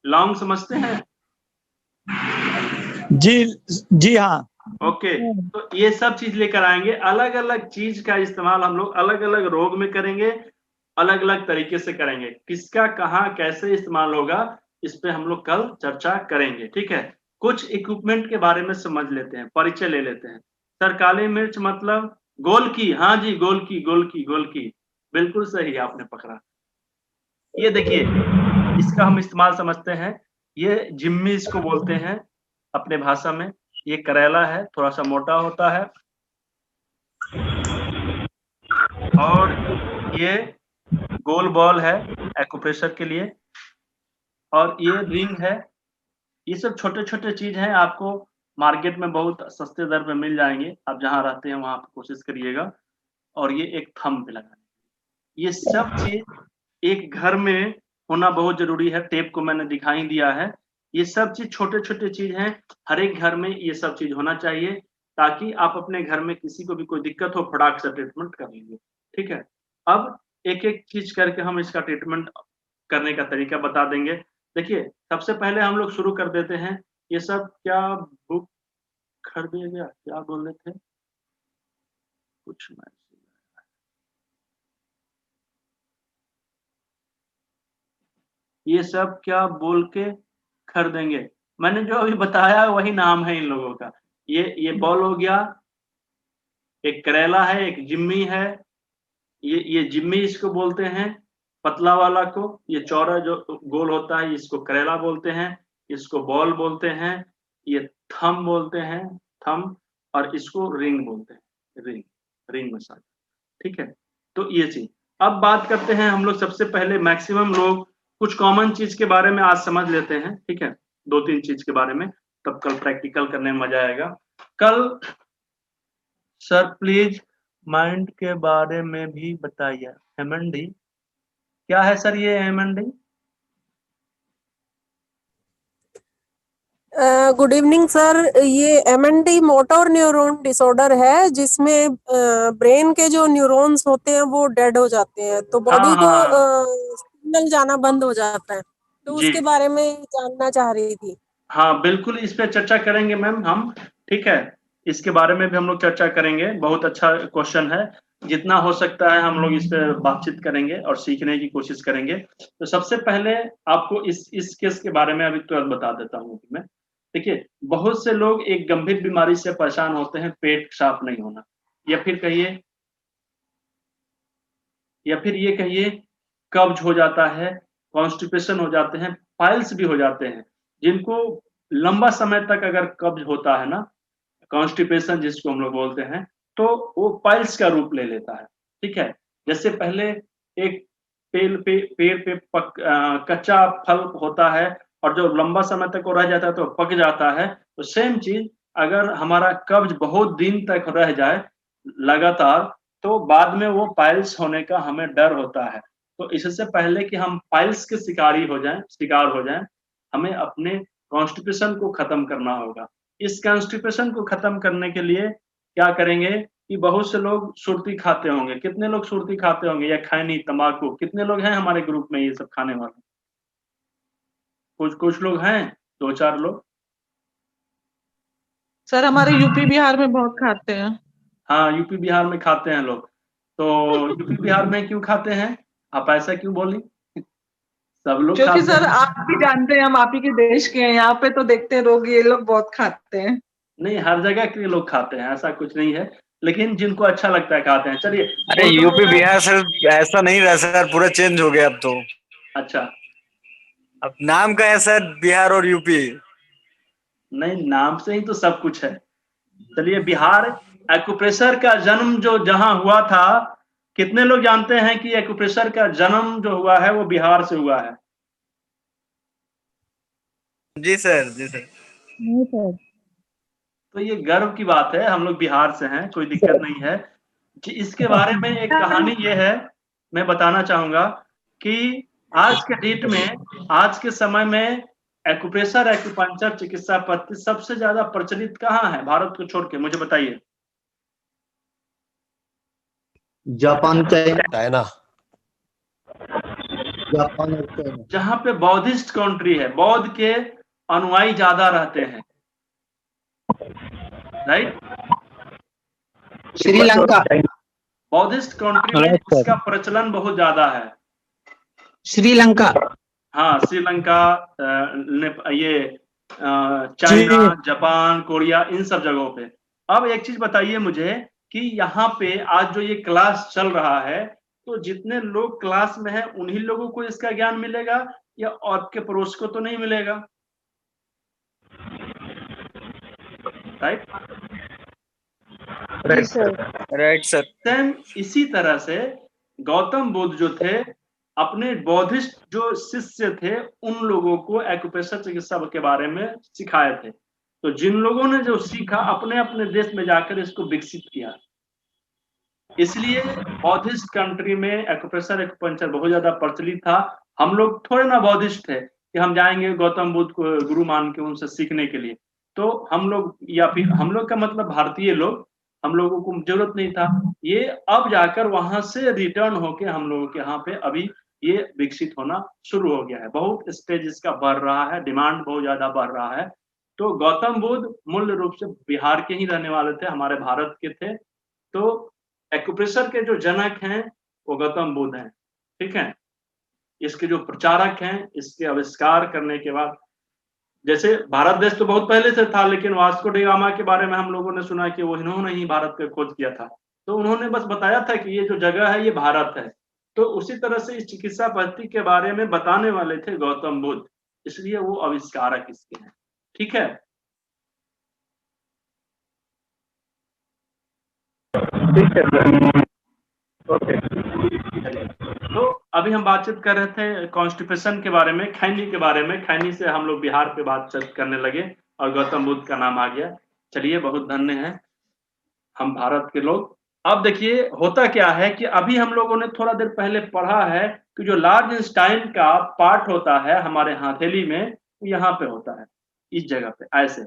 लौंग समझते हैं? जी हाँ। ओके, तो ये सब चीज लेकर आएंगे। अलग अलग चीज का इस्तेमाल हम लोग अलग अलग रोग में करेंगे, अलग अलग तरीके से करेंगे। किसका कहाँ कैसे इस्तेमाल होगा इस पे हम लोग कल चर्चा करेंगे। ठीक है, कुछ इक्विपमेंट के बारे में समझ लेते हैं, परिचय ले लेते हैं। सर काली मिर्च मतलब गोल की? हाँ जी, गोल की, बिल्कुल सही आपने पकड़ा। ये देखिए, इसका हम इस्तेमाल समझते हैं। ये जिम्मी इसको बोलते हैं अपने भाषा में। ये करेला है, थोड़ा सा मोटा होता है, और ये गोल बॉल है एक्यूप्रेशर के लिए, और ये रिंग है। ये सब छोटे छोटे चीज हैं, आपको मार्केट में बहुत सस्ते दर पे मिल जाएंगे। आप जहां रहते हैं वहां पे कोशिश करिएगा। और ये एक थंब पे लगाने, ये सब चीज एक घर में होना बहुत जरूरी है। टेप को मैंने दिखाई दिया है। ये सब चीज छोटे छोटे चीज हैं, हर एक घर में ये सब चीज होना चाहिए, ताकि आप अपने घर में किसी को भी कोई दिक्कत हो फटाक से ट्रीटमेंट कर लीजिए। ठीक है, अब एक एक चीज करके हम इसका ट्रीटमेंट करने का तरीका बता देंगे। देखिए, सबसे पहले हम लोग शुरू कर देते हैं। ये सब क्या बुक खरीदिएगा, क्या बोल रहे थे? कुछ नहीं, ये सब क्या बोल के खरीदेंगे? मैंने जो अभी बताया वही नाम है इन लोगों का। ये बॉल हो गया, एक करेला है, एक जिम्मी है। ये जिम्मी इसको बोलते हैं, पतला वाला को। ये चौड़ा जो गोल होता है इसको करेला बोलते हैं, इसको बॉल बोलते हैं। ये थम बोलते हैं, थम, और इसको रिंग बोलते हैं, रिंग मसाज। ठीक है, तो ये चीज। अब बात करते हैं हम लोग। सबसे पहले मैक्सिमम लोग कुछ कॉमन चीज के बारे में आज समझ लेते हैं। ठीक है, 2-3 चीज के बारे में, तब कल प्रैक्टिकल करने में मजा आएगा। कल सर प्लीज माइंड के बारे में भी बताइए। एमएनडी क्या है सर? ये एमएनडी गुड इवनिंग सर। ये एमएनडी मोटर न्यूरॉन डिसऑर्डर है, जिसमें ब्रेन के जो न्यूरॉन्स होते हैं वो डेड हो जाते हैं, तो बॉडी को सिग्नल जाना बंद हो जाता है। तो उसके बारे में जानना चाह रही थी। हाँ बिल्कुल, इस पे चर्चा करेंगे मैम हम। ठीक है, इसके बारे में भी हम लोग चर्चा करेंगे। बहुत अच्छा क्वेश्चन है, जितना हो सकता है हम लोग इस पे बातचीत करेंगे और सीखने की कोशिश करेंगे। तो सबसे पहले आपको इस केस के बारे में अभी तुरंत बता देता हूँ मैं। देखिए, बहुत से लोग एक गंभीर बीमारी से परेशान होते हैं, पेट साफ नहीं होना, या फिर ये कहिए कब्ज हो जाता है, कॉन्स्टिपेशन हो जाते हैं, पाइल्स भी हो जाते हैं। जिनको लंबा समय तक अगर कब्ज होता है ना, कॉन्स्टिपेशन जिसको हम लोग बोलते हैं, तो वो पाइल्स का रूप ले लेता है। ठीक है, जैसे पहले एक पेड़ पे कच्चा फल होता है, और जो लंबा समय तक वो रह जाता है तो पक जाता है। तो सेम चीज, अगर हमारा कब्ज बहुत दिन तक रह जाए लगातार, तो बाद में वो पाइल्स होने का हमें डर होता है। तो इससे पहले कि हम पाइल्स के शिकार हो जाएं, हमें अपने कॉन्स्टिपेशन को खत्म करना होगा। इस कॉन्स्टिपेशन को खत्म करने के लिए क्या करेंगे कि बहुत से लोग सुर्ती खाते होंगे। कितने लोग सुर्ती खाते होंगे या खैनी, तंबाकू? कितने लोग हैं हमारे ग्रुप में ये सब खाने वाले? कुछ लोग हैं, 2-4 लोग। सर हमारे यूपी बिहार में बहुत खाते हैं। हाँ, यूपी बिहार में खाते हैं लोग। तो यूपी बिहार में क्यों खाते हैं? आप ऐसा क्यों बोली? सब लोग क्योंकि खाते सर हैं। आप भी जानते हैं, हम आप ही के देश के हैं, यहाँ पे तो देखते हैं लोग, ये लोग बहुत खाते हैं। नहीं, हर जगह के लोग खाते हैं, ऐसा कुछ नहीं है, लेकिन जिनको अच्छा लगता है खाते हैं। चलिए। अरे यूपी बिहार सर ऐसा नहीं रहा सर, पूरा चेंज हो गया अब तो। अच्छा, अब नाम का है सर बिहार और यूपी। नहीं, नाम से ही तो सब कुछ है। चलिए, बिहार एक्यूप्रेशर का जन्म जो जहां हुआ था, कितने लोग जानते हैं कि एक्यूप्रेशर का जन्म जो हुआ है वो बिहार से हुआ है? जी सर, जी सर। नहीं सर। तो ये गर्व की बात है, हम लोग बिहार से हैं, कोई दिक्कत नहीं है जी। इसके बारे में एक कहानी ये है, मैं बताना चाहूंगा कि आज के डेट में, आज के समय में एक्यूप्रेशर, एक्यूपंक्चर चिकित्सा पद्धति सबसे ज्यादा प्रचलित कहाँ है भारत को छोड़ के? मुझे बताइए। Japan, China. चाइना। जापान और चाइना। जहां पे बौद्धिस्ट कंट्री है, बौद्ध के अनुयायी ज्यादा रहते हैं, राइट? श्रीलंका। बौद्धिस्ट कंट्री में इसका प्रचलन बहुत ज्यादा है। श्रीलंका। हाँ, श्रीलंका, चाइना, जापान, कोरिया, इन सब जगहों पे। अब एक चीज बताइए मुझे कि यहाँ पे आज जो ये क्लास चल रहा है, तो जितने लोग क्लास में हैं उन्हीं लोगों को इसका ज्ञान मिलेगा या आपके पड़ोस को तो नहीं मिलेगा? राइट? Right sir. सेम इसी तरह से गौतम बुद्ध जो थे, अपने बौद्धिस्ट जो शिष्य थे उन लोगों को एक्यूप्रेशर चिकित्सा के बारे में सिखाए थे। तो जिन लोगों ने जो सीखा, अपने अपने देश में जाकर इसको विकसित किया। इसलिए बौद्धिस्ट कंट्री में एक्यूप्रेशर, एक्यूपंक्चर बहुत ज्यादा प्रचलित था। हम लोग थोड़े ना बौद्धिस्ट थे कि हम जाएंगे गौतम बुद्ध को गुरु मान के उनसे सीखने के लिए। तो हम लोग, या फिर हम लोग का मतलब भारतीय लोग, हम लोगों को जरूरत नहीं था। ये अब जाकर वहां से रिटर्न होके हम लोगों के यहाँ पे अभी ये विकसित होना शुरू हो गया है। बहुत स्टेज इसका बढ़ रहा है, डिमांड बहुत ज्यादा बढ़ रहा है। तो गौतम बुद्ध मूल रूप से बिहार के ही रहने वाले थे, हमारे भारत के थे। तो एक्यूप्रेशर के जो जनक हैं वो गौतम बुद्ध हैं, ठीक है। इसके जो प्रचारक हैं, इसके आविष्कार करने के बाद, जैसे भारत देश तो बहुत पहले से था, लेकिन वास्को डी गामा के बारे में हम लोगों ने सुना कि वो इन्होंने ही भारत का खोज किया था। तो उन्होंने बस बताया था कि ये जो जगह है ये भारत है। तो उसी तरह से इस चिकित्सा पद्धति के बारे में बताने वाले थे गौतम बुद्ध, इसलिए वो आविष्कारक इसके हैं, ठीक है। तो अभी हम बातचीत कर रहे थे कॉन्स्टिपेशन के बारे में, खैनी के बारे में। खैनी से हम लोग बिहार पे बातचीत करने लगे और गौतम बुद्ध का नाम आ गया। चलिए, बहुत धन्य है हम भारत के लोग। अब देखिए होता क्या है कि अभी हम लोगों ने थोड़ा देर पहले पढ़ा है कि जो लार्ज इंस्टाइन का पार्ट होता है हमारे हथेली में, यहाँ पे होता है, इस जगह पे, ऐसे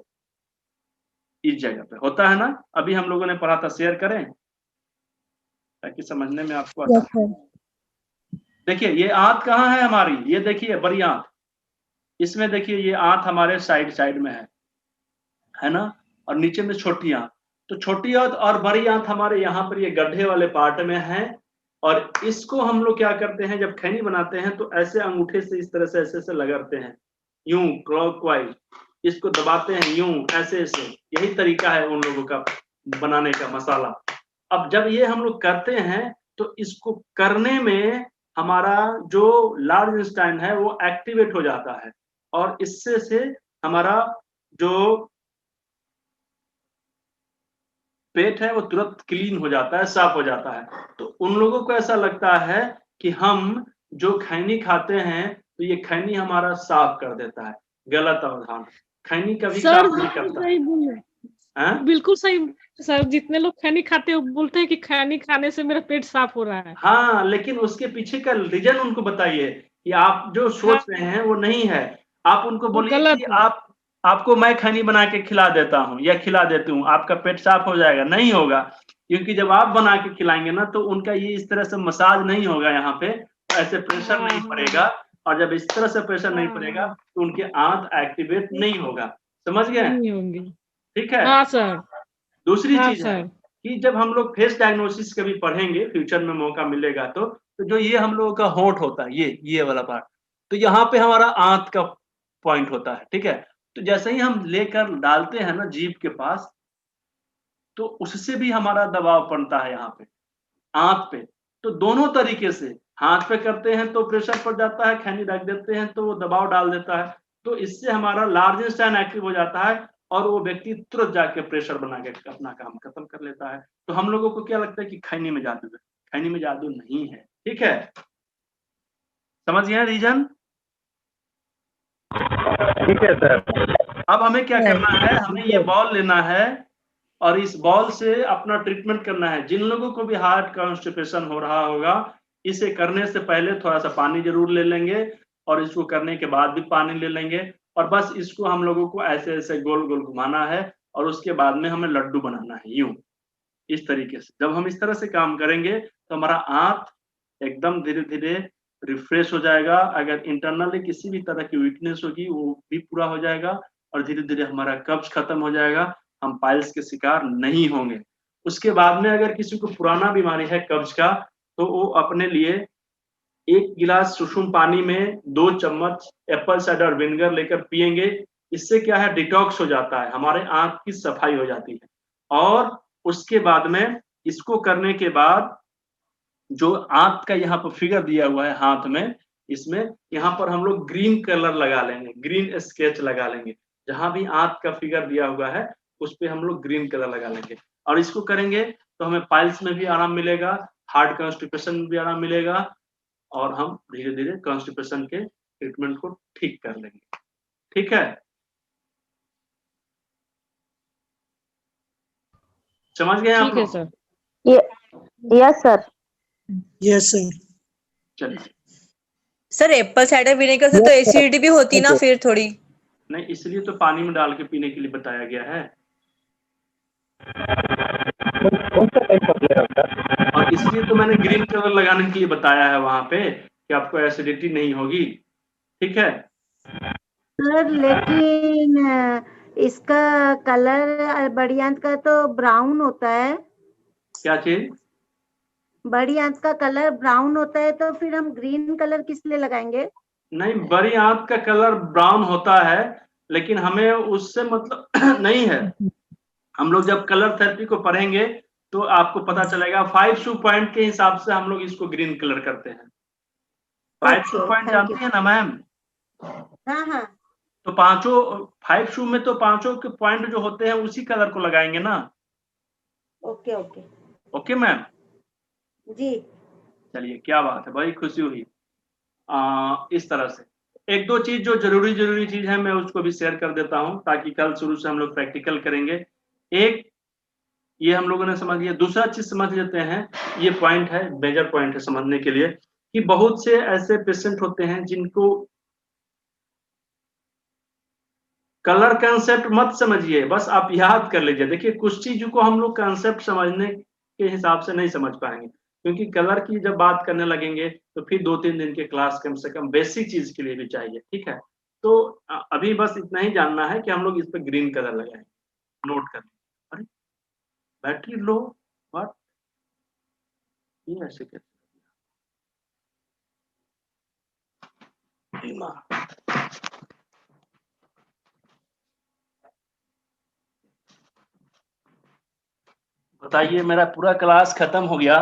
इस जगह पे होता है ना। अभी हम लोगों ने पढ़ा था, शेयर करें ताकि समझने में आपको Yes, आसान। sir. देखिए ये आंत कहाँ है हमारी, ये देखिए बड़ी आंत, इसमें देखिए ये आंत हमारे साइड में है ना, और नीचे में छोटी आंत। तो छोटी आंत और बड़ी आंत हमारे यहाँ पर ये गड्ढे वाले पार्ट में है। और इसको हम लोग क्या करते हैं, जब खैनी बनाते हैं तो ऐसे अंगूठे से इस तरह से ऐसे लगाते हैं, यूं क्लॉकवाइज इसको दबाते हैं, यूं ऐसे। यही तरीका है उन लोगों का बनाने का मसाला। अब जब ये हम लोग करते हैं तो इसको करने में हमारा जो लार्ज इंटेस्टाइन है वो एक्टिवेट हो जाता है, और इससे से हमारा जो पेट है वो तुरंत क्लीन हो जाता है, साफ हो जाता है। तो उन लोगों को ऐसा लगता है कि हम जो खैनी खाते हैं तो ये खैनी हमारा साफ कर देता है। गलत अवधान, खैनी कभी साफ नहीं करता। हाँ? बिल्कुल सही सर, जितने लोग खैनी खाते हैं वो बोलते हैं कि खैनी खाने से मेरा पेट साफ हो रहा है। हाँ, लेकिन उसके पीछे का रीजन उनको बताइए कि आप जो सोच रहे हैं वो नहीं है। आप उनको वो बोलिए गलत कि है। आपको मैं खैनी बना के खिला देता हूँ या खिला देती हूँ, आपका पेट साफ हो जाएगा। नहीं होगा, क्योंकि जब आप बना के खिलाएंगे ना तो उनका ये इस तरह से मसाज नहीं होगा यहाँ पे, ऐसे प्रेशर नहीं पड़ेगा। और जब इस तरह से प्रेशर नहीं पड़ेगा तो उनके आंत एक्टिवेट नहीं होगा। समझ गए? नहीं होंगे। ठीक है। हाँ सर। दूसरी हाँ चीज है सर। कि जब हम लोग फेस डायग्नोसिस कभी पढ़ेंगे, फ्यूचर में मौका मिलेगा तो जो ये हम लोगों का होंठ होता है, ये वाला पार्ट, तो यहाँ पे हमारा आंत का पॉइंट होता है। ठीक है। तो जैसे ही हम लेकर डालते हैं ना जीभ के पास, तो उससे भी हमारा दबाव पड़ता है यहाँ पे, आंत पे। तो दोनों तरीके से, हाथ पे करते हैं तो प्रेशर पड़ जाता है, खैनी रख देते हैं तो वो दबाव डाल देता है, तो इससे हमारा लार्ज इंटेस्टाइन एक्टिव हो जाता है और वो व्यक्ति तुरंत जाके प्रेशर बना के अपना काम खत्म कर लेता है। तो हम लोगों को क्या लगता है कि खैनी में जादू है। खैनी में जादू नहीं है। ठीक है, समझ गए रीजन? ठीक है सर। अब हमें क्या करना है, हमें ये बॉल लेना है और इस बॉल से अपना ट्रीटमेंट करना है। जिन लोगों को भी हार्ट कॉन्स्टिपेशन हो रहा होगा, इसे करने से पहले थोड़ा सा पानी जरूर ले लेंगे और इसको करने के बाद भी पानी ले लेंगे और बस इसको हम लोगों को ऐसे ऐसे गोल गोल घुमाना है और उसके बाद में हमें लड्डू बनाना है, यूं, इस तरीके से। जब हम इस तरह से काम करेंगे तो हमारा आंत एकदम धीरे धीरे रिफ्रेश हो जाएगा। अगर इंटरनली किसी भी तरह की वीकनेस होगी वो भी पूरा हो जाएगा और धीरे धीरे हमारा कब्ज खत्म हो जाएगा। हम पाइल्स के शिकार नहीं होंगे। उसके बाद में अगर किसी को पुराना बीमारी है कब्ज का, तो वो अपने लिए 1 गिलास सुसुम पानी में 2 चम्मच एप्पल साइडर विनेगर लेकर पिएंगे। इससे क्या है, डिटॉक्स हो जाता है, हमारे आंत की सफाई हो जाती है। और उसके बाद में इसको करने के बाद जो आंत का यहाँ पर फिगर दिया हुआ है हाथ में, इसमें यहाँ पर हम लोग ग्रीन कलर लगा लेंगे, ग्रीन स्केच लगा लेंगे। जहां भी आंत का फिगर दिया हुआ है उस पे हम लोग ग्रीन कलर लगा लेंगे और इसको करेंगे तो हमें पाइल्स में भी आराम मिलेगा, हार्ट कॉन्स्टिपेशन में भी आराम मिलेगा और हम धीरे धीरे कॉन्स्टिपेशन के ट्रीटमेंट को ठीक कर लेंगे। ठीक है, समझ गए आप ठीक है लोग? Sir. Yes sir. Yes sir. चलिए, सर एप्पल साइडर विनेगर से तो एसिडिटी भी होती ना फिर थोड़ी? नहीं, इसलिए तो पानी में डाल के पीने के लिए बताया गया है कौन सा टाइप का फ्लेवर सर? और इसलिए तो मैंने ग्रीन कलर लगाने के लिए बताया है वहां पे कि आपको एसिडिटी नहीं होगी। ठीक है सर लेकिन इसका कलर बड़ी आंत का तो ब्राउन होता है। क्या चीज? बड़ी आंत का कलर ब्राउन होता है, तो फिर हम ग्रीन कलर किस लिए लगाएंगे? नहीं, बड़ी आंत का कलर ब्राउन होता है लेकिन हमें उससे मतलब नहीं है। हम लोग जब कलर थेरेपी को पढ़ेंगे तो आपको पता चलेगा। 5 शू पॉइंट के हिसाब से हम लोग इसको ग्रीन कलर करते हैं। 5 शू पॉइंट जानती है ना मैम? हाँ हाँ। तो 5 शू में तो 5 के पॉइंट जो होते हैं उसी कलर को लगाएंगे ना। Okay okay. ओके मैम जी। चलिए, क्या बात है, बड़ी खुशी हुई। इस तरह से 1-2 चीज जो जरूरी चीज है मैं उसको भी शेयर कर देता हूं ताकि कल शुरू से हम लोग प्रैक्टिकल करेंगे। एक ये हम लोगों ने समझ लिया। दूसरा चीज समझ लेते हैं, ये पॉइंट है, मेजर पॉइंट है समझने के लिए, कि बहुत से ऐसे पेशेंट होते हैं जिनको कलर कंसेप्ट मत समझिए, बस आप याद कर लीजिए। देखिए, कुछ चीजों को हम लोग कंसेप्ट समझने के हिसाब से नहीं समझ पाएंगे, क्योंकि कलर की जब बात करने लगेंगे तो फिर 2-3 दिन के क्लास कम से कम बेसिक चीज के लिए भी चाहिए। ठीक है, तो अभी बस इतना ही जानना है कि हम लोग इस पर ग्रीन कलर लगाएंगे। नोट कर, अरे बैटरी लो, व्हाट, ये ऐसे कैसे? बताइए, मेरा पूरा क्लास खत्म हो गया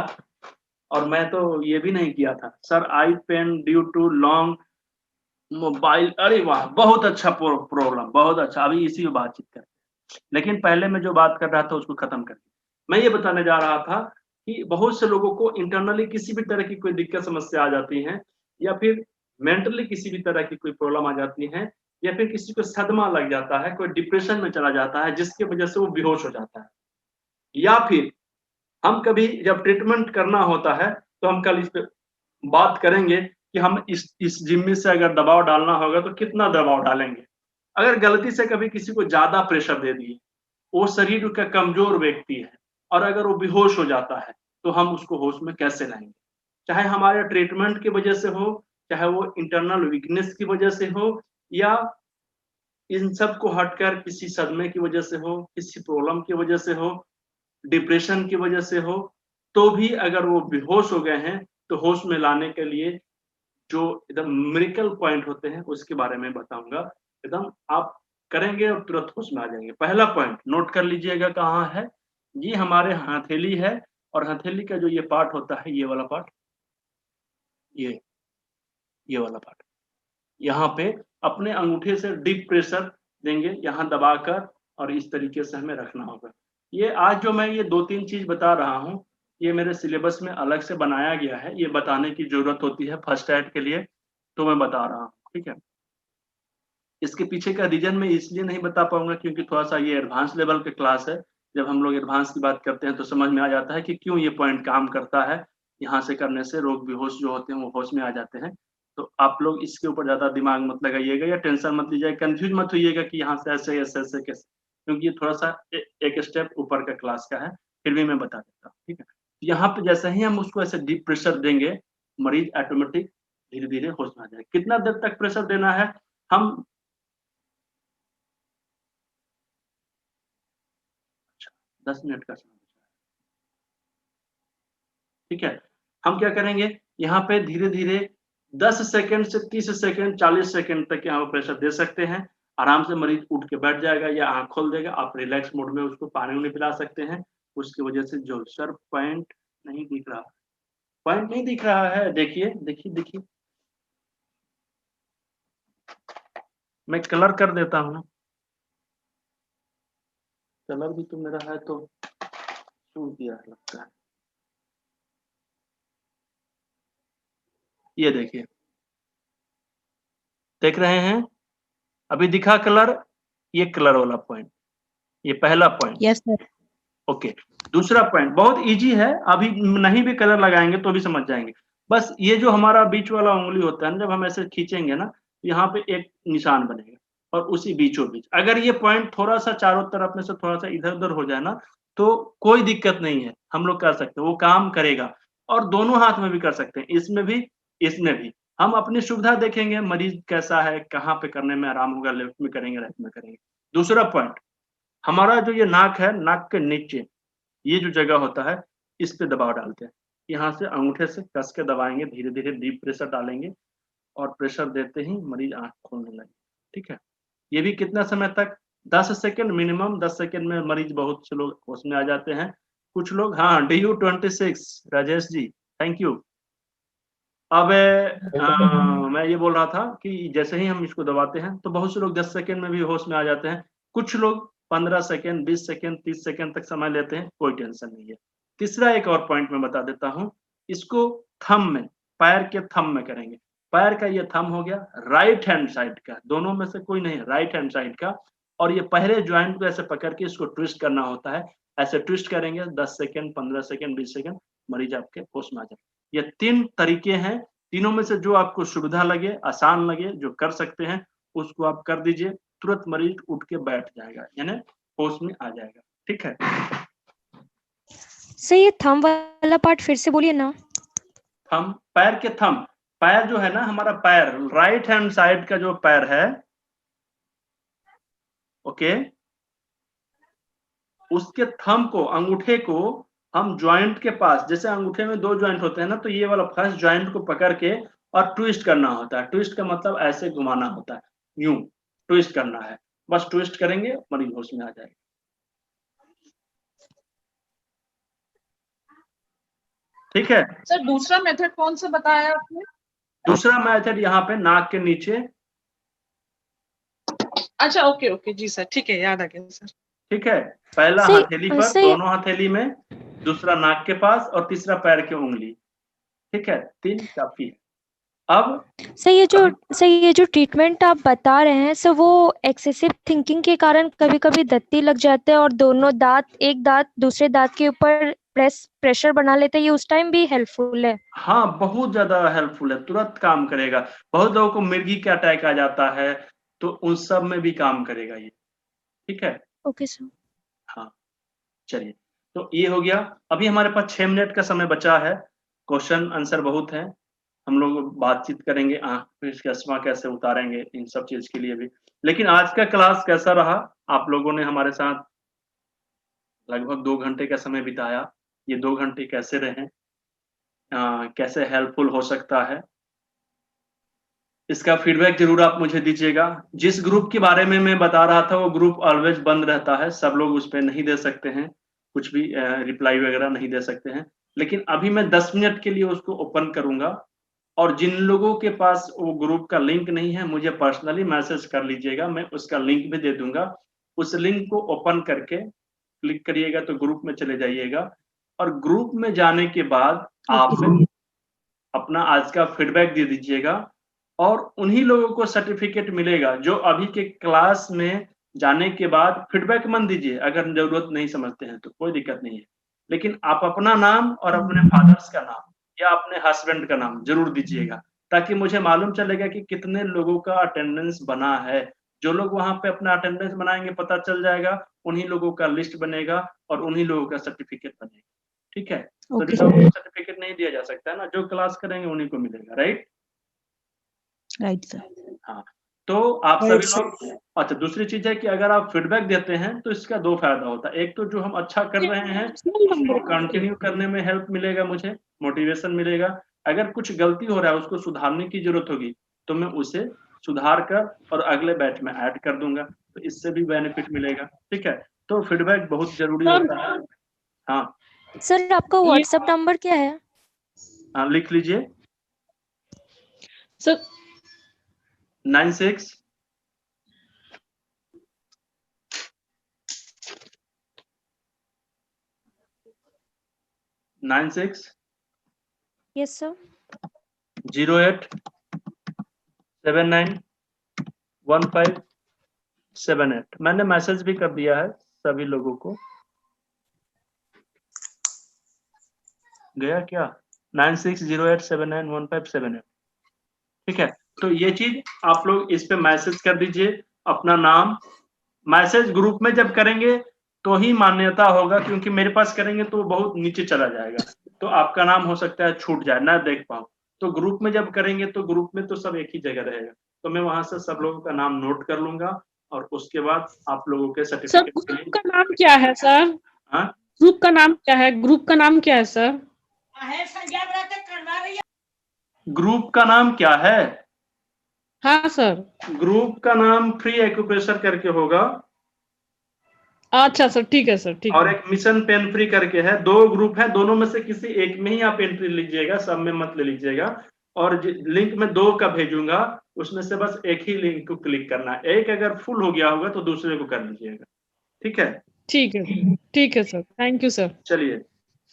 और मैं तो ये भी नहीं किया था sir, eye pain due to long mobile. अरे वाह, बहुत अच्छा प्रॉब्लम, बहुत अच्छा। अभी इसी में बातचीत करते हैं, लेकिन पहले मैं जो बात कर रहा था उसको खत्म करके मैं ये बताने जा रहा था कि बहुत से लोगों को इंटरनली किसी भी तरह की कोई दिक्कत समस्या आ जाती है या फिर मेंटली किसी भी तरह की कोई प्रॉब्लम आ जाती है, या फिर किसी को सदमा लग जाता है, कोई डिप्रेशन में चला जाता है जिसकी वजह से वो बेहोश हो जाता है, या फिर हम कभी जब ट्रीटमेंट करना होता है तो हम कल इस पे बात करेंगे कि हम इस जिम्मी से अगर दबाव डालना होगा तो कितना दबाव डालेंगे। अगर गलती से कभी किसी को ज्यादा प्रेशर दे दिए, वो शरीर का कमजोर व्यक्ति है और अगर वो बेहोश हो जाता है तो हम उसको होश में कैसे लाएंगे, चाहे हमारे ट्रीटमेंट की वजह से हो, चाहे वो इंटरनल वीकनेस की वजह से हो, या इन सब को हटकर किसी सदमे की वजह से हो, किसी प्रॉब्लम की वजह से हो, डिप्रेशन की वजह से हो, तो भी अगर वो बेहोश हो गए हैं तो होश में लाने के लिए जो एकदम मिरेकल पॉइंट होते हैं उसके बारे में बताऊंगा। एकदम आप करेंगे और तुरंत होश में आ जाएंगे। पहला पॉइंट नोट कर लीजिएगा, कहाँ है, ये हमारे हथेली है और हथेली का जो ये पार्ट होता है, ये वाला पार्ट, ये वाला पार्ट, यहाँ पे अपने अंगूठे से डीप प्रेशर देंगे, यहाँ दबाकर, और इस तरीके से हमें रखना होगा। ये आज जो मैं ये 2-3 चीज बता रहा हूँ, ये मेरे सिलेबस में अलग से बनाया गया है, ये बताने की जरूरत होती है फर्स्ट एड के लिए, तो मैं बता रहा हूँ, ठीक है। इसके पीछे का रीजन मैं इसलिए नहीं बता पाऊंगा क्योंकि थोड़ा सा ये एडवांस लेवल के क्लास है। जब हम लोग एडवांस की बात करते हैं तो समझ में आ जाता है कि क्यों ये पॉइंट काम करता है, यहाँ से करने से रोग बेहोश जो होते हैं वो होश में आ जाते हैं। तो आप लोग इसके ऊपर ज्यादा दिमाग मत लगाइएगा या टेंशन मत लीजिएगा, कंफ्यूज मत होइएगा कि यहाँ से ऐसे ऐसे ऐसे कैसे, क्योंकि ये थोड़ा सा एक स्टेप ऊपर का क्लास का है, फिर भी मैं बता देता हूँ, ठीक है। यहाँ पे जैसे ही हम उसको ऐसे डीप प्रेशर देंगे, मरीज ऑटोमेटिक धीरे धीरे होश में आ जाएगा। कितना देर तक प्रेशर देना है, हम 10 मिनट का समय, ठीक है। हम क्या करेंगे, यहाँ पे धीरे धीरे 10 सेकंड से 30 सेकंड 40 सेकंड तक यहाँ पे प्रेशर दे सकते हैं। आराम से मरीज उठ के बैठ जाएगा या आंख खोल देगा, आप रिलैक्स मोड में उसको पानी उनी पिला सकते हैं। उसकी वजह से जो सर पॉइंट नहीं दिख रहा, पॉइंट नहीं दिख रहा है, देखिए देखिए देखिए, मैं कलर कर देता हूँ ना, कलर भी तो मेरा है तो छूट दिया लगता है। ये देखिए, देख रहे हैं, अभी दिखा कलर, ये कलर वाला पॉइंट, ये पहला पॉइंट। Yes sir. ओके, दूसरा पॉइंट बहुत इजी है, अभी नहीं भी कलर लगाएंगे तो भी समझ जाएंगे। बस ये जो हमारा बीच वाला उंगली होता है ना, जब हम ऐसे खींचेंगे ना, यहाँ पे एक निशान बनेगा और उसी बीचों बीच अगर ये पॉइंट थोड़ा सा चारों तरफ में से थोड़ा सा इधर उधर हो जाए ना, तो कोई दिक्कत नहीं है, हम लोग कर सकते हैं, वो काम करेगा। और दोनों हाथ में भी कर सकते हैं, इसमें भी इसमें भी। हम अपनी सुविधा देखेंगे, मरीज कैसा है, कहाँ पे करने में आराम होगा, लेफ्ट में करेंगे राइट में करेंगे। दूसरा पॉइंट, हमारा जो ये नाक है, नाक के नीचे ये जो जगह होता है, इस पे दबाव डालते हैं। यहाँ से अंगूठे से कस के दबाएंगे, धीरे धीरे डीप प्रेशर डालेंगे और प्रेशर देते ही मरीज आंख खोलने लगे, ठीक है। ये भी कितना समय तक, 10 सेकंड मिनिमम, 10 सेकंड में मरीज, बहुत से लोग उसमें आ जाते हैं। कुछ लोग, हाँ DU26 Rajesh ji, thank you. अब मैं ये बोल रहा था कि जैसे ही हम इसको दबाते हैं तो बहुत से लोग 10 सेकंड में भी होश में आ जाते हैं, कुछ लोग 15 सेकंड, 20 सेकंड, 30 सेकंड तक समय लेते हैं, कोई टेंशन नहीं है। तीसरा एक और पॉइंट मैं बता देता हूँ, इसको थंब में, पैर के थंब में करेंगे। पैर का ये थंब हो गया राइट हैंड साइड का, दोनों में से कोई नहीं, राइट हैंड साइड का, और ये पहले ज्वाइंट को ऐसे पकड़ के इसको ट्विस्ट करना होता है। ऐसे ट्विस्ट करेंगे 10 सेकंड, 15 सेकंड, 20 सेकंड, मरीज आपके होश में आ जाए। ये 3 तरीके हैं, तीनों में से जो आपको सुविधा लगे, आसान लगे, जो कर सकते हैं उसको आप कर दीजिए, तुरंत मरीज उठ के बैठ जाएगा, यानी होश में आ जाएगा, ठीक है। सर ये थंब वाला पार्ट फिर से बोलिए ना। थंब, पैर के थंब, पैर जो है ना, हमारा पैर राइट हैंड साइड का जो पैर है, ओके, उसके थंब को, अंगूठे को हम ज्वाइंट के पास, जैसे अंगूठे में 2 ज्वाइंट होते हैं ना, तो ये वाला फर्स्ट ज्वाइंट को पकड़ के और ट्विस्ट करना होता है। ट्विस्ट का मतलब ऐसे घुमाना होता है, यूं ट्विस्ट करना है, बस ट्विस्ट करेंगे, मरीज होश में आ जाएगा, ठीक है। सर दूसरा मेथड कौन सा बताया आपने? दूसरा मेथड यहाँ पे नाक के नीचे, अच्छा ओके ओके जी सर, ठीक है, याद आ गया सर। ठीक है, पहला सही- हथेली पर, सही- दोनों हथेली में, दूसरा नाक के पास और तीसरा पैर की उंगली, ठीक है, 3 काफी है। अब सर ये जो ट्रीटमेंट आप बता रहे हैं सर, वो एक्सेसिव थिंकिंग के कारण कभी कभी दत्ती लग जाते हैं और दोनों दांत, एक दांत दूसरे दांत के ऊपर प्रेशर बना लेते हैं, ये उस टाइम भी हेल्पफुल है? हाँ, बहुत ज्यादा हेल्पफुल है, तुरंत काम करेगा। बहुत लोगों को मिर्गी का अटैक आ जाता है, तो उन सब में भी काम करेगा ये। ठीक है, ओके सर। हाँ चलिए, तो ये हो गया। अभी हमारे पास 6 मिनट का समय बचा है। क्वेश्चन आंसर बहुत है, हम लोग बातचीत करेंगे, आंख पे चश्मा कैसे उतारेंगे, इन सब चीज के लिए भी। लेकिन आज का क्लास कैसा रहा? आप लोगों ने हमारे साथ लगभग 2 घंटे का समय बिताया। ये 2 घंटे कैसे रहे, कैसे हेल्पफुल हो सकता है, इसका फीडबैक जरूर आप मुझे दीजिएगा। जिस ग्रुप के बारे में मैं बता रहा था वो ग्रुप ऑलवेज बंद रहता है, सब लोग उस पर नहीं दे सकते हैं, कुछ भी रिप्लाई वगैरह नहीं दे सकते हैं। लेकिन अभी मैं 10 मिनट के लिए उसको ओपन करूंगा, और जिन लोगों के पास वो ग्रुप का लिंक नहीं है मुझे पर्सनली मैसेज कर लीजिएगा, मैं उसका लिंक भी दे दूंगा। उस लिंक को ओपन करके क्लिक करिएगा तो ग्रुप में चले जाइएगा, और ग्रुप में जाने के बाद आप अपना आज का फीडबैक दे दीजिएगा, और उन्हीं लोगों को सर्टिफिकेट मिलेगा जो अभी के क्लास में जाने के बाद फीडबैक मत दीजिए, अगर जरूरत नहीं समझते हैं तो कोई दिक्कत नहीं है। लेकिन आप अपना नाम और अपने फादर्स का नाम या अपने हस्बैंड का नाम जरूर दीजिएगा, ताकि मुझे मालूम चलेगा कि कितने लोगों का अटेंडेंस बना है। जो लोग वहां पे अपना अटेंडेंस बनाएंगे पता चल जाएगा, उन्हीं लोगों का लिस्ट बनेगा और उन्हीं लोगों का सर्टिफिकेट बनेगा। ठीक है, तो जिन लोगों को सर्टिफिकेट नहीं दिया जा सकता है ना, जो क्लास करेंगे उन्हीं को मिलेगा। Right sir. हाँ, तो आप सभी लोग, अच्छा दूसरी चीज है कि अगर आप फीडबैक देते हैं तो इसका 2 फायदा होता है। एक तो जो हम अच्छा कर रहे हैं उसको कंटिन्यू करने में हेल्प मिलेगा, मुझे मोटिवेशन मिलेगा। अगर कुछ गलती हो रहा है उसको सुधारने की जरूरत होगी तो मैं उसे सुधार कर और अगले बैच में ऐड कर दूंगा, तो इससे भी बेनिफिट मिलेगा। ठीक है, तो फीडबैक बहुत जरूरी होता है। हाँ सर आपका व्हाट्सएप नंबर क्या है? हाँ, लिख लीजिए। Sir 96 96 yes sir. 08 79 1578। मैंने मैसेज भी कर दिया है सभी लोगों को। गया क्या? 9608791578। ठीक है, तो ये चीज आप लोग इस पे मैसेज कर दीजिए अपना नाम। मैसेज ग्रुप में जब करेंगे तो ही मान्यता होगा, क्योंकि मेरे पास करेंगे तो बहुत नीचे चला जाएगा, तो आपका नाम हो सकता है छूट जाए, ना देख पाऊं। तो ग्रुप में जब करेंगे तो ग्रुप में तो सब एक ही जगह रहेगा, तो मैं वहां से सब लोगों का नाम नोट कर लूंगा, और उसके बाद आप लोगों के सर सर्टिफिकेट ग्रुप का नाम क्या है सर? हाँ, ग्रुप का नाम क्या है? ग्रुप का नाम क्या है सर? ग्रुप का नाम क्या है? हाँ सर। ग्रुप का नाम फ्री एक्यूप्रेशर करके होगा, अच्छा सर, ठीक है सर, ठीक और है। एक मिशन पेन फ्री करके है। 2 ग्रुप है, दोनों में से किसी एक में ही आप एंट्री लीजिएगा, सब में मत ले लीजिएगा। और लिंक में 2 का भेजूंगा, उसमें से बस एक ही लिंक को क्लिक करना है। एक अगर फुल हो गया होगा तो दूसरे को कर लीजिएगा। ठीक है, ठीक है, ठीक है सर, थैंक यू सर। चलिए।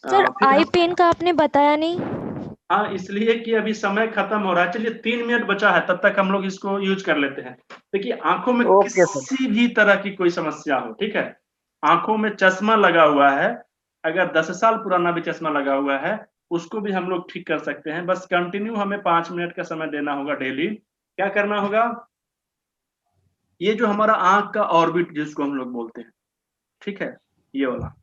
सर आई पेन का आपने बताया नहीं? हाँ, इसलिए कि अभी समय खत्म हो रहा है। चलिए 3 मिनट बचा है, तब तक हम लोग इसको यूज कर लेते हैं। देखिए आंखों में किसी भी तरह की कोई समस्या हो, ठीक है, आंखों में चश्मा लगा हुआ है, अगर 10 साल पुराना भी चश्मा लगा हुआ है उसको भी हम लोग ठीक कर सकते हैं। बस कंटिन्यू हमें 5 मिनट का समय देना होगा डेली। क्या करना होगा? ये जो हमारा आंख का ऑर्बिट जिसको हम लोग बोलते हैं, ठीक है, ये वाला,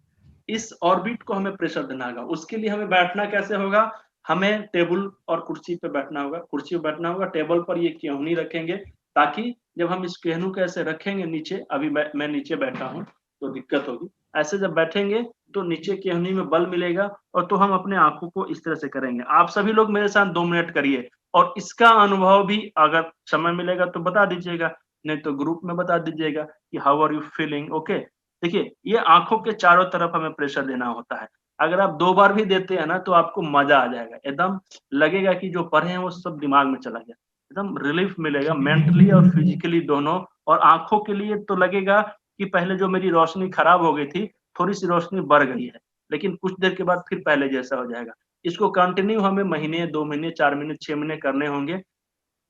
इस ऑर्बिट को हमें प्रेशर देना होगा। उसके लिए हमें बैठना कैसे होगा? हमें टेबल और कुर्सी पे बैठना होगा, कुर्सी पे बैठना होगा, टेबल पर ये केहूनी रखेंगे, ताकि जब हम इस केहनू को ऐसे रखेंगे नीचे, अभी मैं नीचे बैठा हूँ तो दिक्कत होगी, ऐसे जब बैठेंगे तो नीचे केहनी में बल मिलेगा, और तो हम अपने आंखों को इस तरह से करेंगे। आप सभी लोग मेरे साथ 2 मिनट करिए, और इसका अनुभव भी अगर समय मिलेगा तो बता दीजिएगा, नहीं तो ग्रुप में बता दीजिएगा कि how are you feeling. Okay, देखिए ये आंखों के चारों तरफ हमें प्रेशर देना होता है। अगर आप 2 बार भी देते हैं ना तो आपको मजा आ जाएगा, एकदम लगेगा कि जो पढ़े हैं वो सब दिमाग में चला गया, एकदम रिलीफ मिलेगा मेंटली और फिजिकली दोनों। और आंखों के लिए तो लगेगा कि पहले जो मेरी रोशनी खराब हो गई थी, थोड़ी सी रोशनी बढ़ गई है, लेकिन कुछ देर के बाद फिर पहले जैसा हो जाएगा। इसको कंटिन्यू हमें महीने, 2 महीने, 4 महीने, 6 महीने करने होंगे,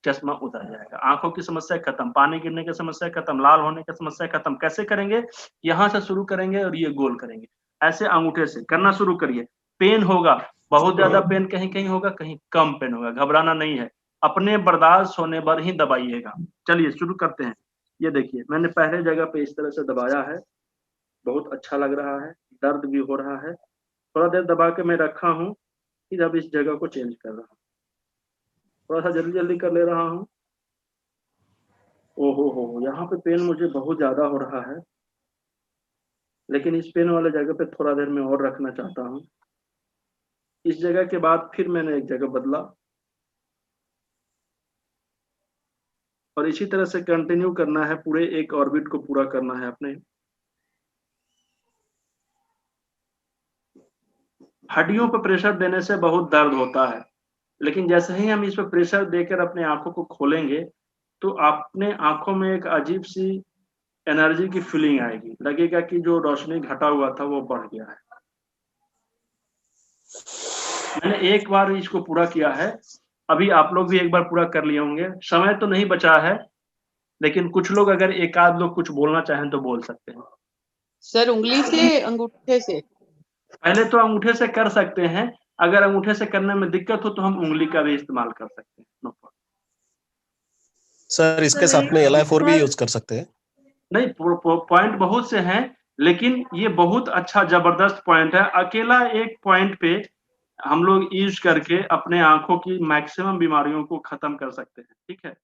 चश्मा उतर जाएगा। आंखों की समस्या खत्म, पानी गिरने की समस्या खत्म, लाल होने की समस्या खत्म। कैसे करेंगे? यहाँ से शुरू करेंगे और ये गोल करेंगे, ऐसे अंगूठे से करना शुरू करिए। पेन होगा, बहुत ज्यादा पेन कहीं कहीं होगा, कहीं कम पेन होगा, घबराना नहीं है, अपने बर्दाश्त होने पर ही दबाइएगा। चलिए शुरू करते हैं। ये देखिए मैंने पहले जगह पे इस तरह से दबाया है, बहुत अच्छा लग रहा है, दर्द भी हो रहा है। थोड़ा देर दबा के मैं रखा हूँ, फिर अब इस जगह को चेंज कर रहा हूँ, थोड़ा सा जल्दी जल्दी कर ले रहा हूँ। ओहो हो, यहाँ पे पेन मुझे बहुत ज्यादा हो रहा है, लेकिन इस पेन वाले जगह पे थोड़ा देर में और रखना चाहता हूँ। इस जगह के बाद फिर मैंने एक जगह बदला और इसी तरह से कंटिन्यू करना है, पूरे एक ऑर्बिट को पूरा करना है अपने। हड्डियों पर प्रेशर देने से बहुत दर्द होता है, लेकिन जैसे ही हम इस पर प्रेशर देकर अपने आंखों को खोलेंगे तो अपने आंखों में एक अजीब सी एनर्जी की फीलिंग आएगी, लगेगा कि जो रोशनी घटा हुआ था वो बढ़ गया है। मैंने एक बार इसको पूरा किया है, अभी आप लोग भी एक बार पूरा कर लिए होंगे। समय तो नहीं बचा है, लेकिन कुछ लोग अगर एक आध लोग कुछ बोलना चाहें तो बोल सकते हैं। सर उंगली से अंगूठे से? पहले तो अंगूठे से कर सकते हैं, अगर अंगूठे से करने में दिक्कत हो तो हम उंगली का भी इस्तेमाल कर सकते हैं, नो प्रॉब्लम। सर इसके साथ में LI4 भी यूज कर सकते हैं? नहीं, पॉइंट बहुत से हैं, लेकिन ये बहुत अच्छा जबरदस्त पॉइंट है। अकेला एक पॉइंट पे हम लोग यूज करके अपने आंखों की मैक्सिमम बीमारियों को खत्म कर सकते हैं। ठीक है।